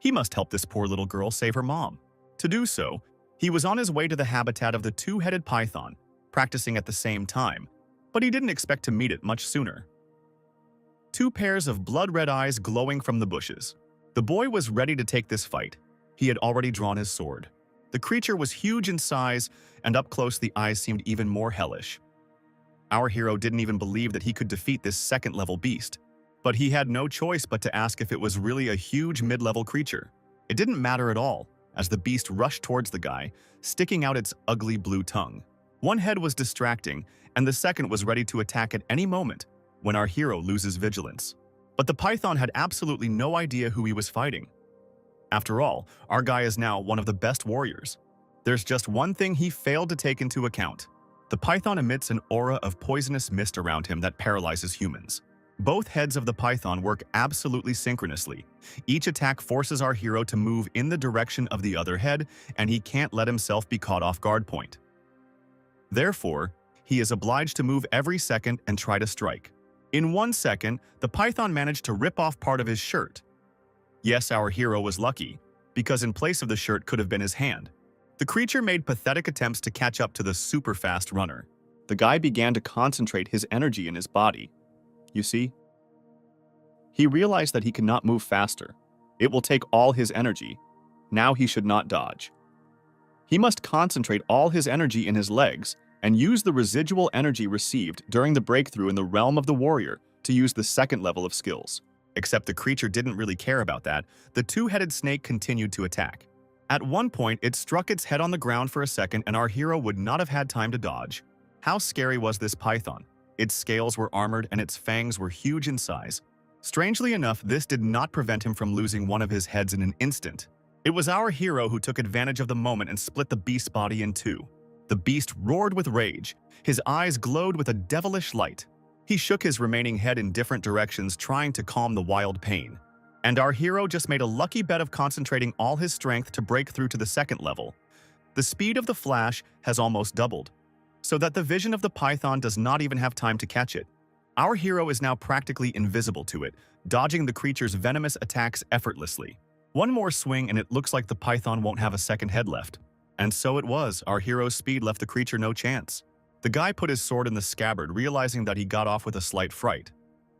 He must help this poor little girl save her mom. To do so, he was on his way to the habitat of the two-headed python, practicing at the same time, but he didn't expect to meet it much sooner. Two pairs of blood-red eyes glowing from the bushes. The boy was ready to take this fight. He had already drawn his sword. The creature was huge in size, and up close the eyes seemed even more hellish. Our hero didn't even believe that he could defeat this second-level beast, but he had no choice but to ask if it was really a huge mid-level creature. It didn't matter at all, as the beast rushed towards the guy, sticking out its ugly blue tongue. One head was distracting, and the second was ready to attack at any moment when our hero loses vigilance. But the python had absolutely no idea who he was fighting. After all, our guy is now one of the best warriors. There's just one thing he failed to take into account. The python emits an aura of poisonous mist around him that paralyzes humans. Both heads of the python work absolutely synchronously. Each attack forces our hero to move in the direction of the other head, and he can't let himself be caught off guard point. Therefore, he is obliged to move every second and try to strike. In 1 second, the python managed to rip off part of his shirt. Yes, our hero was lucky, because in place of the shirt could have been his hand. The creature made pathetic attempts to catch up to the super-fast runner. The guy began to concentrate his energy in his body. You see? He realized that he cannot move faster. It will take all his energy. Now he should not dodge. He must concentrate all his energy in his legs and use the residual energy received during the breakthrough in the realm of the warrior to use the second level of skills. Except the creature didn't really care about that. The two-headed snake continued to attack. At one point, it struck its head on the ground for a second, and our hero would not have had time to dodge. How scary was this python? Its scales were armored and its fangs were huge in size. Strangely enough, this did not prevent him from losing one of his heads in an instant. It was our hero who took advantage of the moment and split the beast's body in two. The beast roared with rage. His eyes glowed with a devilish light. He shook his remaining head in different directions, trying to calm the wild pain. And our hero just made a lucky bet of concentrating all his strength to break through to the second level. The speed of the flash has almost doubled, so that the vision of the python does not even have time to catch it. Our hero is now practically invisible to it, dodging the creature's venomous attacks effortlessly. One more swing and it looks like the python won't have a second head left. And so it was, our hero's speed left the creature no chance. The guy put his sword in the scabbard, realizing that he got off with a slight fright.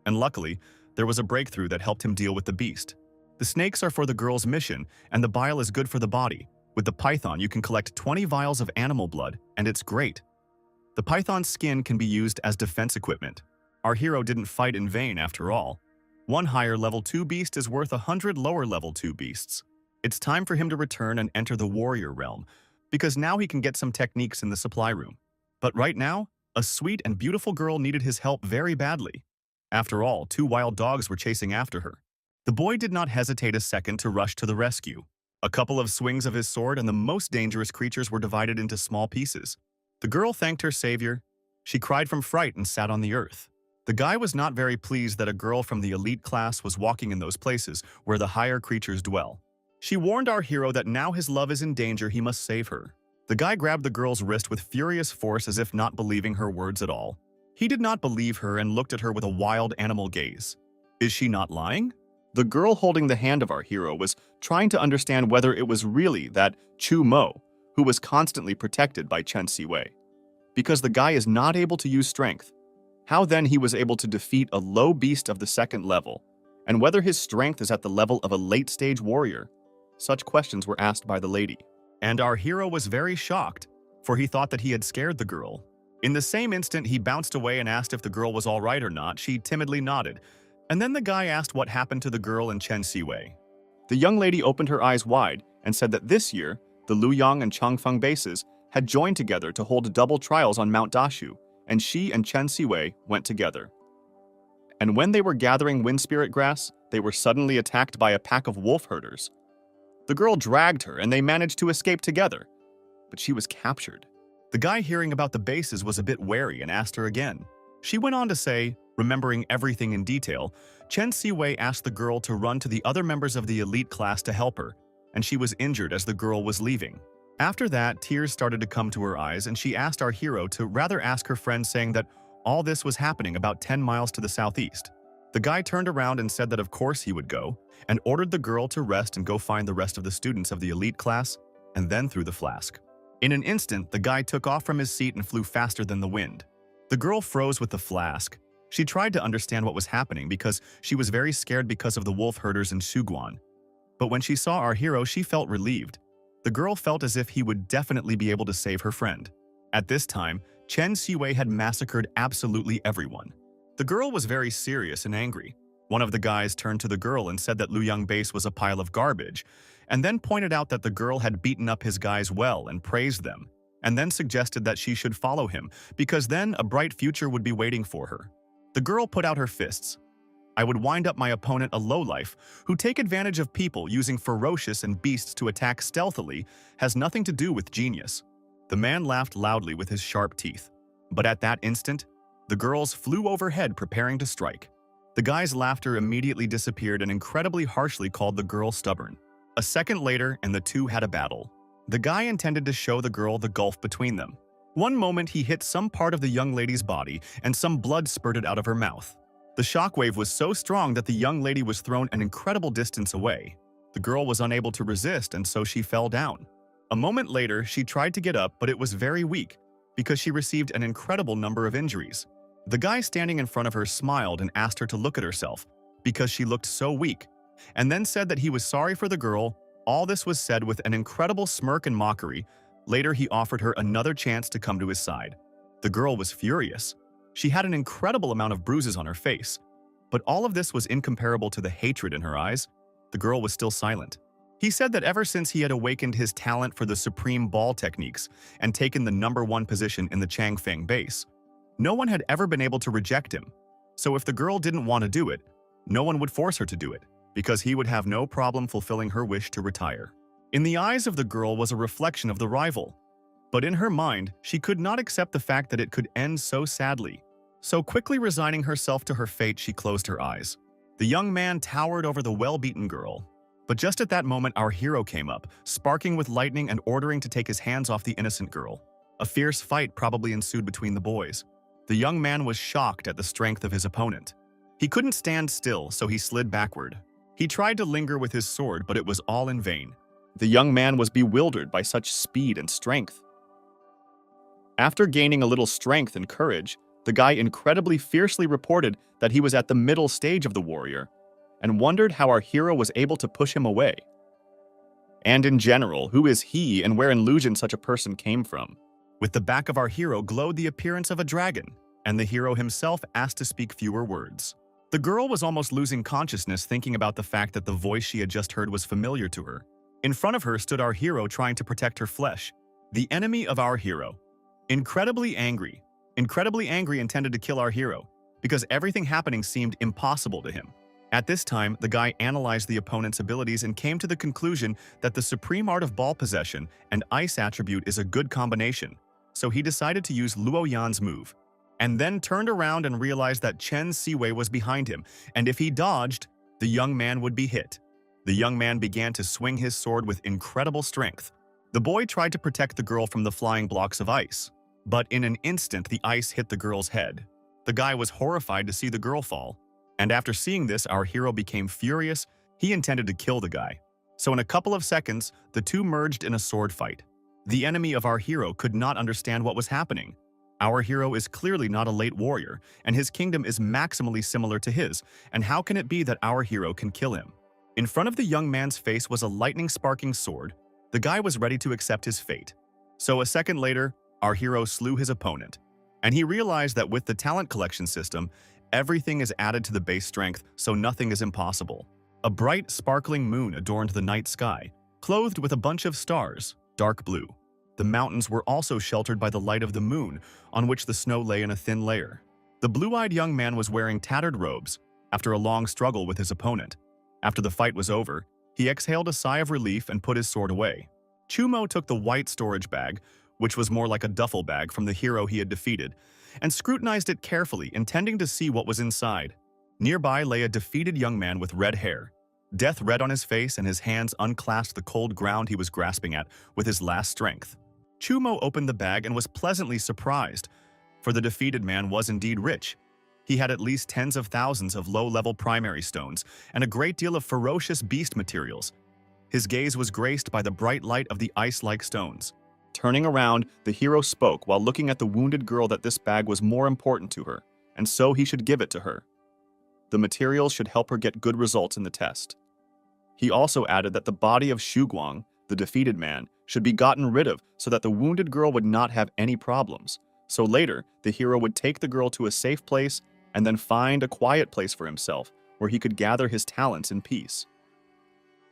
And luckily, there was a breakthrough that helped him deal with the beast. The snakes are for the girl's mission, and the bile is good for the body. With the python, you can collect 20 vials of animal blood, and it's great. The python's skin can be used as defense equipment. Our hero didn't fight in vain after all. One higher level 2 beast is worth 100 lower level 2 beasts. It's time for him to return and enter the warrior realm, because now he can get some techniques in the supply room. But right now, a sweet and beautiful girl needed his help very badly. After all, 2 wild dogs were chasing after her. The boy did not hesitate a second to rush to the rescue. A couple of swings of his sword and the most dangerous creatures were divided into small pieces. The girl thanked her savior. She cried from fright and sat on the earth. The guy was not very pleased that a girl from the elite class was walking in those places where the higher creatures dwell. She warned our hero that now his love is in danger, he must save her. The guy grabbed the girl's wrist with furious force as if not believing her words at all. He did not believe her and looked at her with a wild animal gaze. Is she not lying? The girl holding the hand of our hero was trying to understand whether it was really that Chu Mo who was constantly protected by Chen Siwei. Because the guy is not able to use strength, how then he was able to defeat a low beast of the 2nd level, and whether his strength is at the level of a late-stage warrior? Such questions were asked by the lady. And our hero was very shocked, for he thought that he had scared the girl. In the same instant, he bounced away and asked if the girl was all right or not. She timidly nodded, and then the guy asked what happened to the girl and Chen Siwei. The young lady opened her eyes wide and said that this year, the Luyang and Changfeng bases had joined together to hold double trials on Mount Dashu, and she and Chen Siwei went together. And when they were gathering wind spirit grass, they were suddenly attacked by a pack of wolf herders. The girl dragged her and they managed to escape together, but she was captured. The guy hearing about the bases was a bit wary and asked her again. She went on to say, remembering everything in detail, Chen Siwei asked the girl to run to the other members of the elite class to help her, and she was injured as the girl was leaving. After that, tears started to come to her eyes, and she asked our hero to rather ask her friend, saying that all this was happening about 10 miles to the southeast. The guy turned around and said that of course he would go, and ordered the girl to rest and go find the rest of the students of the elite class, and then threw the flask. In an instant, the guy took off from his seat and flew faster than the wind. The girl froze with the flask. She tried to understand what was happening because she was very scared because of the wolf herders in Shuguan. But when she saw our hero, she felt relieved. The girl felt as if he would definitely be able to save her friend. At this time, Chen Siwei had massacred absolutely everyone. The girl was very serious and angry. One of the guys turned to the girl and said that Luyang Base was a pile of garbage, and then pointed out that the girl had beaten up his guys well and praised them, and then suggested that she should follow him, because then a bright future would be waiting for her. The girl put out her fists. I would wind up my opponent a lowlife who take advantage of people using ferocious and beasts to attack stealthily has nothing to do with genius. The man laughed loudly with his sharp teeth. But at that instant, the girls flew overhead preparing to strike. The guy's laughter immediately disappeared and incredibly harshly called the girl stubborn. A second later, and the two had a battle. The guy intended to show the girl the gulf between them. One moment he hit some part of the young lady's body and some blood spurted out of her mouth. The shockwave was so strong that the young lady was thrown an incredible distance away. The girl was unable to resist, and so she fell down. A moment later, she tried to get up, but it was very weak because she received an incredible number of injuries. The guy standing in front of her smiled and asked her to look at herself because she looked so weak, and then said that he was sorry for the girl. All this was said with an incredible smirk and mockery. Later, he offered her another chance to come to his side. The girl was furious. She had an incredible amount of bruises on her face, but all of this was incomparable to the hatred in her eyes. The girl was still silent. He said that ever since he had awakened his talent for the supreme ball techniques and taken the #1 position in the Changfeng base, no one had ever been able to reject him. So if the girl didn't want to do it, no one would force her to do it, because he would have no problem fulfilling her wish to retire. In the eyes of the girl was a reflection of the rival. But in her mind, she could not accept the fact that it could end so sadly. So quickly resigning herself to her fate, she closed her eyes. The young man towered over the well-beaten girl. But just at that moment, our hero came up, sparking with lightning and ordering to take his hands off the innocent girl. A fierce fight probably ensued between the boys. The young man was shocked at the strength of his opponent. He couldn't stand still, so he slid backward. He tried to linger with his sword, but it was all in vain. The young man was bewildered by such speed and strength. After gaining a little strength and courage, the guy incredibly fiercely reported that he was at the middle stage of the warrior, and wondered how our hero was able to push him away. And in general, who is he and where in Lujin such a person came from? With the back of our hero glowed the appearance of a dragon, and the hero himself asked to speak fewer words. The girl was almost losing consciousness thinking about the fact that the voice she had just heard was familiar to her. In front of her stood our hero trying to protect her flesh, the enemy of our hero. Incredibly angry intended to kill our hero, because everything happening seemed impossible to him. At this time, the guy analyzed the opponent's abilities and came to the conclusion that the supreme art of ball possession and ice attribute is a good combination, so he decided to use Luo Yan's move, and then turned around and realized that Chen Siwei was behind him, and if he dodged, the young man would be hit. The young man began to swing his sword with incredible strength. The boy tried to protect the girl from the flying blocks of ice, but in an instant the ice hit the girl's head. The guy was horrified to see the girl fall, and after seeing this, our hero became furious. He intended to kill the guy. So in a couple of seconds, the two merged in a sword fight. The enemy of our hero could not understand what was happening. Our hero is clearly not a late warrior, and his kingdom is maximally similar to his, and how can it be that our hero can kill him? In front of the young man's face was a lightning-sparking sword. The guy was ready to accept his fate. So a second later, our hero slew his opponent, and he realized that with the talent collection system, everything is added to the base strength, so nothing is impossible. A bright, sparkling moon adorned the night sky, clothed with a bunch of stars, dark blue. The mountains were also sheltered by the light of the moon, on which the snow lay in a thin layer. The blue-eyed young man was wearing tattered robes after a long struggle with his opponent. After the fight was over, he exhaled a sigh of relief and put his sword away. Chumo took the white storage bag, which was more like a duffel bag from the hero he had defeated, and scrutinized it carefully, intending to see what was inside. Nearby lay a defeated young man with red hair, death red on his face, and his hands unclasped the cold ground he was grasping at with his last strength. Chumo opened the bag and was pleasantly surprised, for the defeated man was indeed rich. He had at least tens of thousands of low-level primary stones and a great deal of ferocious beast materials. His gaze was graced by the bright light of the ice-like stones. Turning around, the hero spoke while looking at the wounded girl that this bag was more important to her, and so he should give it to her. The materials should help her get good results in the test. He also added that the body of Shuguang, the defeated man, should be gotten rid of so that the wounded girl would not have any problems. So later, the hero would take the girl to a safe place and then find a quiet place for himself where he could gather his talents in peace.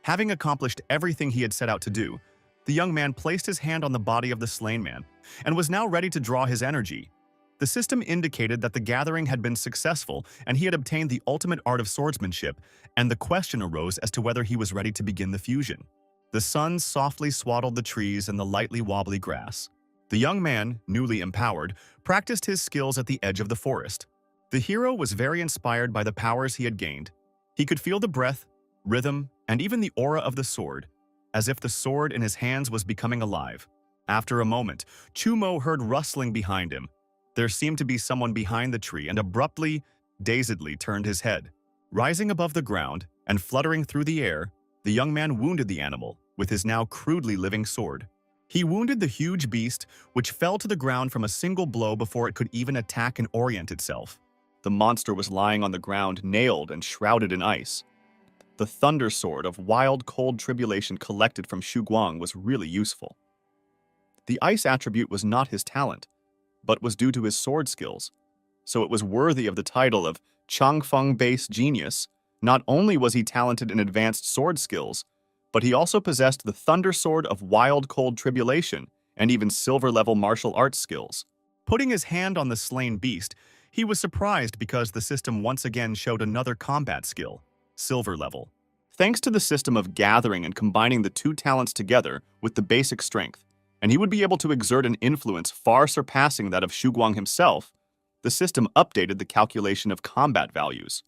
Having accomplished everything he had set out to do, the young man placed his hand on the body of the slain man and was now ready to draw his energy. The system indicated that the gathering had been successful and he had obtained the ultimate art of swordsmanship, and the question arose as to whether he was ready to begin the fusion. The sun softly swaddled the trees and the lightly wobbly grass. The young man, newly empowered, practiced his skills at the edge of the forest. The hero was very inspired by the powers he had gained. He could feel the breath, rhythm, and even the aura of the sword, as if the sword in his hands was becoming alive. After a moment, Chumo heard rustling behind him. There seemed to be someone behind the tree and abruptly, dazedly turned his head. Rising above the ground and fluttering through the air, the young man wounded the animal with his now crudely living sword. He wounded the huge beast, which fell to the ground from a single blow before it could even attack and orient itself. The monster was lying on the ground, nailed and shrouded in ice. The thunder sword of wild cold tribulation collected from Shuguang was really useful. The ice attribute was not his talent, but was due to his sword skills, so it was worthy of the title of Changfeng-based genius. Not only was he talented in advanced sword skills, but he also possessed the thunder sword of wild cold tribulation and even silver-level martial arts skills. Putting his hand on the slain beast, he was surprised because the system once again showed another combat skill, silver level. Thanks to the system of gathering and combining the two talents together with the basic strength, and he would be able to exert an influence far surpassing that of Shuguang himself, the system updated the calculation of combat values.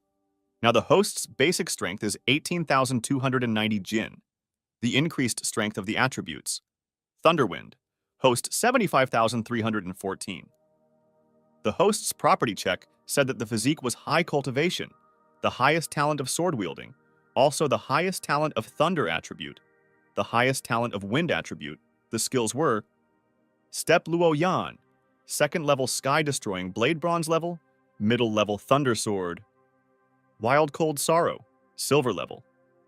Now the host's basic strength is 18,290 Jin. The increased strength of the attributes: Thunderwind, host 75,314. The host's property check said that the physique was high cultivation, the highest talent of sword wielding, Also the highest talent of Thunder attribute, the highest talent of Wind attribute. The skills were Step Luo Yan, second level Sky Destroying Blade Bronze level, middle level Thunder Sword, Wild Cold Sorrow, silver level,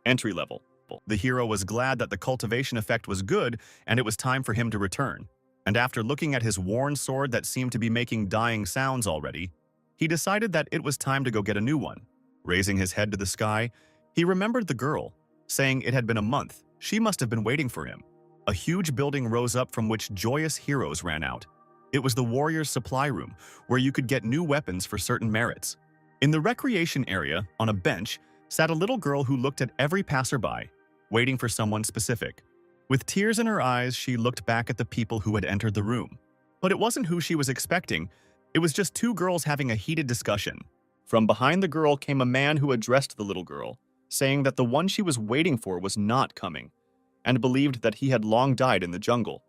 entry level. The hero was glad that the cultivation effect was good and it was time for him to return. And after looking at his worn sword that seemed to be making dying sounds already, he decided that it was time to go get a new one. Raising his head to the sky, he remembered the girl, saying it had been a month. She must have been waiting for him. A huge building rose up from which joyous heroes ran out. It was the warrior's supply room, where you could get new weapons for certain merits. In the recreation area, on a bench, sat a little girl who looked at every passerby, waiting for someone specific. With tears in her eyes, she looked back at the people who had entered the room. But it wasn't who she was expecting. It was just two girls having a heated discussion. From behind the girl came a man who addressed the little girl, saying that the one she was waiting for was not coming, and believed that he had long died in the jungle,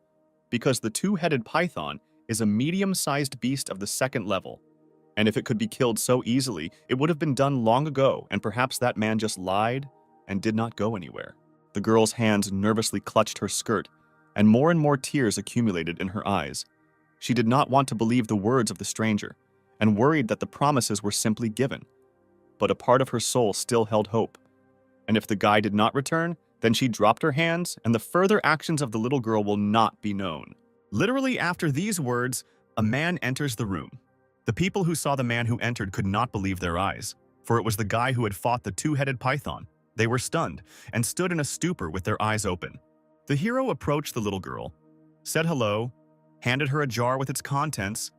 because the two-headed python is a medium-sized beast of the second level, and if it could be killed so easily, it would have been done long ago, and perhaps that man just lied and did not go anywhere. The girl's hands nervously clutched her skirt, and more tears accumulated in her eyes. She did not want to believe the words of the stranger, and worried that the promises were simply given. But a part of her soul still held hope, and if the guy did not return, then she dropped her hands, and the further actions of the little girl will not be known. Literally after these words, a man enters the room. The people who saw the man who entered could not believe their eyes, for it was the guy who had fought the two-headed python. They were stunned and stood in a stupor with their eyes open. The hero approached the little girl, said hello, handed her a jar with its contents.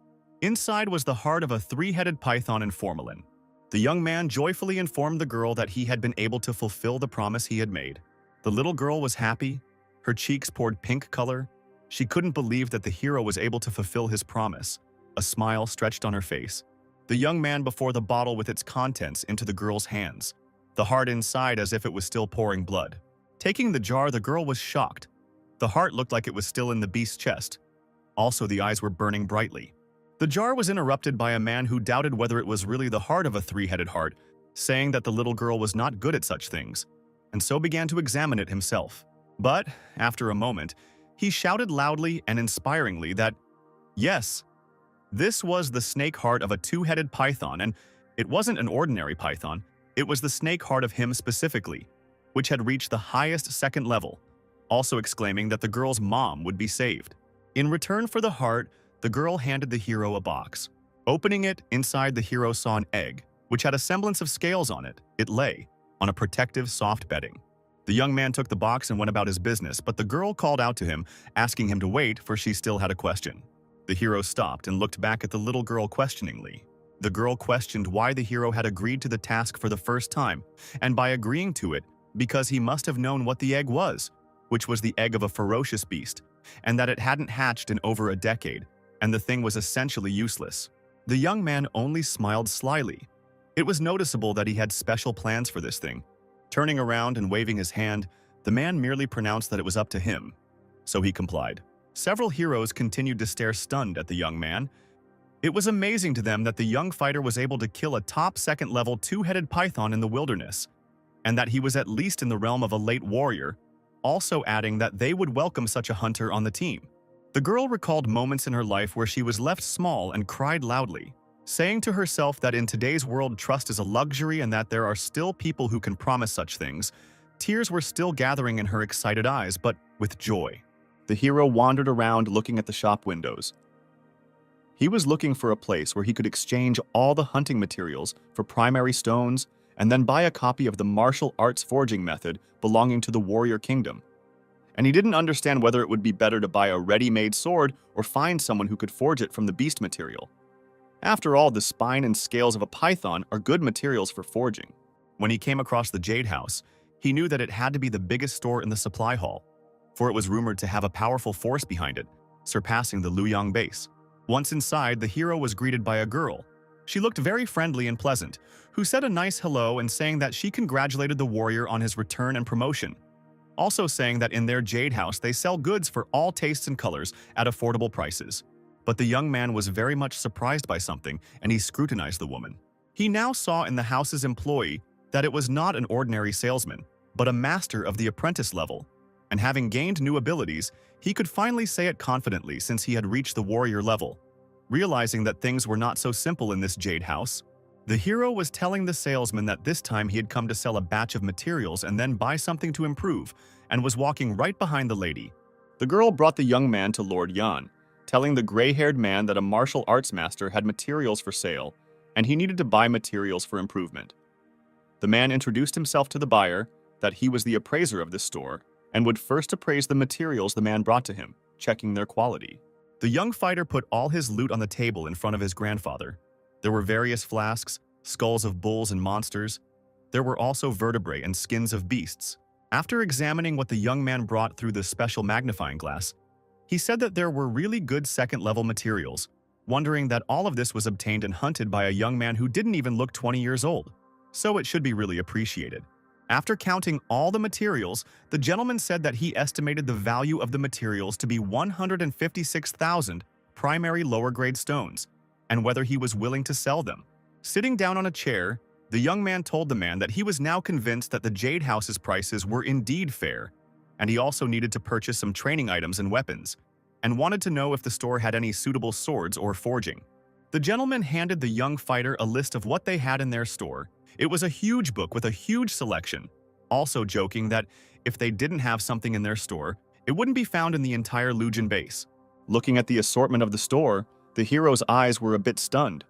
Inside was the heart of a three-headed python in formalin. The young man joyfully informed the girl that he had been able to fulfill the promise he had made. The little girl was happy. Her cheeks poured pink color. She couldn't believe that the hero was able to fulfill his promise. A smile stretched on her face. The young man before the bottle with its contents into the girl's hands, the heart inside as if it was still pouring blood. Taking the jar, the girl was shocked. The heart looked like it was still in the beast's chest. Also, the eyes were burning brightly. The jar was interrupted by a man who doubted whether it was really the heart of a three-headed heart, saying that the little girl was not good at such things, and so began to examine it himself. But, after a moment, he shouted loudly and inspiringly that, yes, this was the snake heart of a two-headed python, and it wasn't an ordinary python, it was the snake heart of him specifically, which had reached the highest second level, also exclaiming that the girl's mom would be saved. In return for the heart, the girl handed the hero a box. Opening it, inside the hero saw an egg, which had a semblance of scales on it. It lay on a protective, soft bedding. The young man took the box and went about his business, but the girl called out to him, asking him to wait, for she still had a question. The hero stopped and looked back at the little girl questioningly. The girl questioned why the hero had agreed to the task for the first time, and by agreeing to it, because he must have known what the egg was, which was the egg of a ferocious beast, and that it hadn't hatched in over a decade, and the thing was essentially useless. The young man only smiled slyly. It was noticeable that he had special plans for this thing. Turning around and waving his hand, the man merely pronounced that it was up to him, so he complied. Several heroes continued to stare stunned at the young man. It was amazing to them that the young fighter was able to kill a top second-level two-headed python in the wilderness, and that he was at least in the realm of a late warrior, also adding that they would welcome such a hunter on the team. The girl recalled moments in her life where she was left small and cried loudly, saying to herself that in today's world trust is a luxury and that there are still people who can promise such things. Tears were still gathering in her excited eyes, but with joy. The hero wandered around looking at the shop windows. He was looking for a place where he could exchange all the hunting materials for primary stones and then buy a copy of the martial arts forging method belonging to the warrior kingdom. And he didn't understand whether it would be better to buy a ready-made sword or find someone who could forge it from the beast material. After all, the spine and scales of a python are good materials for forging. When he came across the Jade House, he knew that it had to be the biggest store in the supply hall, for it was rumored to have a powerful force behind it, surpassing the Luyang base. Once inside, the hero was greeted by a girl. She looked very friendly and pleasant, who said a nice hello and saying that she congratulated the warrior on his return and promotion, also saying that in their Jade House they sell goods for all tastes and colors at affordable prices. But the young man was very much surprised by something, and he scrutinized the woman. He now saw in the house's employee that it was not an ordinary salesman, but a master of the apprentice level. And having gained new abilities, he could finally say it confidently since he had reached the warrior level. Realizing that things were not so simple in this jade house, the hero was telling the salesman that this time he had come to sell a batch of materials and then buy something to improve, and was walking right behind the lady. The girl brought the young man to Lord Yan, telling the gray-haired man that a martial arts master had materials for sale, and he needed to buy materials for improvement. The man introduced himself to the buyer, that he was the appraiser of this store, and would first appraise the materials the man brought to him, checking their quality. The young fighter put all his loot on the table in front of his grandfather. There were various flasks, skulls of bulls and monsters. There were also vertebrae and skins of beasts. After examining what the young man brought through the special magnifying glass, he said that there were really good second-level materials, wondering that all of this was obtained and hunted by a young man who didn't even look 20 years old. So it should be really appreciated. After counting all the materials, the gentleman said that he estimated the value of the materials to be 156,000 primary lower-grade stones, and whether he was willing to sell them. Sitting down on a chair, the young man told the man that he was now convinced that the Jade House's prices were indeed fair, and he also needed to purchase some training items and weapons, and wanted to know if the store had any suitable swords or forging. The gentleman handed the young fighter a list of what they had in their store. It was a huge book with a huge selection, also joking that if they didn't have something in their store, it wouldn't be found in the entire Lujin base. Looking at the assortment of the store, the hero's eyes were a bit stunned.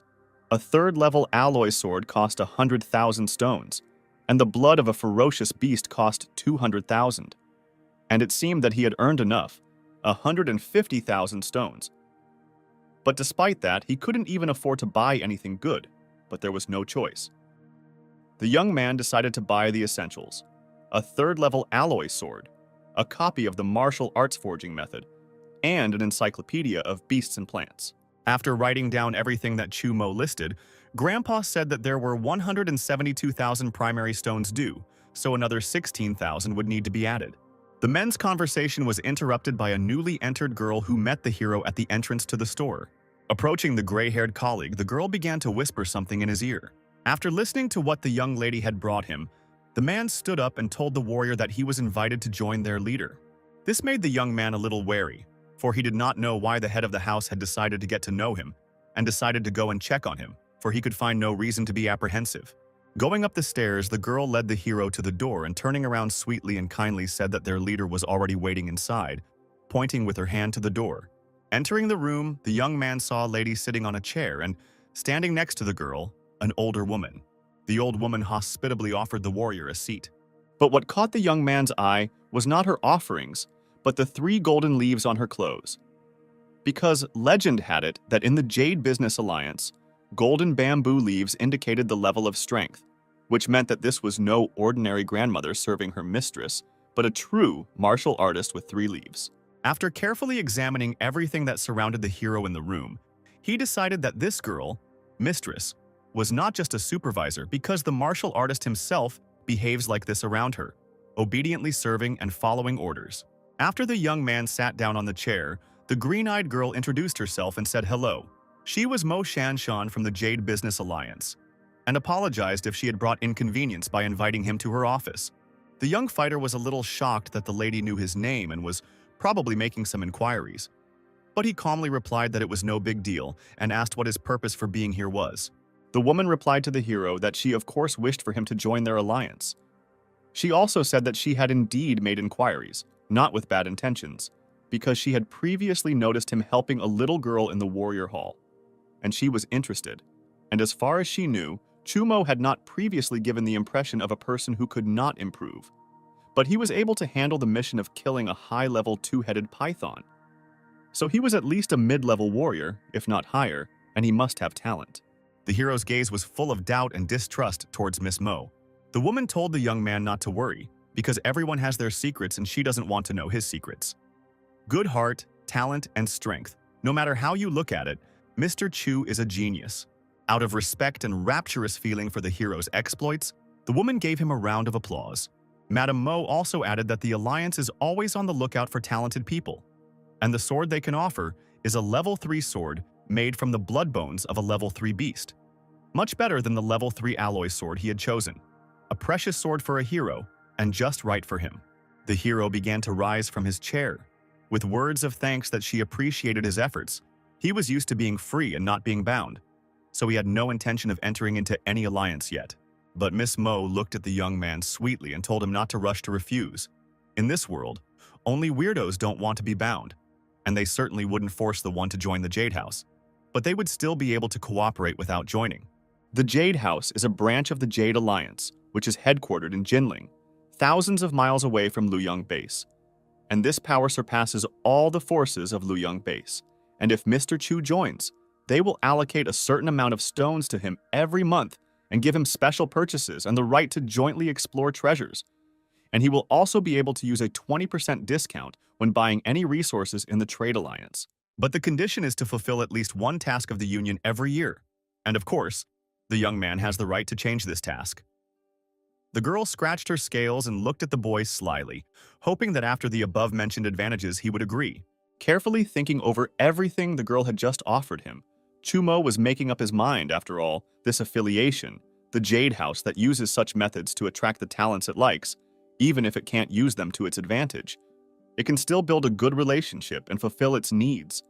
A third-level alloy sword cost 100,000 stones, and the blood of a ferocious beast cost 200,000. And it seemed that he had earned enough, 150,000 stones. But despite that, he couldn't even afford to buy anything good, but there was no choice. The young man decided to buy the essentials: a third-level alloy sword, a copy of the martial arts forging method, and an encyclopedia of beasts and plants. After writing down everything that Chu Mo listed, Grandpa said that there were 172,000 primary stones due, so another 16,000 would need to be added. The men's conversation was interrupted by a newly entered girl who met the hero at the entrance to the store. Approaching the gray-haired colleague, the girl began to whisper something in his ear. After listening to what the young lady had brought him, the man stood up and told the warrior that he was invited to join their leader. This made the young man a little wary, for he did not know why the head of the house had decided to get to know him, and decided to go and check on him, for he could find no reason to be apprehensive. Going up the stairs, the girl led the hero to the door and turning around sweetly and kindly said that their leader was already waiting inside, pointing with her hand to the door. Entering the room, the young man saw a lady sitting on a chair and, standing next to the girl, an older woman. The old woman hospitably offered the warrior a seat. But what caught the young man's eye was not her offerings, but the 3 golden leaves on her clothes. Because legend had it that in the Jade Business Alliance, golden bamboo leaves indicated the level of strength, which meant that this was no ordinary grandmother serving her mistress, but a true martial artist with 3 leaves. After carefully examining everything that surrounded the hero in the room, he decided that this girl, mistress, was not just a supervisor because the martial artist himself behaves like this around her, obediently serving and following orders. After the young man sat down on the chair, the green-eyed girl introduced herself and said hello. She was Mo Shanshan from the Jade Business Alliance, and apologized if she had brought inconvenience by inviting him to her office. The young fighter was a little shocked that the lady knew his name and was probably making some inquiries, but he calmly replied that it was no big deal and asked what his purpose for being here was. The woman replied to the hero that she of course wished for him to join their alliance. She also said that she had indeed made inquiries, not with bad intentions, because she had previously noticed him helping a little girl in the warrior hall, and she was interested. And as far as she knew, Chumo had not previously given the impression of a person who could not improve, but he was able to handle the mission of killing a high-level 2-headed python. So he was at least a mid-level warrior, if not higher, and he must have talent. The hero's gaze was full of doubt and distrust towards Miss Mo. The woman told the young man not to worry, because everyone has their secrets and she doesn't want to know his secrets. Good heart, talent, and strength. No matter how you look at it, Mr. Chu is a genius. Out of respect and rapturous feeling for the hero's exploits, the woman gave him a round of applause. Madame Mo also added that the Alliance is always on the lookout for talented people, and the sword they can offer is a level 3 sword made from the blood bones of a level 3 beast. Much better than the level 3 alloy sword he had chosen. a precious sword for a hero, and just right for him. The hero began to rise from his chair, with words of thanks that she appreciated his efforts. He was used to being free and not being bound, so he had no intention of entering into any alliance yet. But Miss Mo looked at the young man sweetly and told him not to rush to refuse. In this world, only weirdos don't want to be bound, and they certainly wouldn't force the one to join the Jade House, but they would still be able to cooperate without joining. The Jade House is a branch of the Jade Alliance, which is headquartered in Jinling, thousands of miles away from Luyang Base. And this power surpasses all the forces of Luyang Base. And if Mr. Chu joins, they will allocate a certain amount of stones to him every month and give him special purchases and the right to jointly explore treasures. And he will also be able to use a 20% discount when buying any resources in the Trade Alliance. But the condition is to fulfill at least one task of the Union every year. And of course, the young man has the right to change this task. The girl scratched her scales and looked at the boy slyly, hoping that after the above-mentioned advantages he would agree. Carefully thinking over everything the girl had just offered him, Chumo was making up his mind, after all, this affiliation, the Jade House that uses such methods to attract the talents it likes, even if it can't use them to its advantage. It can still build a good relationship and fulfill its needs.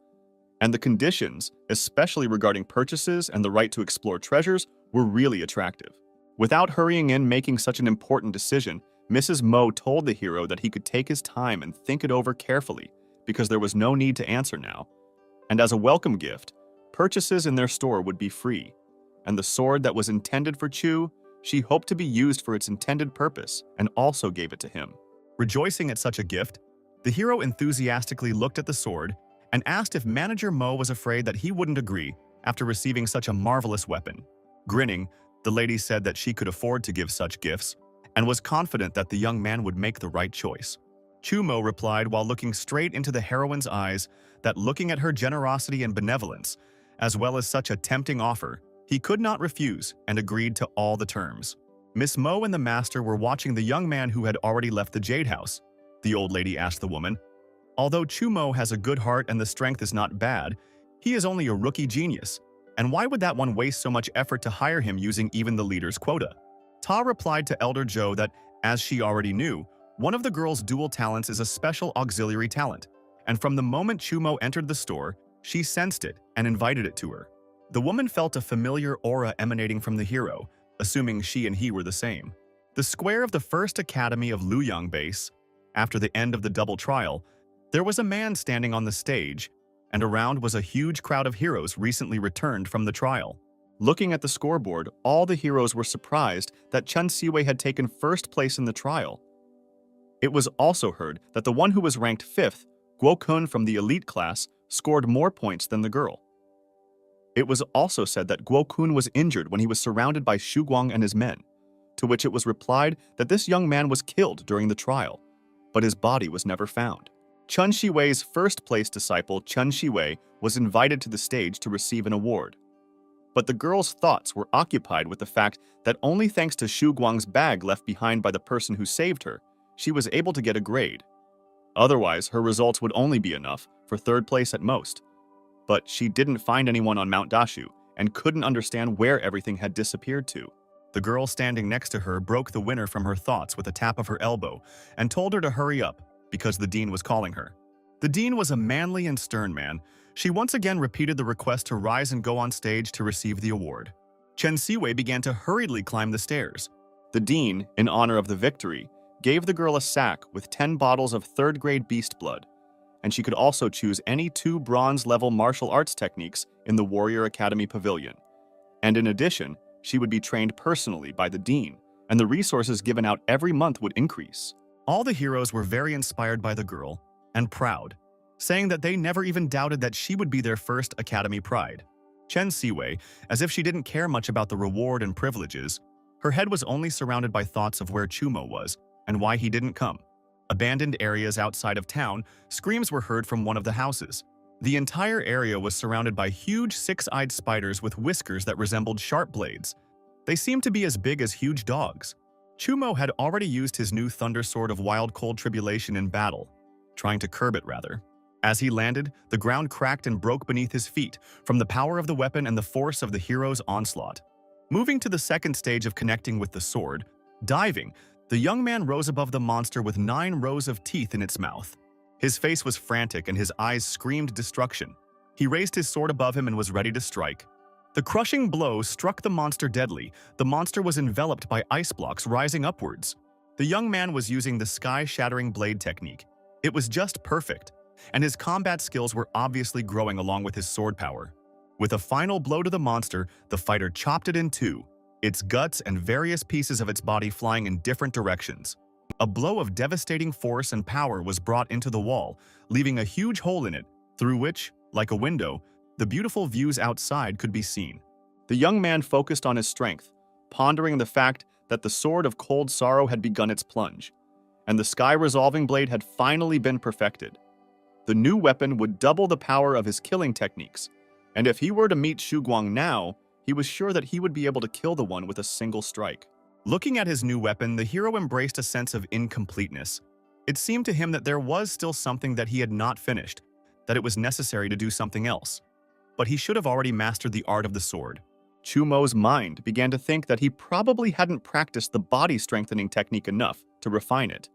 And the conditions, especially regarding purchases and the right to explore treasures, were really attractive. Without hurrying in making such an important decision, Mrs. Mo told the hero that he could take his time and think it over carefully, because there was no need to answer now. And as a welcome gift, purchases in their store would be free. And the sword that was intended for Chu, she hoped to be used for its intended purpose, and also gave it to him. Rejoicing at such a gift, the hero enthusiastically looked at the sword and asked if Manager Mo was afraid that he wouldn't agree after receiving such a marvelous weapon. Grinning, the lady said that she could afford to give such gifts and was confident that the young man would make the right choice. Chumo replied while looking straight into the heroine's eyes that looking at her generosity and benevolence, as well as such a tempting offer, he could not refuse and agreed to all the terms. Miss Mo and the master were watching the young man who had already left the Jade House. The old lady asked the woman, "Although Chumo has a good heart and the strength is not bad, he is only a rookie genius. And why would that one waste so much effort to hire him using even the leader's quota?" Ta replied to Elder Zhou that, as she already knew, one of the girl's dual talents is a special auxiliary talent, and from the moment Chumo entered the store, she sensed it and invited it to her. The woman felt a familiar aura emanating from the hero, assuming she and he were the same. The square of the first academy of Luyang Base, after the end of the double trial, there was a man standing on the stage, and around was a huge crowd of heroes recently returned from the trial. Looking at the scoreboard, all the heroes were surprised that Chen Siwei had taken first place in the trial. It was also heard that the one who was ranked 5th, Guo Kun from the elite class, scored more points than the girl. It was also said that Guo Kun was injured when he was surrounded by Xu Guang and his men, to which it was replied that this young man was killed during the trial, but his body was never found. Chen Shiwei's first-place disciple, Chen Shiwei, was invited to the stage to receive an award. But the girl's thoughts were occupied with the fact that only thanks to Xu Guang's bag left behind by the person who saved her, she was able to get a grade. Otherwise, her results would only be enough for 3rd place at most. But she didn't find anyone on Mount Dashu and couldn't understand where everything had disappeared to. The girl standing next to her broke the winner from her thoughts with a tap of her elbow and told her to hurry up because the dean was calling her. The dean was a manly and stern man. She once again repeated the request to rise and go on stage to receive the award. Chen Siwei began to hurriedly climb the stairs. The dean, in honor of the victory, gave the girl a sack with 10 bottles of 3rd-grade beast blood, and she could also choose any 2 bronze-level martial arts techniques in the Warrior Academy Pavilion. And in addition, she would be trained personally by the dean, and the resources given out every month would increase. All the heroes were very inspired by the girl and proud, saying that they never even doubted that she would be their first academy pride. Chen Siwei, as if she didn't care much about the reward and privileges, her head was only surrounded by thoughts of where Chumo was and why he didn't come. Abandoned areas outside of town, screams were heard from one of the houses. The entire area was surrounded by huge 6-eyed spiders with whiskers that resembled sharp blades. They seemed to be as big as huge dogs. Chumo had already used his new Thunder Sword of Wild Cold Tribulation in battle, trying to curb it rather. As he landed, the ground cracked and broke beneath his feet from the power of the weapon and the force of the hero's onslaught. Moving to the second stage of connecting with the sword, Diving, the young man rose above the monster with 9 rows of teeth in its mouth. His face was frantic and his eyes screamed destruction. He raised his sword above him and was ready to strike. The crushing blow struck the monster deadly. The monster was enveloped by ice blocks rising upwards. The young man was using the sky-shattering blade technique. It was just perfect, and his combat skills were obviously growing along with his sword power. With a final blow to the monster, the fighter chopped it in two, its guts and various pieces of its body flying in different directions. A blow of devastating force and power was brought into the wall, leaving a huge hole in it, through which, like a window, the beautiful views outside could be seen. The young man focused on his strength, pondering the fact that the sword of cold sorrow had begun its plunge, and the sky-resolving blade had finally been perfected. The new weapon would double the power of his killing techniques, and if he were to meet Xu Guang now, he was sure that he would be able to kill the one with a single strike. Looking at his new weapon, the hero embraced a sense of incompleteness. It seemed to him that there was still something that he had not finished, that it was necessary to do something else. But he should have already mastered the art of the sword. Chu Mo's mind began to think that he probably hadn't practiced the body-strengthening technique enough to refine it.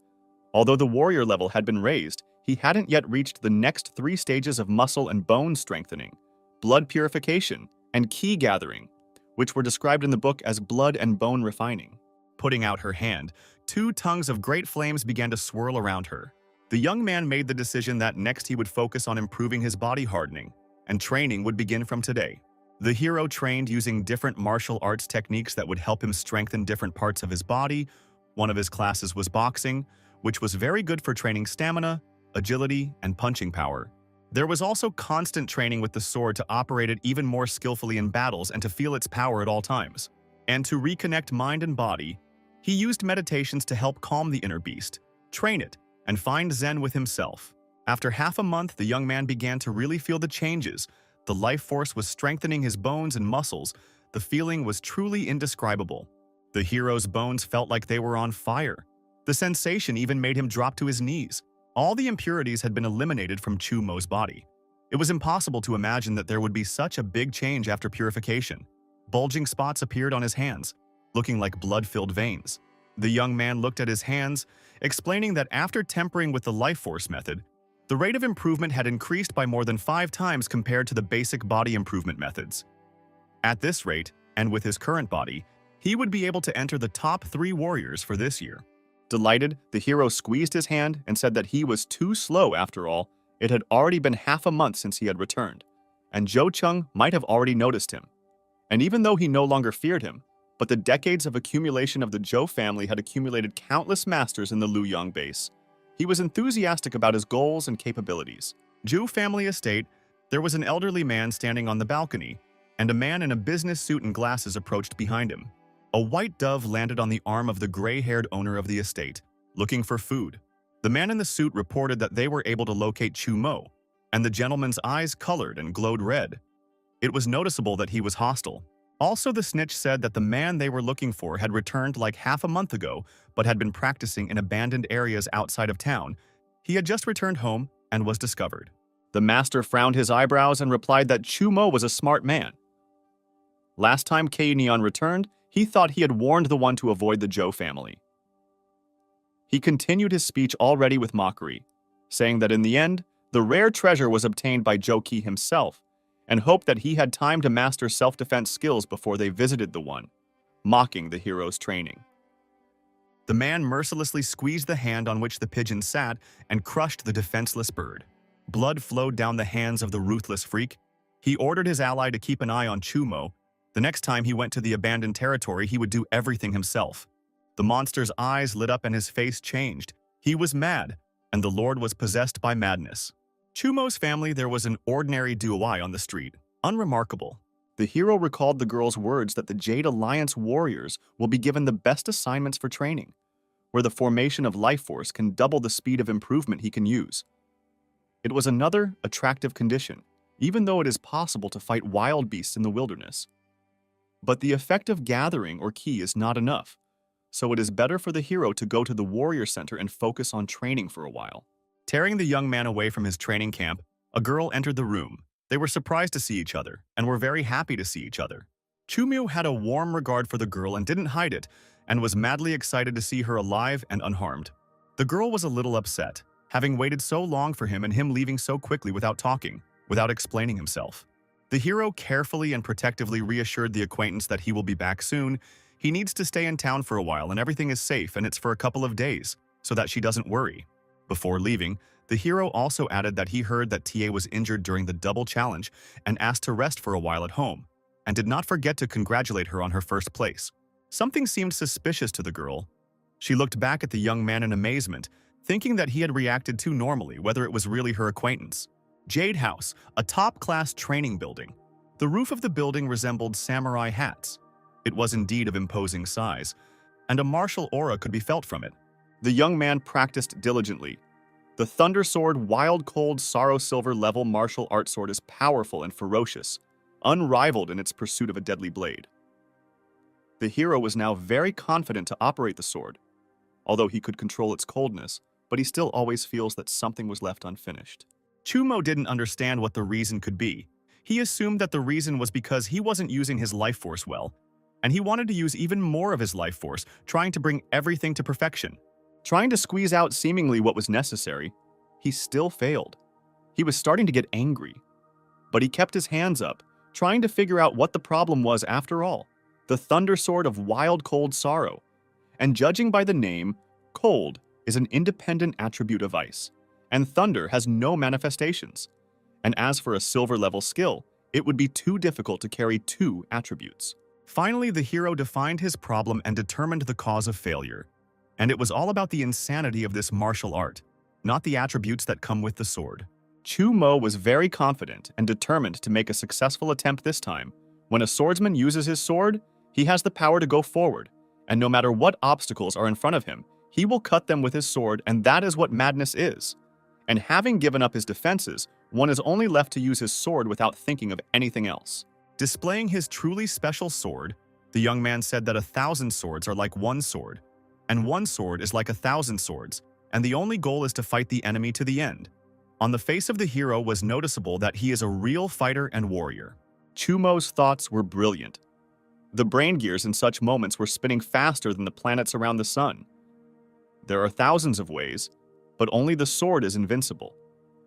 Although the warrior level had been raised, he hadn't yet reached the next 3 stages of muscle and bone strengthening, blood purification, and ki gathering, which were described in the book as blood and bone refining. Putting out her hand, 2 tongues of great flames began to swirl around her. The young man made the decision that next he would focus on improving his body hardening, and training would begin from today. The hero trained using different martial arts techniques that would help him strengthen different parts of his body. One of his classes was boxing, which was very good for training stamina, agility, and punching power. There was also constant training with the sword to operate it even more skillfully in battles and to feel its power at all times. And to reconnect mind and body, he used meditations to help calm the inner beast, train it, and find Zen with himself. After half a month, the young man began to really feel the changes. The life force was strengthening his bones and muscles. The feeling was truly indescribable. The hero's bones felt like they were on fire. The sensation even made him drop to his knees. All the impurities had been eliminated from Chu Mo's body. It was impossible to imagine that there would be such a big change after purification. Bulging spots appeared on his hands, looking like blood-filled veins. The young man looked at his hands, explaining that after tempering with the life force method, the rate of improvement had increased by more than 5 times compared to the basic body improvement methods. At this rate, and with his current body, he would be able to enter the top 3 warriors for this year. Delighted, the hero squeezed his hand and said that he was too slow after all. It had already been half a month since he had returned, and Zhou Cheng might have already noticed him. And even though he no longer feared him, but the decades of accumulation of the Zhou family had accumulated countless masters in the Luyang base, he was enthusiastic about his goals and capabilities. Zhou family estate, there was an elderly man standing on the balcony, and a man in a business suit and glasses approached behind him. A white dove landed on the arm of the gray-haired owner of the estate, looking for food. The man in the suit reported that they were able to locate Chu Mo, and the gentleman's eyes colored and glowed red. It was noticeable that he was hostile. Also, the snitch said that the man they were looking for had returned like half a month ago, but had been practicing in abandoned areas outside of town. He had just returned home and was discovered. The master frowned his eyebrows and replied that Chu Mo was a smart man. Last time Kei Nian returned, he thought he had warned the one to avoid the Zhou family. He continued his speech already with mockery, saying that in the end, the rare treasure was obtained by Zhou Qi himself, and hoped that he had time to master self-defense skills before they visited the one, mocking the hero's training. The man mercilessly squeezed the hand on which the pigeon sat and crushed the defenseless bird. Blood flowed down the hands of the ruthless freak. He ordered his ally to keep an eye on Chu Mo. The next time he went to the abandoned territory, he would do everything himself. The monster's eyes lit up and his face changed. He was mad, and the lord was possessed by madness. Chu Mo's family, there was an ordinary duoi on the street, unremarkable. The hero recalled the girl's words that the Jade Alliance warriors will be given the best assignments for training, where the formation of life force can double the speed of improvement he can use. It was another attractive condition, even though it is possible to fight wild beasts in the wilderness. But the effect of gathering or ki is not enough, so it is better for the hero to go to the warrior center and focus on training for a while. Tearing the young man away from his training camp, a girl entered the room. They were surprised to see each other, and were very happy to see each other. Chu Mu had a warm regard for the girl and didn't hide it, and was madly excited to see her alive and unharmed. The girl was a little upset, having waited so long for him and him leaving so quickly without talking, without explaining himself. The hero carefully and protectively reassured the acquaintance that he will be back soon. He needs to stay in town for a while and everything is safe and it's for a couple of days, so that she doesn't worry. Before leaving, the hero also added that he heard that TA was injured during the double challenge and asked to rest for a while at home, and did not forget to congratulate her on her first place. Something seemed suspicious to the girl. She looked back at the young man in amazement, thinking that he had reacted too normally, whether it was really her acquaintance. Jade House, a top-class training building. The roof of the building resembled samurai hats. It was indeed of imposing size, and a martial aura could be felt from it. The young man practiced diligently. The Thunder Sword Wild Cold Sorrow Silver level martial art sword is powerful and ferocious, unrivaled in its pursuit of a deadly blade. The hero was now very confident to operate the sword, although he could control its coldness, but he still always feels that something was left unfinished. Chumo didn't understand what the reason could be. He assumed that the reason was because he wasn't using his life force well, and he wanted to use even more of his life force, trying to bring everything to perfection. Trying to squeeze out seemingly what was necessary, he still failed. He was starting to get angry, but he kept his hands up, trying to figure out what the problem was after all. The Thunder Sword of Wild Cold Sorrow. And judging by the name, cold is an independent attribute of ice, and thunder has no manifestations. And as for a silver-level skill, it would be too difficult to carry two attributes. Finally, the hero defined his problem and determined the cause of failure. And it was all about the insanity of this martial art, not the attributes that come with the sword. Chumo was very confident and determined to make a successful attempt this time. When a swordsman uses his sword, he has the power to go forward, and no matter what obstacles are in front of him, he will cut them with his sword, and that is what madness is. And having given up his defenses, one is only left to use his sword without thinking of anything else. Displaying his truly special sword, the young man said that 1,000 swords are like one sword, and one sword is like 1,000 swords, and the only goal is to fight the enemy to the end. On the face of the hero was noticeable that he is a real fighter and warrior. Chumo's thoughts were brilliant. The brain gears in such moments were spinning faster than the planets around the sun. There are thousands of ways, but only the sword is invincible.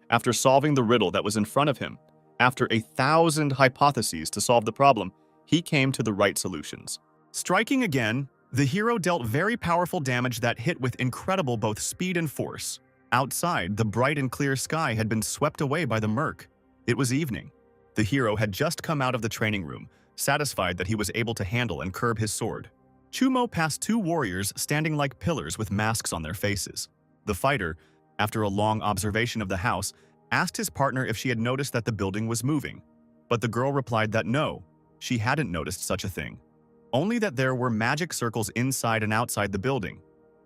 After solving the riddle that was in front of him, after 1,000 hypotheses to solve the problem, he came to the right solutions. Striking again, the hero dealt very powerful damage that hit with incredible both speed and force. Outside, the bright and clear sky had been swept away by the murk. It was evening. The hero had just come out of the training room, satisfied that he was able to handle and curb his sword. Chumo passed two warriors standing like pillars with masks on their faces. The fighter, after a long observation of the house, asked his partner if she had noticed that the building was moving. But the girl replied that no, she hadn't noticed such a thing. Only that there were magic circles inside and outside the building,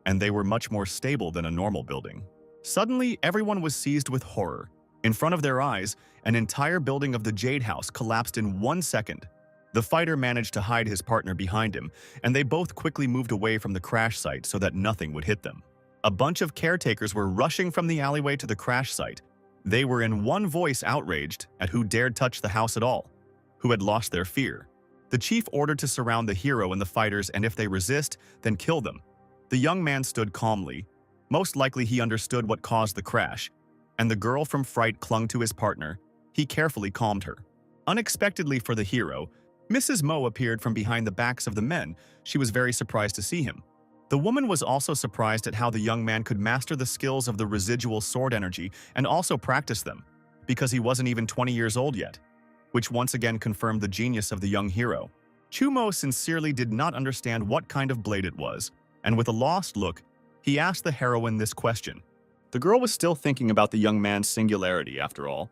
and they were much more stable than a normal building. Suddenly, everyone was seized with horror. In front of their eyes, an entire building of the Jade House collapsed in 1 second. The fighter managed to hide his partner behind him, and they both quickly moved away from the crash site so that nothing would hit them. A bunch of caretakers were rushing from the alleyway to the crash site. They were in one voice outraged at who dared touch the house at all, who had lost their fear. The chief ordered to surround the hero and the fighters, and if they resist, then kill them. The young man stood calmly. Most likely he understood what caused the crash, and the girl from fright clung to his partner. He carefully calmed her. Unexpectedly for the hero, Mrs. Mo appeared from behind the backs of the men. She was very surprised to see him. The woman was also surprised at how the young man could master the skills of the residual sword energy and also practice them, because he wasn't even 20 years old yet, which once again confirmed the genius of the young hero. Chumo sincerely did not understand what kind of blade it was, and with a lost look, he asked the heroine this question. The girl was still thinking about the young man's singularity, after all.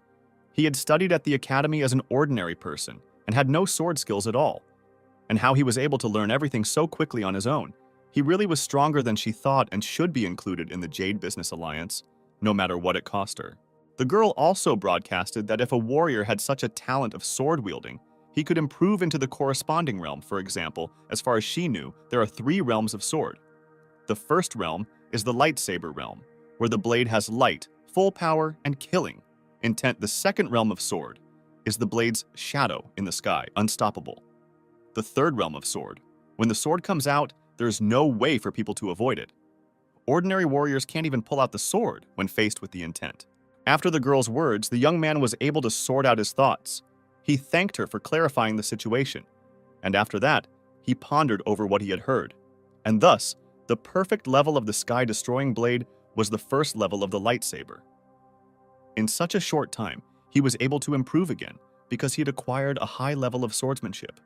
He had studied at the academy as an ordinary person and had no sword skills at all, and how he was able to learn everything so quickly on his own. He really was stronger than she thought and should be included in the Jade Business Alliance, no matter what it cost her. The girl also broadcasted that if a warrior had such a talent of sword-wielding, he could improve into the corresponding realm. For example, as far as she knew, there are 3 realms of sword. The first realm is the lightsaber realm, where the blade has light, full power, and killing intent. The second realm of sword is the blade's shadow in the sky, unstoppable. The third realm of sword, when the sword comes out, There's no way for people to avoid it. Ordinary warriors can't even pull out the sword when faced with the intent. After the girl's words, the young man was able to sort out his thoughts. He thanked her for clarifying the situation, and after that, he pondered over what he had heard. And thus, the perfect level of the sky-destroying blade was the first level of the lightsaber. In such a short time, he was able to improve again because he had acquired a high level of swordsmanship.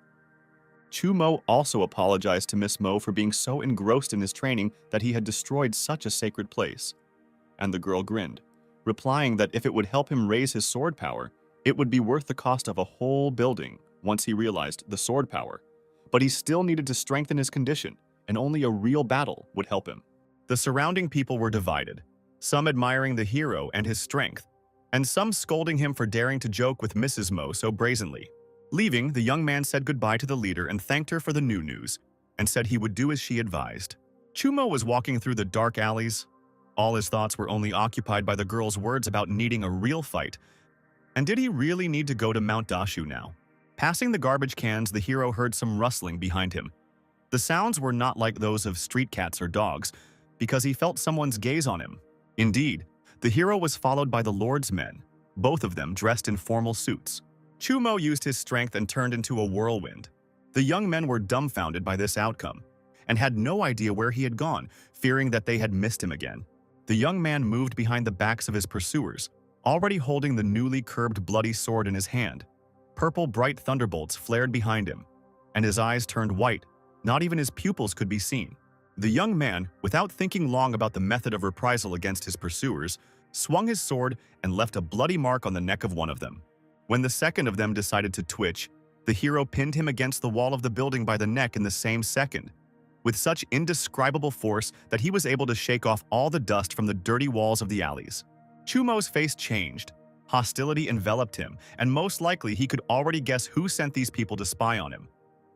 Chu Mo also apologized to Miss Mo for being so engrossed in his training that he had destroyed such a sacred place. And the girl grinned, replying that if it would help him raise his sword power, it would be worth the cost of a whole building once he realized the sword power. But he still needed to strengthen his condition, and only a real battle would help him. The surrounding people were divided, some admiring the hero and his strength, and some scolding him for daring to joke with Mrs. Mo so brazenly. Leaving, the young man said goodbye to the leader and thanked her for the new news, and said he would do as she advised. Chu Mo was walking through the dark alleys. All his thoughts were only occupied by the girl's words about needing a real fight. And did he really need to go to Mount Dashu now? Passing the garbage cans, the hero heard some rustling behind him. The sounds were not like those of street cats or dogs, because he felt someone's gaze on him. Indeed, the hero was followed by the Lord's men, both of them dressed in formal suits. Chu Mo used his strength and turned into a whirlwind. The young men were dumbfounded by this outcome, and had no idea where he had gone, fearing that they had missed him again. The young man moved behind the backs of his pursuers, already holding the newly curbed bloody sword in his hand. Purple bright thunderbolts flared behind him, and his eyes turned white. Not even his pupils could be seen. The young man, without thinking long about the method of reprisal against his pursuers, swung his sword and left a bloody mark on the neck of one of them. When the second of them decided to twitch, the hero pinned him against the wall of the building by the neck in the same second, with such indescribable force that he was able to shake off all the dust from the dirty walls of the alleys. Chu Mo's face changed. Hostility enveloped him, and most likely he could already guess who sent these people to spy on him.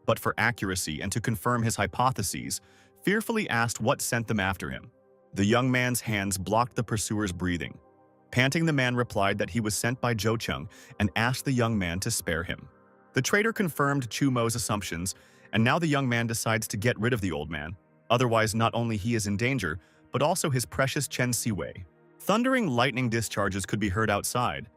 But for accuracy and to confirm his hypotheses, fearfully asked what sent them after him. The young man's hands blocked the pursuer's breathing. Panting, the man replied that he was sent by Zhou Cheng and asked the young man to spare him. The traitor confirmed Chu Mo's assumptions, and now the young man decides to get rid of the old man. Otherwise, not only he is in danger, but also his precious Chen Siwei. Thundering lightning discharges could be heard outside.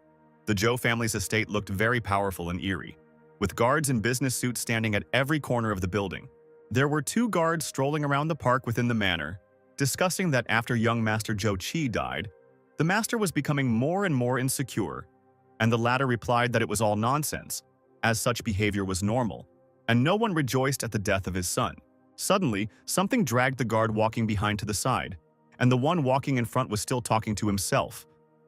The Zhou family's estate looked very powerful and eerie, with guards in business suits standing at every corner of the building. There were 2 guards strolling around the park within the manor, discussing that after young Master Zhou Qi died, the master was becoming more and more insecure, and the latter replied that it was all nonsense, as such behavior was normal, and no one rejoiced at the death of his son. Suddenly, something dragged the guard walking behind to the side, and the one walking in front was still talking to himself,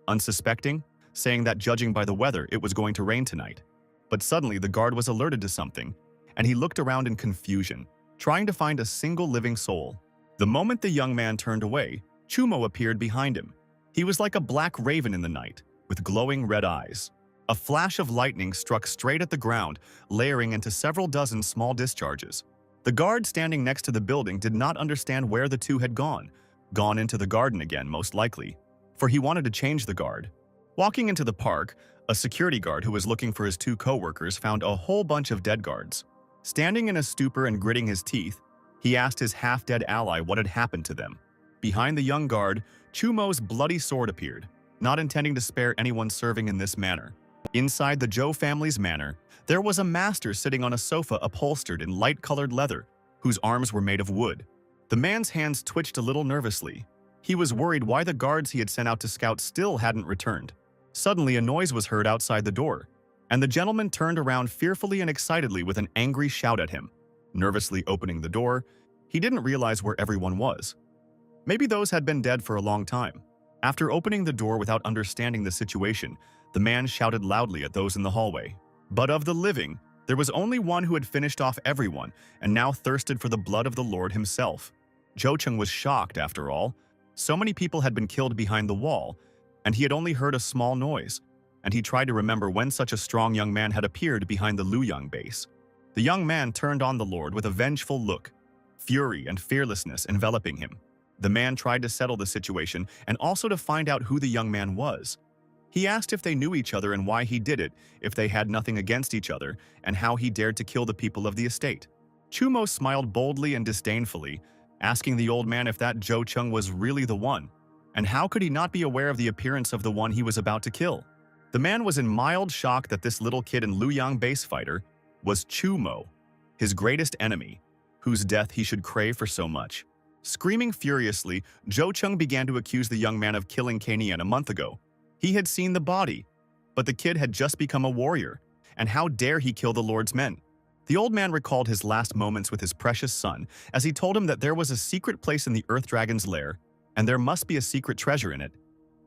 unsuspecting, saying that judging by the weather, it was going to rain tonight. But suddenly, the guard was alerted to something, and he looked around in confusion, trying to find a single living soul. The moment the young man turned away, Chu Mo appeared behind him. He was like a black raven in the night, with glowing red eyes. A flash of lightning struck straight at the ground, layering into several dozen small discharges. The guard standing next to the building did not understand where the 2 had gone into the garden again, most likely, for he wanted to change the guard. Walking into the park, a security guard who was looking for his 2 co-workers found a whole bunch of dead guards. Standing in a stupor and gritting his teeth, he asked his half-dead ally what had happened to them. Behind the young guard, Chu Mo's bloody sword appeared, not intending to spare anyone serving in this manner. Inside the Zhou family's manor, there was a master sitting on a sofa upholstered in light-colored leather, whose arms were made of wood. The man's hands twitched a little nervously. He was worried why the guards he had sent out to scout still hadn't returned. Suddenly, a noise was heard outside the door, and the gentleman turned around fearfully and excitedly with an angry shout at him. Nervously opening the door, he didn't realize where everyone was. Maybe those had been dead for a long time. After opening the door without understanding the situation, the man shouted loudly at those in the hallway. But of the living, there was only one who had finished off everyone and now thirsted for the blood of the Lord himself. Zhou Cheng was shocked, after all. So many people had been killed behind the wall, and he had only heard a small noise, and he tried to remember when such a strong young man had appeared behind the Luyang base. The young man turned on the Lord with a vengeful look, fury and fearlessness enveloping him. The man tried to settle the situation and also to find out who the young man was. He asked if they knew each other and why he did it, if they had nothing against each other, and how he dared to kill the people of the estate. Chumo smiled boldly and disdainfully, asking the old man if that Jo Chung was really the one, and how could he not be aware of the appearance of the one he was about to kill? The man was in mild shock that this little kid in Luoyang base fighter was Chumo, his greatest enemy, whose death he should crave for so much. Screaming furiously, Jo Chung began to accuse the young man of killing Kanian a month ago. He had seen the body, but the kid had just become a warrior, and how dare he kill the Lord's men? The old man recalled his last moments with his precious son as he told him that there was a secret place in the Earth Dragon's lair, and there must be a secret treasure in it.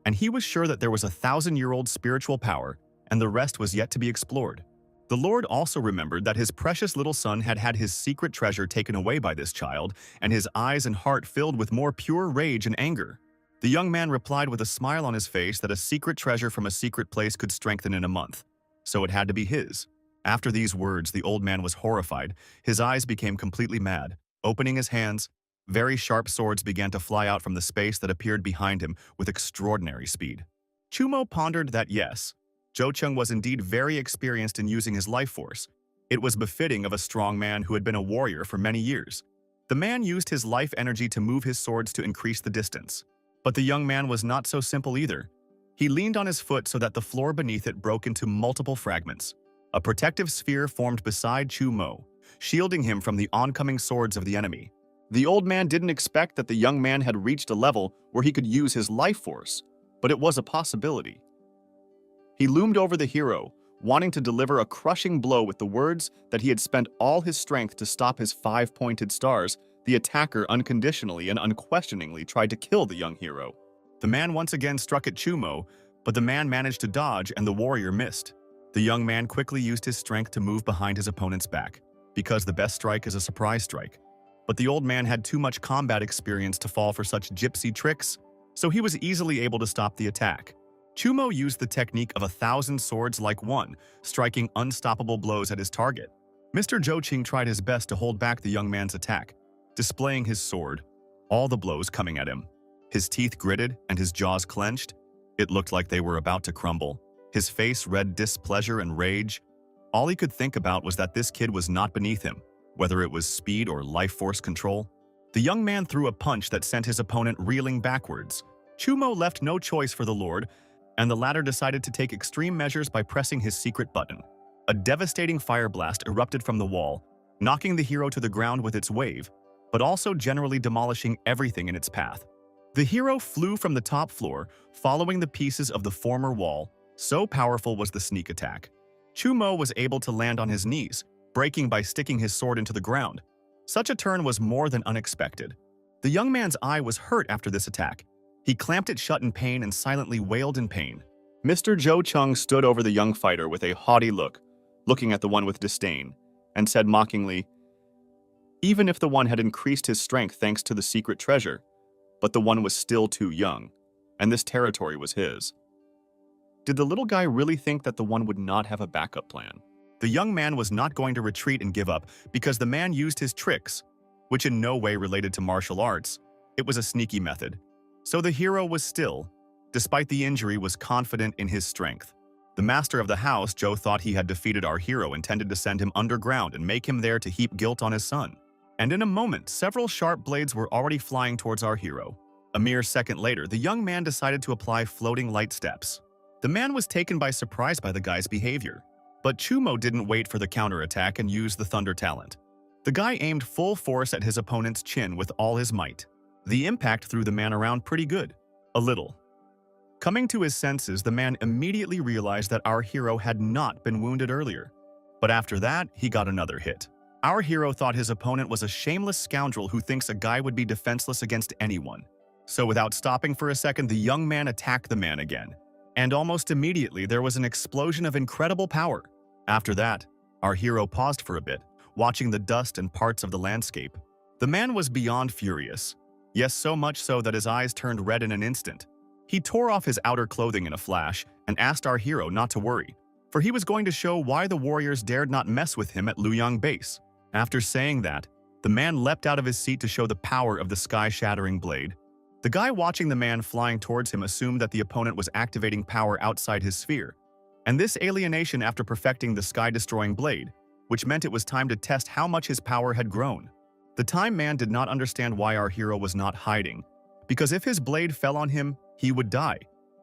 And he was sure that there was 1,000-year-old spiritual power, and the rest was yet to be explored. The Lord also remembered that his precious little son had had his secret treasure taken away by this child, and his eyes and heart filled with more pure rage and anger. The young man replied with a smile on his face that a secret treasure from a secret place could strengthen in a month, so it had to be his. After these words, the old man was horrified. His eyes became completely mad. Opening his hands, very sharp swords began to fly out from the space that appeared behind him with extraordinary speed. Chumo pondered that yes, Jo Chung was indeed very experienced in using his life force. It was befitting of a strong man who had been a warrior for many years. The man used his life energy to move his swords to increase the distance. But the young man was not so simple either. He leaned on his foot so that the floor beneath it broke into multiple fragments. A protective sphere formed beside Chumo, shielding him from the oncoming swords of the enemy. The old man didn't expect that the young man had reached a level where he could use his life force, but it was a possibility. He loomed over the hero, wanting to deliver a crushing blow with the words that he had spent all his strength to stop his 5-pointed stars. The attacker unconditionally and unquestioningly tried to kill the young hero. The man once again struck at Chumo, but the man managed to dodge and the warrior missed. The young man quickly used his strength to move behind his opponent's back, because the best strike is a surprise strike. But the old man had too much combat experience to fall for such gypsy tricks, so he was easily able to stop the attack. Chumo used the technique of 1,000 swords like one, striking unstoppable blows at his target. Mr. Jo Ching tried his best to hold back the young man's attack, displaying his sword, all the blows coming at him. His teeth gritted and his jaws clenched. It looked like they were about to crumble. His face read displeasure and rage. All he could think about was that this kid was not beneath him, whether it was speed or life force control. The young man threw a punch that sent his opponent reeling backwards. Chumo left no choice for the Lord, and the latter decided to take extreme measures by pressing his secret button. A devastating fire blast erupted from the wall, knocking the hero to the ground with its wave, but also generally demolishing everything in its path. The hero flew from the top floor, following the pieces of the former wall. So powerful was the sneak attack. Chumo was able to land on his knees, breaking by sticking his sword into the ground. Such a turn was more than unexpected. The young man's eye was hurt after this attack. He clamped it shut in pain and silently wailed in pain. Mr. Jo Chung stood over the young fighter with a haughty look, looking at the one with disdain, and said mockingly, "Even if the one had increased his strength thanks to the secret treasure, but the one was still too young, and this territory was his." Did the little guy really think that the one would not have a backup plan? The young man was not going to retreat and give up because the man used his tricks, which in no way related to martial arts. It was a sneaky method. So the hero was still, despite the injury, was confident in his strength. The master of the house, Joe, thought he had defeated our hero, intended to send him underground and make him there to heap guilt on his son. And in a moment, several sharp blades were already flying towards our hero. A mere second later, the young man decided to apply floating light steps. The man was taken by surprise by the guy's behavior. But Chumo didn't wait for the counterattack and used the thunder talent. The guy aimed full force at his opponent's chin with all his might. The impact threw the man around pretty good. A little. Coming to his senses, the man immediately realized that our hero had not been wounded earlier. But after that, he got another hit. Our hero thought his opponent was a shameless scoundrel who thinks a guy would be defenseless against anyone. So without stopping for a second, the young man attacked the man again. And almost immediately, there was an explosion of incredible power. After that, our hero paused for a bit, watching the dust and parts of the landscape. The man was beyond furious. Yes, so much so that his eyes turned red in an instant. He tore off his outer clothing in a flash and asked our hero not to worry, for he was going to show why the warriors dared not mess with him at Luoyang base. After saying that, the man leapt out of his seat to show the power of the sky-shattering blade. The guy watching the man flying towards him assumed that the opponent was activating power outside his sphere. And this alienation after perfecting the sky-destroying blade which meant it was time to test how much his power had grown. The Time Man did not understand why our hero was not hiding, because if his blade fell on him, he would die,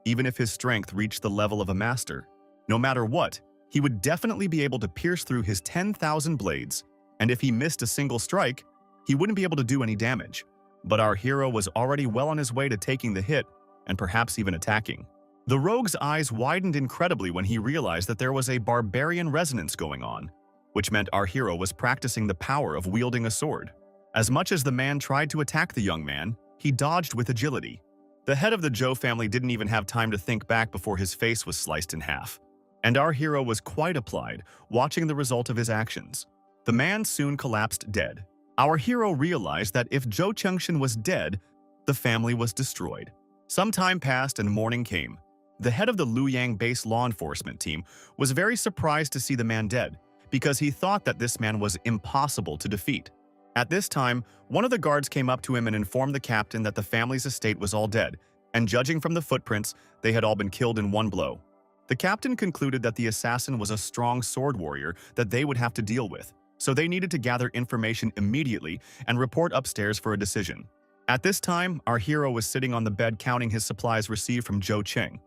even if his strength reached the level of a master. No matter what, he would definitely be able to pierce through his 10,000 blades, and if he missed a single strike, he wouldn't be able to do any damage. But our hero was already well on his way to taking the hit, and perhaps even attacking. The rogue's eyes widened incredibly when he realized that there was a barbarian resonance going on, which meant our hero was practicing the power of wielding a sword. As much as the man tried to attack the young man, he dodged with agility. The head of the Joe family didn't even have time to think back before his face was sliced in half. And our hero was quite applied, watching the result of his actions. The man soon collapsed dead. Our hero realized that if Zhou Chengxian was dead, the family was destroyed. Some time passed and morning came. The head of the Luoyang base law enforcement team was very surprised to see the man dead, because he thought that this man was impossible to defeat. At this time, one of the guards came up to him and informed the captain that the family's estate was all dead, and judging from the footprints, they had all been killed in one blow. The captain concluded that the assassin was a strong sword warrior that they would have to deal with, so they needed to gather information immediately and report upstairs for a decision. At this time, our hero was sitting on the bed counting his supplies received from Zhou Cheng.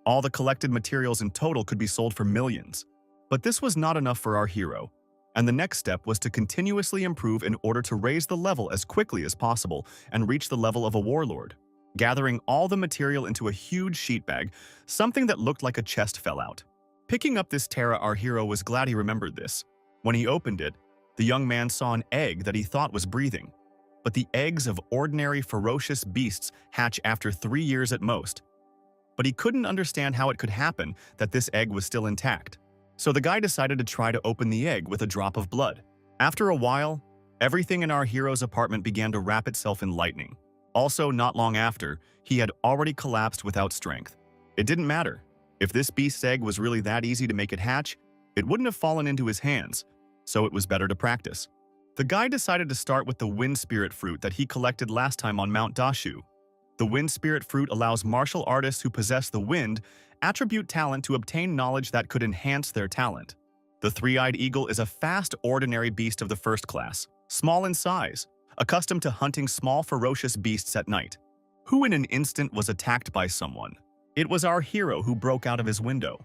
All the collected materials in total could be sold for millions. But this was not enough for our hero, and the next step was to continuously improve in order to raise the level as quickly as possible and reach the level of a warlord. Gathering all the material into a huge sheet bag, something that looked like a chest fell out. Picking up this Terra, our hero was glad he remembered this. When he opened it, the young man saw an egg that he thought was breathing. But the eggs of ordinary ferocious beasts hatch after 3 years at most. But he couldn't understand how it could happen that this egg was still intact. So the guy decided to try to open the egg with a drop of blood. After a while, everything in our hero's apartment began to wrap itself in lightning. Also, not long after, he had already collapsed without strength. It didn't matter. If this beast's egg was really that easy to make it hatch, it wouldn't have fallen into his hands, so it was better to practice. The guy decided to start with the wind spirit fruit that he collected last time on Mount Dashu. The wind spirit fruit allows martial artists who possess the wind attribute talent to obtain knowledge that could enhance their talent. The three-eyed eagle is a fast, ordinary beast of the first class, small in size, accustomed to hunting small, ferocious beasts at night, who in an instant was attacked by someone. It was our hero who broke out of his window.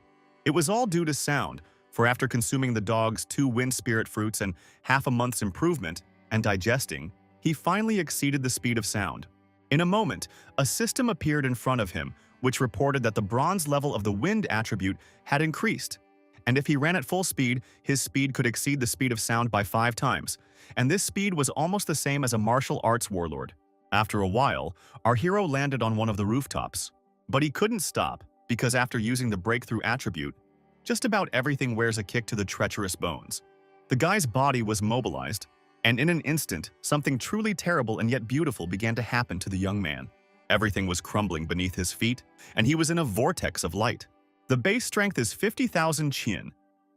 It was all due to sound, for after consuming the dog's 2 wind spirit fruits and half a month's improvement and digesting, he finally exceeded the speed of sound. In a moment, a system appeared in front of him, which reported that the bronze level of the wind attribute had increased, and if he ran at full speed, his speed could exceed the speed of sound by 5 times, and this speed was almost the same as a martial arts warlord. After a while, our hero landed on one of the rooftops, but he couldn't stop, because after using the breakthrough attribute, just about everything wears a kick to the treacherous bones. The guy's body was mobilized, and in an instant, something truly terrible and yet beautiful began to happen to the young man. Everything was crumbling beneath his feet, and he was in a vortex of light. The base strength is 50,000 qian,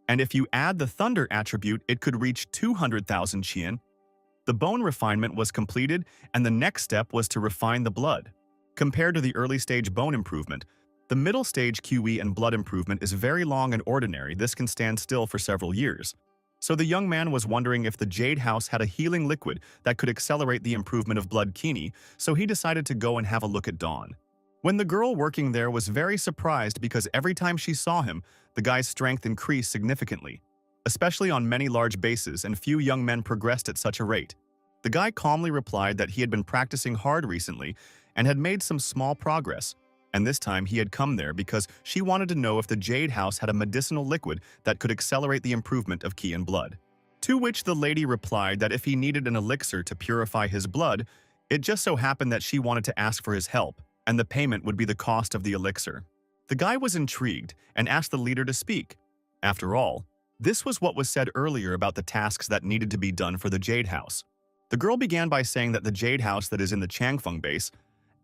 and if you add the thunder attribute, it could reach 200,000 qian. The bone refinement was completed, and the next step was to refine the blood. Compared to the early stage bone improvement, the middle stage QE and blood improvement is very long and ordinary. This can stand still for several years. So the young man was wondering if the Jade House had a healing liquid that could accelerate the improvement of blood kini, so he decided to go and have a look at Dawn. When the girl working there was very surprised because every time she saw him, the guy's strength increased significantly, especially on many large bases, and few young men progressed at such a rate. The guy calmly replied that he had been practicing hard recently and had made some small progress, and this time he had come there because she wanted to know if the Jade House had a medicinal liquid that could accelerate the improvement of ki and blood. To which the lady replied that if he needed an elixir to purify his blood, it just so happened that she wanted to ask for his help, and the payment would be the cost of the elixir. The guy was intrigued and asked the leader to speak. After all, this was what was said earlier about the tasks that needed to be done for the Jade House. The girl began by saying that the Jade House that is in the Changfeng base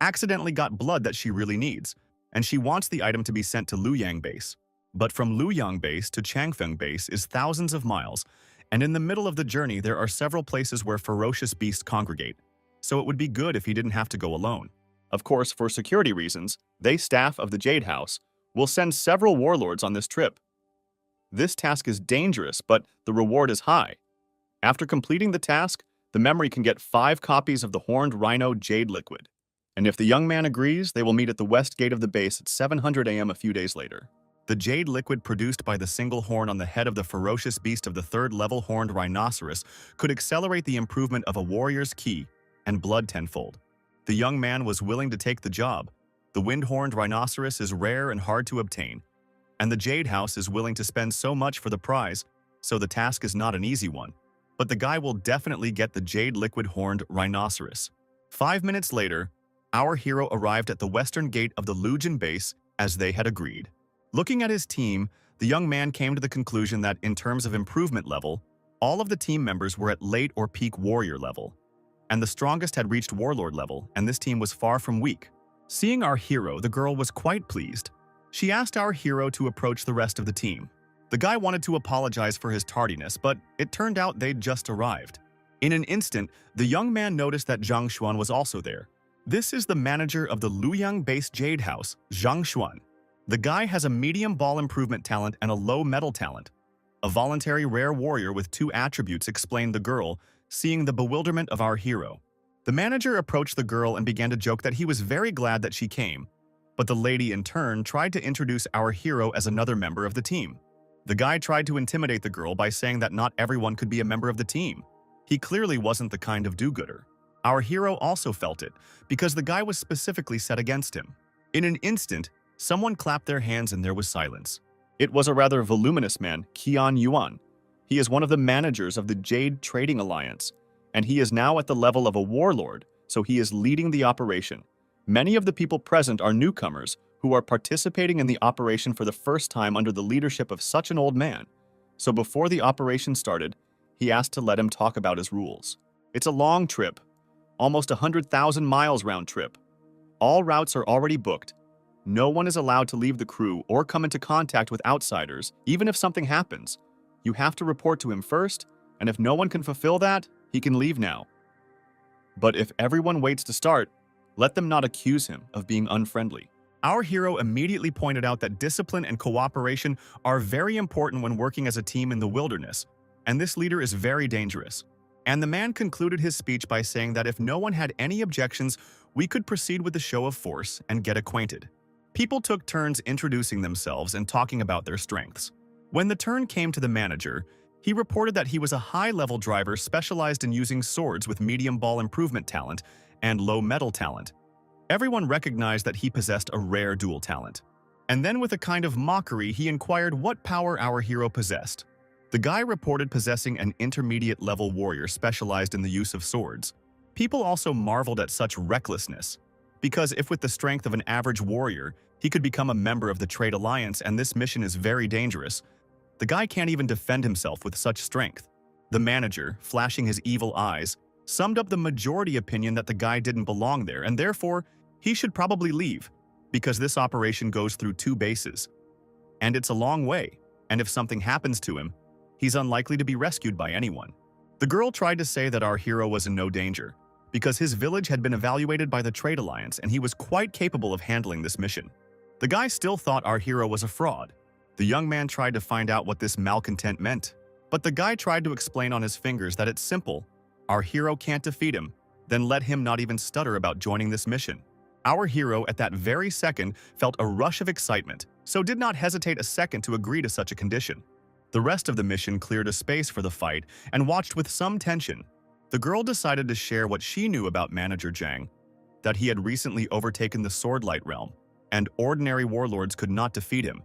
accidentally got blood that she really needs, and she wants the item to be sent to Luoyang base. But from Luoyang base to Changfeng base is thousands of miles, and in the middle of the journey there are several places where ferocious beasts congregate, so it would be good if he didn't have to go alone. Of course, for security reasons, they staff of the Jade House will send several warlords on this trip. This task is dangerous, but the reward is high. After completing the task, the memory can get 5 copies of the horned rhino jade liquid. And if the young man agrees, they will meet at the west gate of the base at 700 a.m. a few days later. The jade liquid produced by the single horn on the head of the ferocious beast of the third-level horned rhinoceros could accelerate the improvement of a warrior's ki and blood tenfold. The young man was willing to take the job. The wind-horned rhinoceros is rare and hard to obtain, and the Jade House is willing to spend so much for the prize, so the task is not an easy one. But the guy will definitely get the jade liquid-horned rhinoceros. 5 minutes later, our hero arrived at the western gate of the Lujin base as they had agreed. Looking at his team, the young man came to the conclusion that in terms of improvement level, all of the team members were at late or peak warrior level, and the strongest had reached warlord level, and this team was far from weak. Seeing our hero, the girl was quite pleased. She asked our hero to approach the rest of the team. The guy wanted to apologize for his tardiness, but it turned out they'd just arrived. In an instant, the young man noticed that Zhang Xuan was also there. This is the manager of the Luoyang-based Jade House, Zhang Xuan. The guy has a medium ball improvement talent and a low metal talent. A voluntary rare warrior with 2 attributes, explained the girl, seeing the bewilderment of our hero. The manager approached the girl and began to joke that he was very glad that she came, but the lady in turn tried to introduce our hero as another member of the team. The guy tried to intimidate the girl by saying that not everyone could be a member of the team. He clearly wasn't the kind of do-gooder. Our hero also felt it, because the guy was specifically set against him. In an instant, someone clapped their hands and there was silence. It was a rather voluminous man, Qian Yuan. He is one of the managers of the Jade Trading Alliance, and he is now at the level of a warlord, so he is leading the operation. Many of the people present are newcomers who are participating in the operation for the first time under the leadership of such an old man. So before the operation started, he asked to let him talk about his rules. It's a long trip, almost 100,000 miles round trip. All routes are already booked. No one is allowed to leave the crew or come into contact with outsiders, even if something happens. You have to report to him first, and if no one can fulfill that, he can leave now. But if everyone waits to start, let them not accuse him of being unfriendly. Our hero immediately pointed out that discipline and cooperation are very important when working as a team in the wilderness, and this leader is very dangerous. And the man concluded his speech by saying that if no one had any objections, we could proceed with the show of force and get acquainted. People took turns introducing themselves and talking about their strengths. When the turn came to the manager, he reported that he was a high-level driver specialized in using swords with medium ball improvement talent and low metal talent. Everyone recognized that he possessed a rare dual talent. And then with a kind of mockery, he inquired what power our hero possessed. The guy reported possessing an intermediate-level warrior specialized in the use of swords. People also marveled at such recklessness, because if with the strength of an average warrior, he could become a member of the Trade Alliance and this mission is very dangerous, the guy can't even defend himself with such strength. The manager, flashing his evil eyes, summed up the majority opinion that the guy didn't belong there and therefore he should probably leave, because this operation goes through 2 bases. And it's a long way, and if something happens to him, he's unlikely to be rescued by anyone. The girl tried to say that our hero was in no danger, because his village had been evaluated by the Trade Alliance and he was quite capable of handling this mission. The guy still thought our hero was a fraud. The young man tried to find out what this malcontent meant, but the guy tried to explain on his fingers that it's simple. Our hero can't defeat him, then let him not even stutter about joining this mission. Our hero at that very second felt a rush of excitement, so did not hesitate a second to agree to such a condition. The rest of the mission cleared a space for the fight and watched with some tension. The girl decided to share what she knew about Manager Zhang, that he had recently overtaken the Swordlight realm, and ordinary warlords could not defeat him.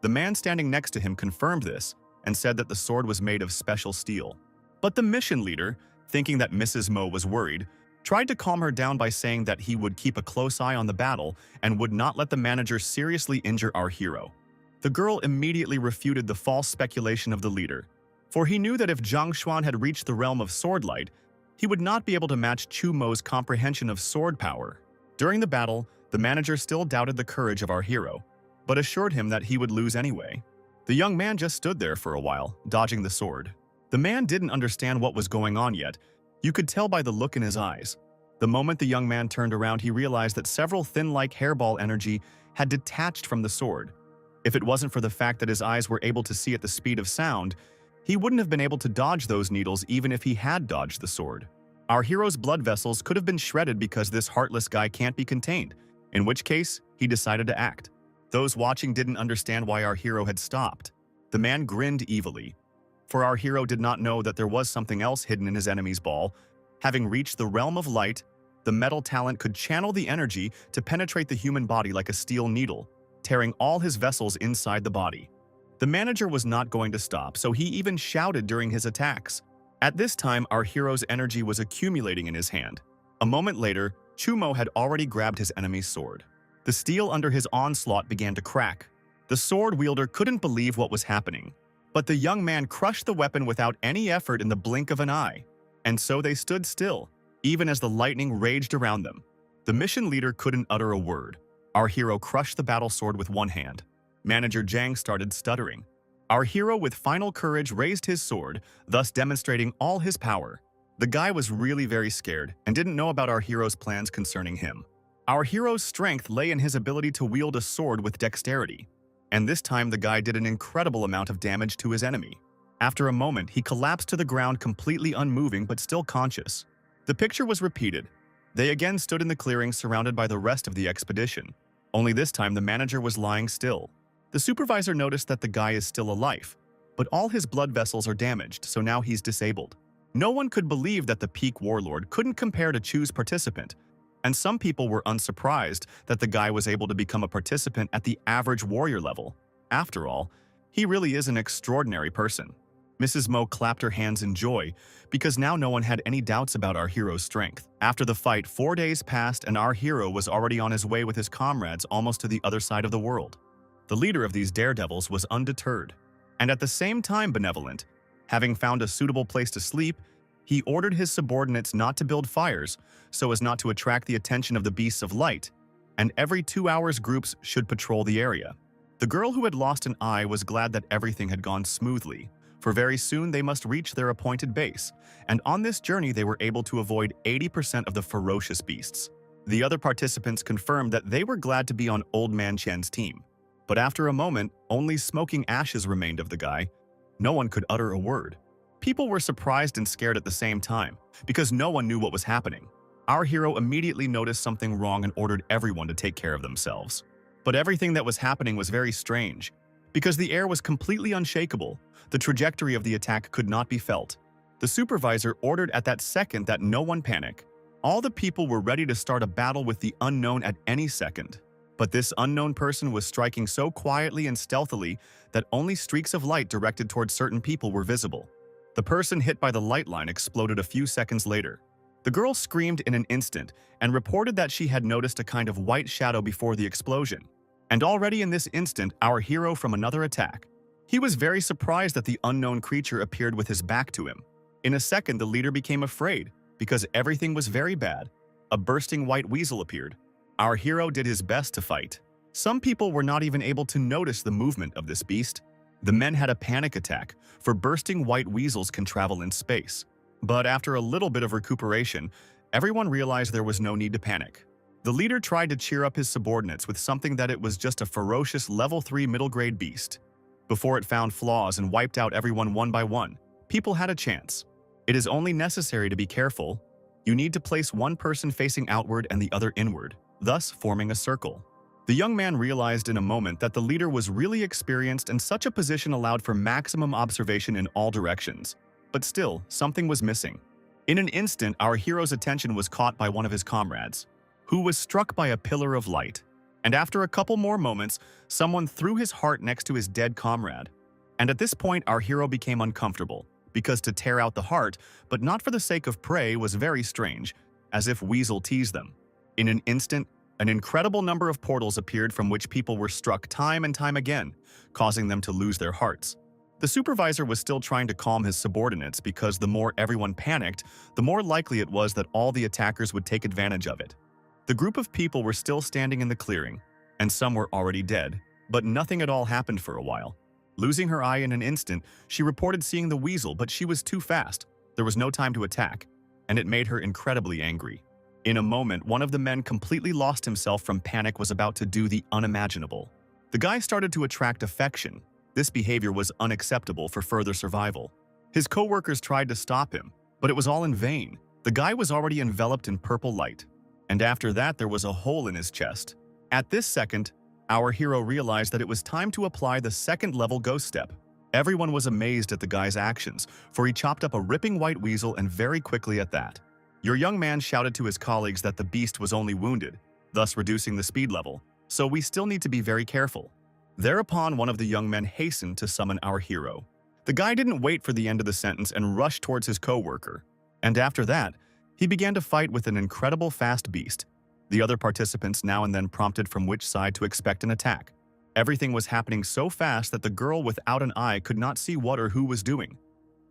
The man standing next to him confirmed this and said that the sword was made of special steel. But the mission leader, thinking that Mrs. Mo was worried, tried to calm her down by saying that he would keep a close eye on the battle and would not let the manager seriously injure our hero. The girl immediately refuted the false speculation of the leader, for he knew that if Zhang Xuan had reached the realm of Swordlight, he would not be able to match Chu Mo's comprehension of sword power. During the battle, the manager still doubted the courage of our hero, but assured him that he would lose anyway. The young man just stood there for a while, dodging the sword. The man didn't understand what was going on yet. You could tell by the look in his eyes. The moment the young man turned around, he realized that several thin-like hairball energy had detached from the sword. If it wasn't for the fact that his eyes were able to see at the speed of sound, he wouldn't have been able to dodge those needles even if he had dodged the sword. Our hero's blood vessels could have been shredded because this heartless guy can't be contained, in which case he decided to act. Those watching didn't understand why our hero had stopped. The man grinned evilly, for our hero did not know that there was something else hidden in his enemy's ball. Having reached the realm of light, the metal talent could channel the energy to penetrate the human body like a steel needle, tearing all his vessels inside the body. The manager was not going to stop, so he even shouted during his attacks. At this time, our hero's energy was accumulating in his hand. A moment later, Chumo had already grabbed his enemy's sword. The steel under his onslaught began to crack. The sword wielder couldn't believe what was happening, but the young man crushed the weapon without any effort in the blink of an eye. And so they stood still, even as the lightning raged around them. The mission leader couldn't utter a word. Our hero crushed the battle sword with one hand. Manager Zhang started stuttering. Our hero with final courage raised his sword, thus demonstrating all his power. The guy was really very scared and didn't know about our hero's plans concerning him. Our hero's strength lay in his ability to wield a sword with dexterity. And this time the guy did an incredible amount of damage to his enemy. After a moment, he collapsed to the ground completely unmoving but still conscious. The picture was repeated. They again stood in the clearing surrounded by the rest of the expedition. Only this time the manager was lying still. The supervisor noticed that the guy is still alive, but all his blood vessels are damaged, so now he's disabled. No one could believe that the peak warlord couldn't compare to choose participant, and some people were unsurprised that the guy was able to become a participant at the average warrior level. After all, he really is an extraordinary person. Mrs. Mo clapped her hands in joy, because now no one had any doubts about our hero's strength. After the fight, 4 days passed and our hero was already on his way with his comrades almost to the other side of the world. The leader of these daredevils was undeterred, and at the same time benevolent. Having found a suitable place to sleep, he ordered his subordinates not to build fires so as not to attract the attention of the beasts of light, and every 2 hours groups should patrol the area. The girl who had lost an eye was glad that everything had gone smoothly, for very soon they must reach their appointed base, and on this journey they were able to avoid 80% of the ferocious beasts. The other participants confirmed that they were glad to be on Old Man Chen's team. But after a moment, only smoking ashes remained of the guy. No one could utter a word. People were surprised and scared at the same time, because no one knew what was happening. Our hero immediately noticed something wrong and ordered everyone to take care of themselves. But everything that was happening was very strange, because the air was completely unshakable. The trajectory of the attack could not be felt. The supervisor ordered at that second that no one panic. All the people were ready to start a battle with the unknown at any second. But this unknown person was striking so quietly and stealthily that only streaks of light directed towards certain people were visible. The person hit by the light line exploded a few seconds later. The girl screamed in an instant and reported that she had noticed a kind of white shadow before the explosion. And already in this instant, our hero from another attack. He was very surprised that the unknown creature appeared with his back to him. In a second, the leader became afraid, because everything was very bad. A bursting white weasel appeared. Our hero did his best to fight. Some people were not even able to notice the movement of this beast. The men had a panic attack, for bursting white weasels can travel in space. But after a little bit of recuperation, everyone realized there was no need to panic. The leader tried to cheer up his subordinates with something that it was just a ferocious level 3 middle-grade beast. Before it found flaws and wiped out everyone one by one, people had a chance. It is only necessary to be careful. You need to place one person facing outward and the other inward, thus forming a circle. The young man realized in a moment that the leader was really experienced and such a position allowed for maximum observation in all directions. But still, something was missing. In an instant, our hero's attention was caught by one of his comrades, who was struck by a pillar of light. And after a couple more moments, someone threw his heart next to his dead comrade. And at this point, our hero became uncomfortable, because to tear out the heart, but not for the sake of prey, was very strange, as if Weasel teased them. In an instant, an incredible number of portals appeared from which people were struck time and time again, causing them to lose their hearts. The supervisor was still trying to calm his subordinates because the more everyone panicked, the more likely it was that all the attackers would take advantage of it. The group of people were still standing in the clearing, and some were already dead, but nothing at all happened for a while. Losing her eye in an instant, she reported seeing the weasel, but she was too fast. There was no time to attack, and it made her incredibly angry. In a moment, one of the men completely lost himself from panic was about to do the unimaginable. The guy started to attract affection. This behavior was unacceptable for further survival. His co-workers tried to stop him, but it was all in vain. The guy was already enveloped in purple light, and after that there was a hole in his chest. At this second, our hero realized that it was time to apply the second-level ghost step. Everyone was amazed at the guy's actions, for he chopped up a ripping white weasel and very quickly at that. Your young man shouted to his colleagues that the beast was only wounded, thus reducing the speed level, so we still need to be very careful. Thereupon, one of the young men hastened to summon our hero. The guy didn't wait for the end of the sentence and rushed towards his co-worker. And after that, he began to fight with an incredible fast beast. The other participants now and then prompted from which side to expect an attack. Everything was happening so fast that the girl without an eye could not see what or who was doing.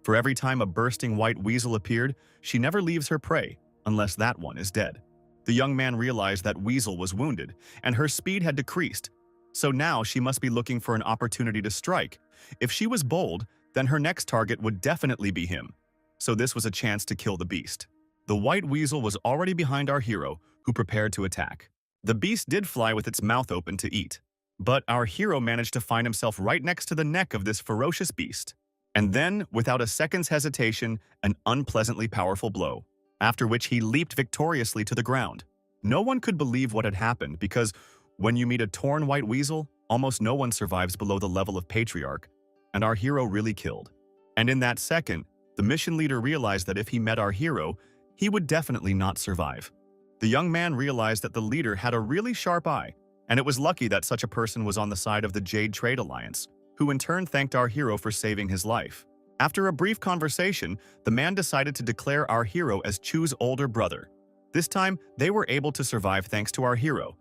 For every time a bursting white weasel appeared, she never leaves her prey, unless that one is dead. The young man realized that Weasel was wounded, and her speed had decreased. So now she must be looking for an opportunity to strike. If she was bold, then her next target would definitely be him. So this was a chance to kill the beast. The white weasel was already behind our hero, who prepared to attack. The beast did fly with its mouth open to eat, but our hero managed to find himself right next to the neck of this ferocious beast. And then, without a second's hesitation, an unpleasantly powerful blow, after which he leaped victoriously to the ground. No one could believe what had happened because when you meet a torn white weasel, almost no one survives below the level of patriarch, and our hero really killed. And in that second, the mission leader realized that if he met our hero, he would definitely not survive. The young man realized that the leader had a really sharp eye, and it was lucky that such a person was on the side of the Jade Trade Alliance, who in turn thanked our hero for saving his life. After a brief conversation, the man decided to declare our hero as Chu's older brother. This time, they were able to survive thanks to our hero.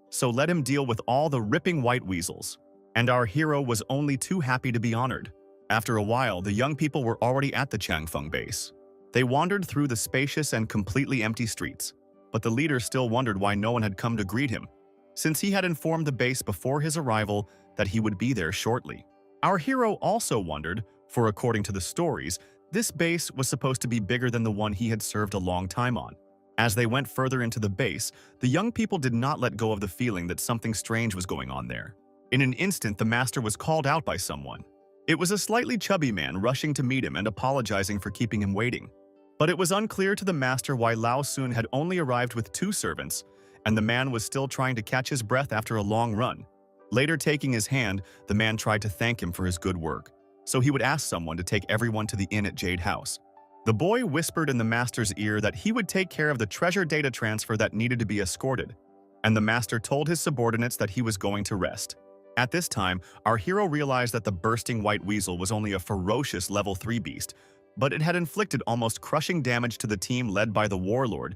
So let him deal with all the ripping white weasels. And our hero was only too happy to be honored. After a while, the young people were already at the Changfeng base. They wandered through the spacious and completely empty streets, but the leader still wondered why no one had come to greet him, since he had informed the base before his arrival that he would be there shortly. Our hero also wondered, for according to the stories, this base was supposed to be bigger than the one he had served a long time on. As they went further into the base, the young people did not let go of the feeling that something strange was going on there. In an instant, the master was called out by someone. It was a slightly chubby man rushing to meet him and apologizing for keeping him waiting. But it was unclear to the master why Lao Sun had only arrived with 2 servants, and the man was still trying to catch his breath after a long run. Later, taking his hand, the man tried to thank him for his good work, so he would ask someone to take everyone to the inn at Jade House. The boy whispered in the master's ear that he would take care of the treasure data transfer that needed to be escorted, and the master told his subordinates that he was going to rest. At this time, our hero realized that the bursting white weasel was only a ferocious level 3 beast, but it had inflicted almost crushing damage to the team led by the warlord.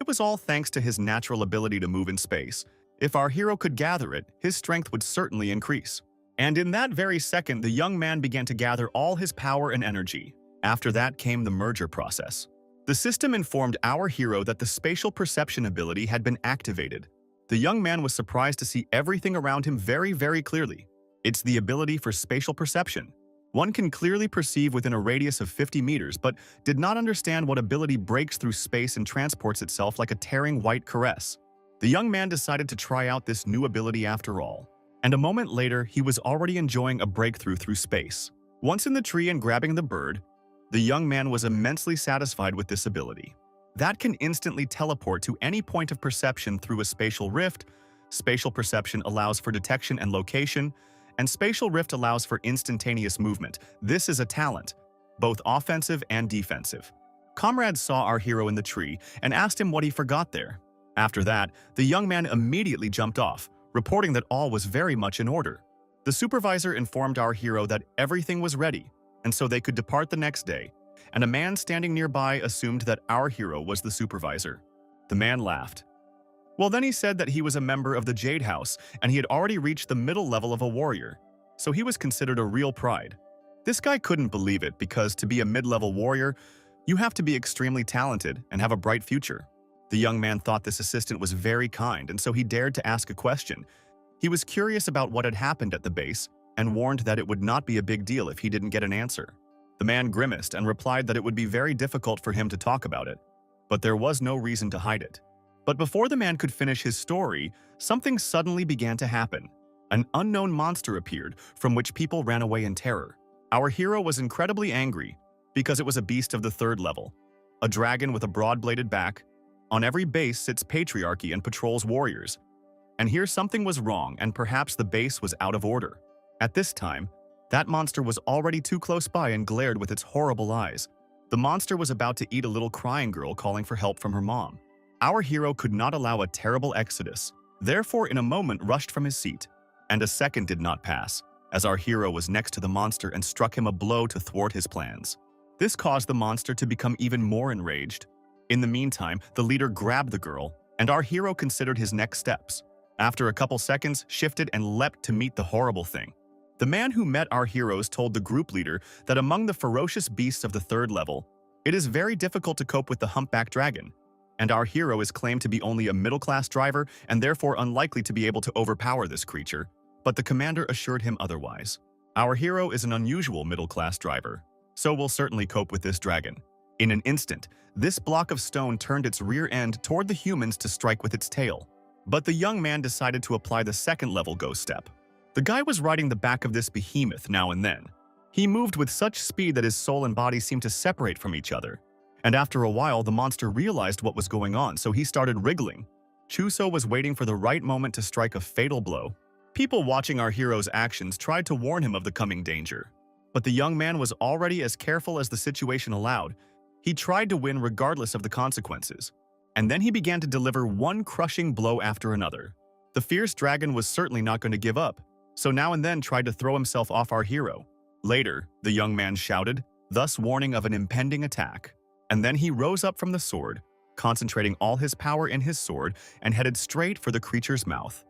It was all thanks to his natural ability to move in space. If our hero could gather it, his strength would certainly increase. And in that very second, the young man began to gather all his power and energy. After that came the merger process. The system informed our hero that the spatial perception ability had been activated. The young man was surprised to see everything around him very, very clearly. It's the ability for spatial perception. One can clearly perceive within a radius of 50 meters, but did not understand what ability breaks through space and transports itself like a tearing white caress. The young man decided to try out this new ability after all. And a moment later, he was already enjoying a breakthrough through space. Once in the tree and grabbing the bird, the young man was immensely satisfied with this ability. That can instantly teleport to any point of perception through a spatial rift. Spatial perception allows for detection and location, and spatial rift allows for instantaneous movement. This is a talent, both offensive and defensive. Comrades saw our hero in the tree and asked him what he forgot there. After that, the young man immediately jumped off, reporting that all was very much in order. The supervisor informed our hero that everything was ready, and so they could depart the next day, and a man standing nearby assumed that our hero was the supervisor. The man laughed. Well, then he said that he was a member of the Jade House, and he had already reached the middle level of a warrior, so he was considered a real pride. This guy couldn't believe it because to be a mid-level warrior, you have to be extremely talented and have a bright future. The young man thought this assistant was very kind, and so he dared to ask a question. He was curious about what had happened at the base and warned that it would not be a big deal if he didn't get an answer. The man grimaced and replied that it would be very difficult for him to talk about it, but there was no reason to hide it. But before the man could finish his story, something suddenly began to happen. An unknown monster appeared, from which people ran away in terror. Our hero was incredibly angry because it was a beast of the third level, a dragon with a broad-bladed back. On every base sits patriarchy and patrols warriors. And here something was wrong, and perhaps the base was out of order. At this time, that monster was already too close by and glared with its horrible eyes. The monster was about to eat a little crying girl calling for help from her mom. Our hero could not allow a terrible exodus, therefore in a moment rushed from his seat. And a second did not pass, as our hero was next to the monster and struck him a blow to thwart his plans. This caused the monster to become even more enraged. In the meantime, the leader grabbed the girl, and our hero considered his next steps. After a couple seconds, shifted and leapt to meet the horrible thing. The man who met our heroes told the group leader that among the ferocious beasts of the third level, it is very difficult to cope with the humpback dragon, and our hero is claimed to be only a middle-class driver and therefore unlikely to be able to overpower this creature, but the commander assured him otherwise. Our hero is an unusual middle-class driver, so will certainly cope with this dragon. In an instant, this block of stone turned its rear end toward the humans to strike with its tail. But the young man decided to apply the second-level ghost step. The guy was riding the back of this behemoth now and then. He moved with such speed that his soul and body seemed to separate from each other. And after a while, the monster realized what was going on, so he started wriggling. Chuso was waiting for the right moment to strike a fatal blow. People watching our hero's actions tried to warn him of the coming danger. But the young man was already as careful as the situation allowed. He tried to win regardless of the consequences. And then he began to deliver one crushing blow after another. The fierce dragon was certainly not going to give up, so now and then tried to throw himself off our hero. Later, the young man shouted, thus warning of an impending attack. And then he rose up from the sword, concentrating all his power in his sword, and headed straight for the creature's mouth.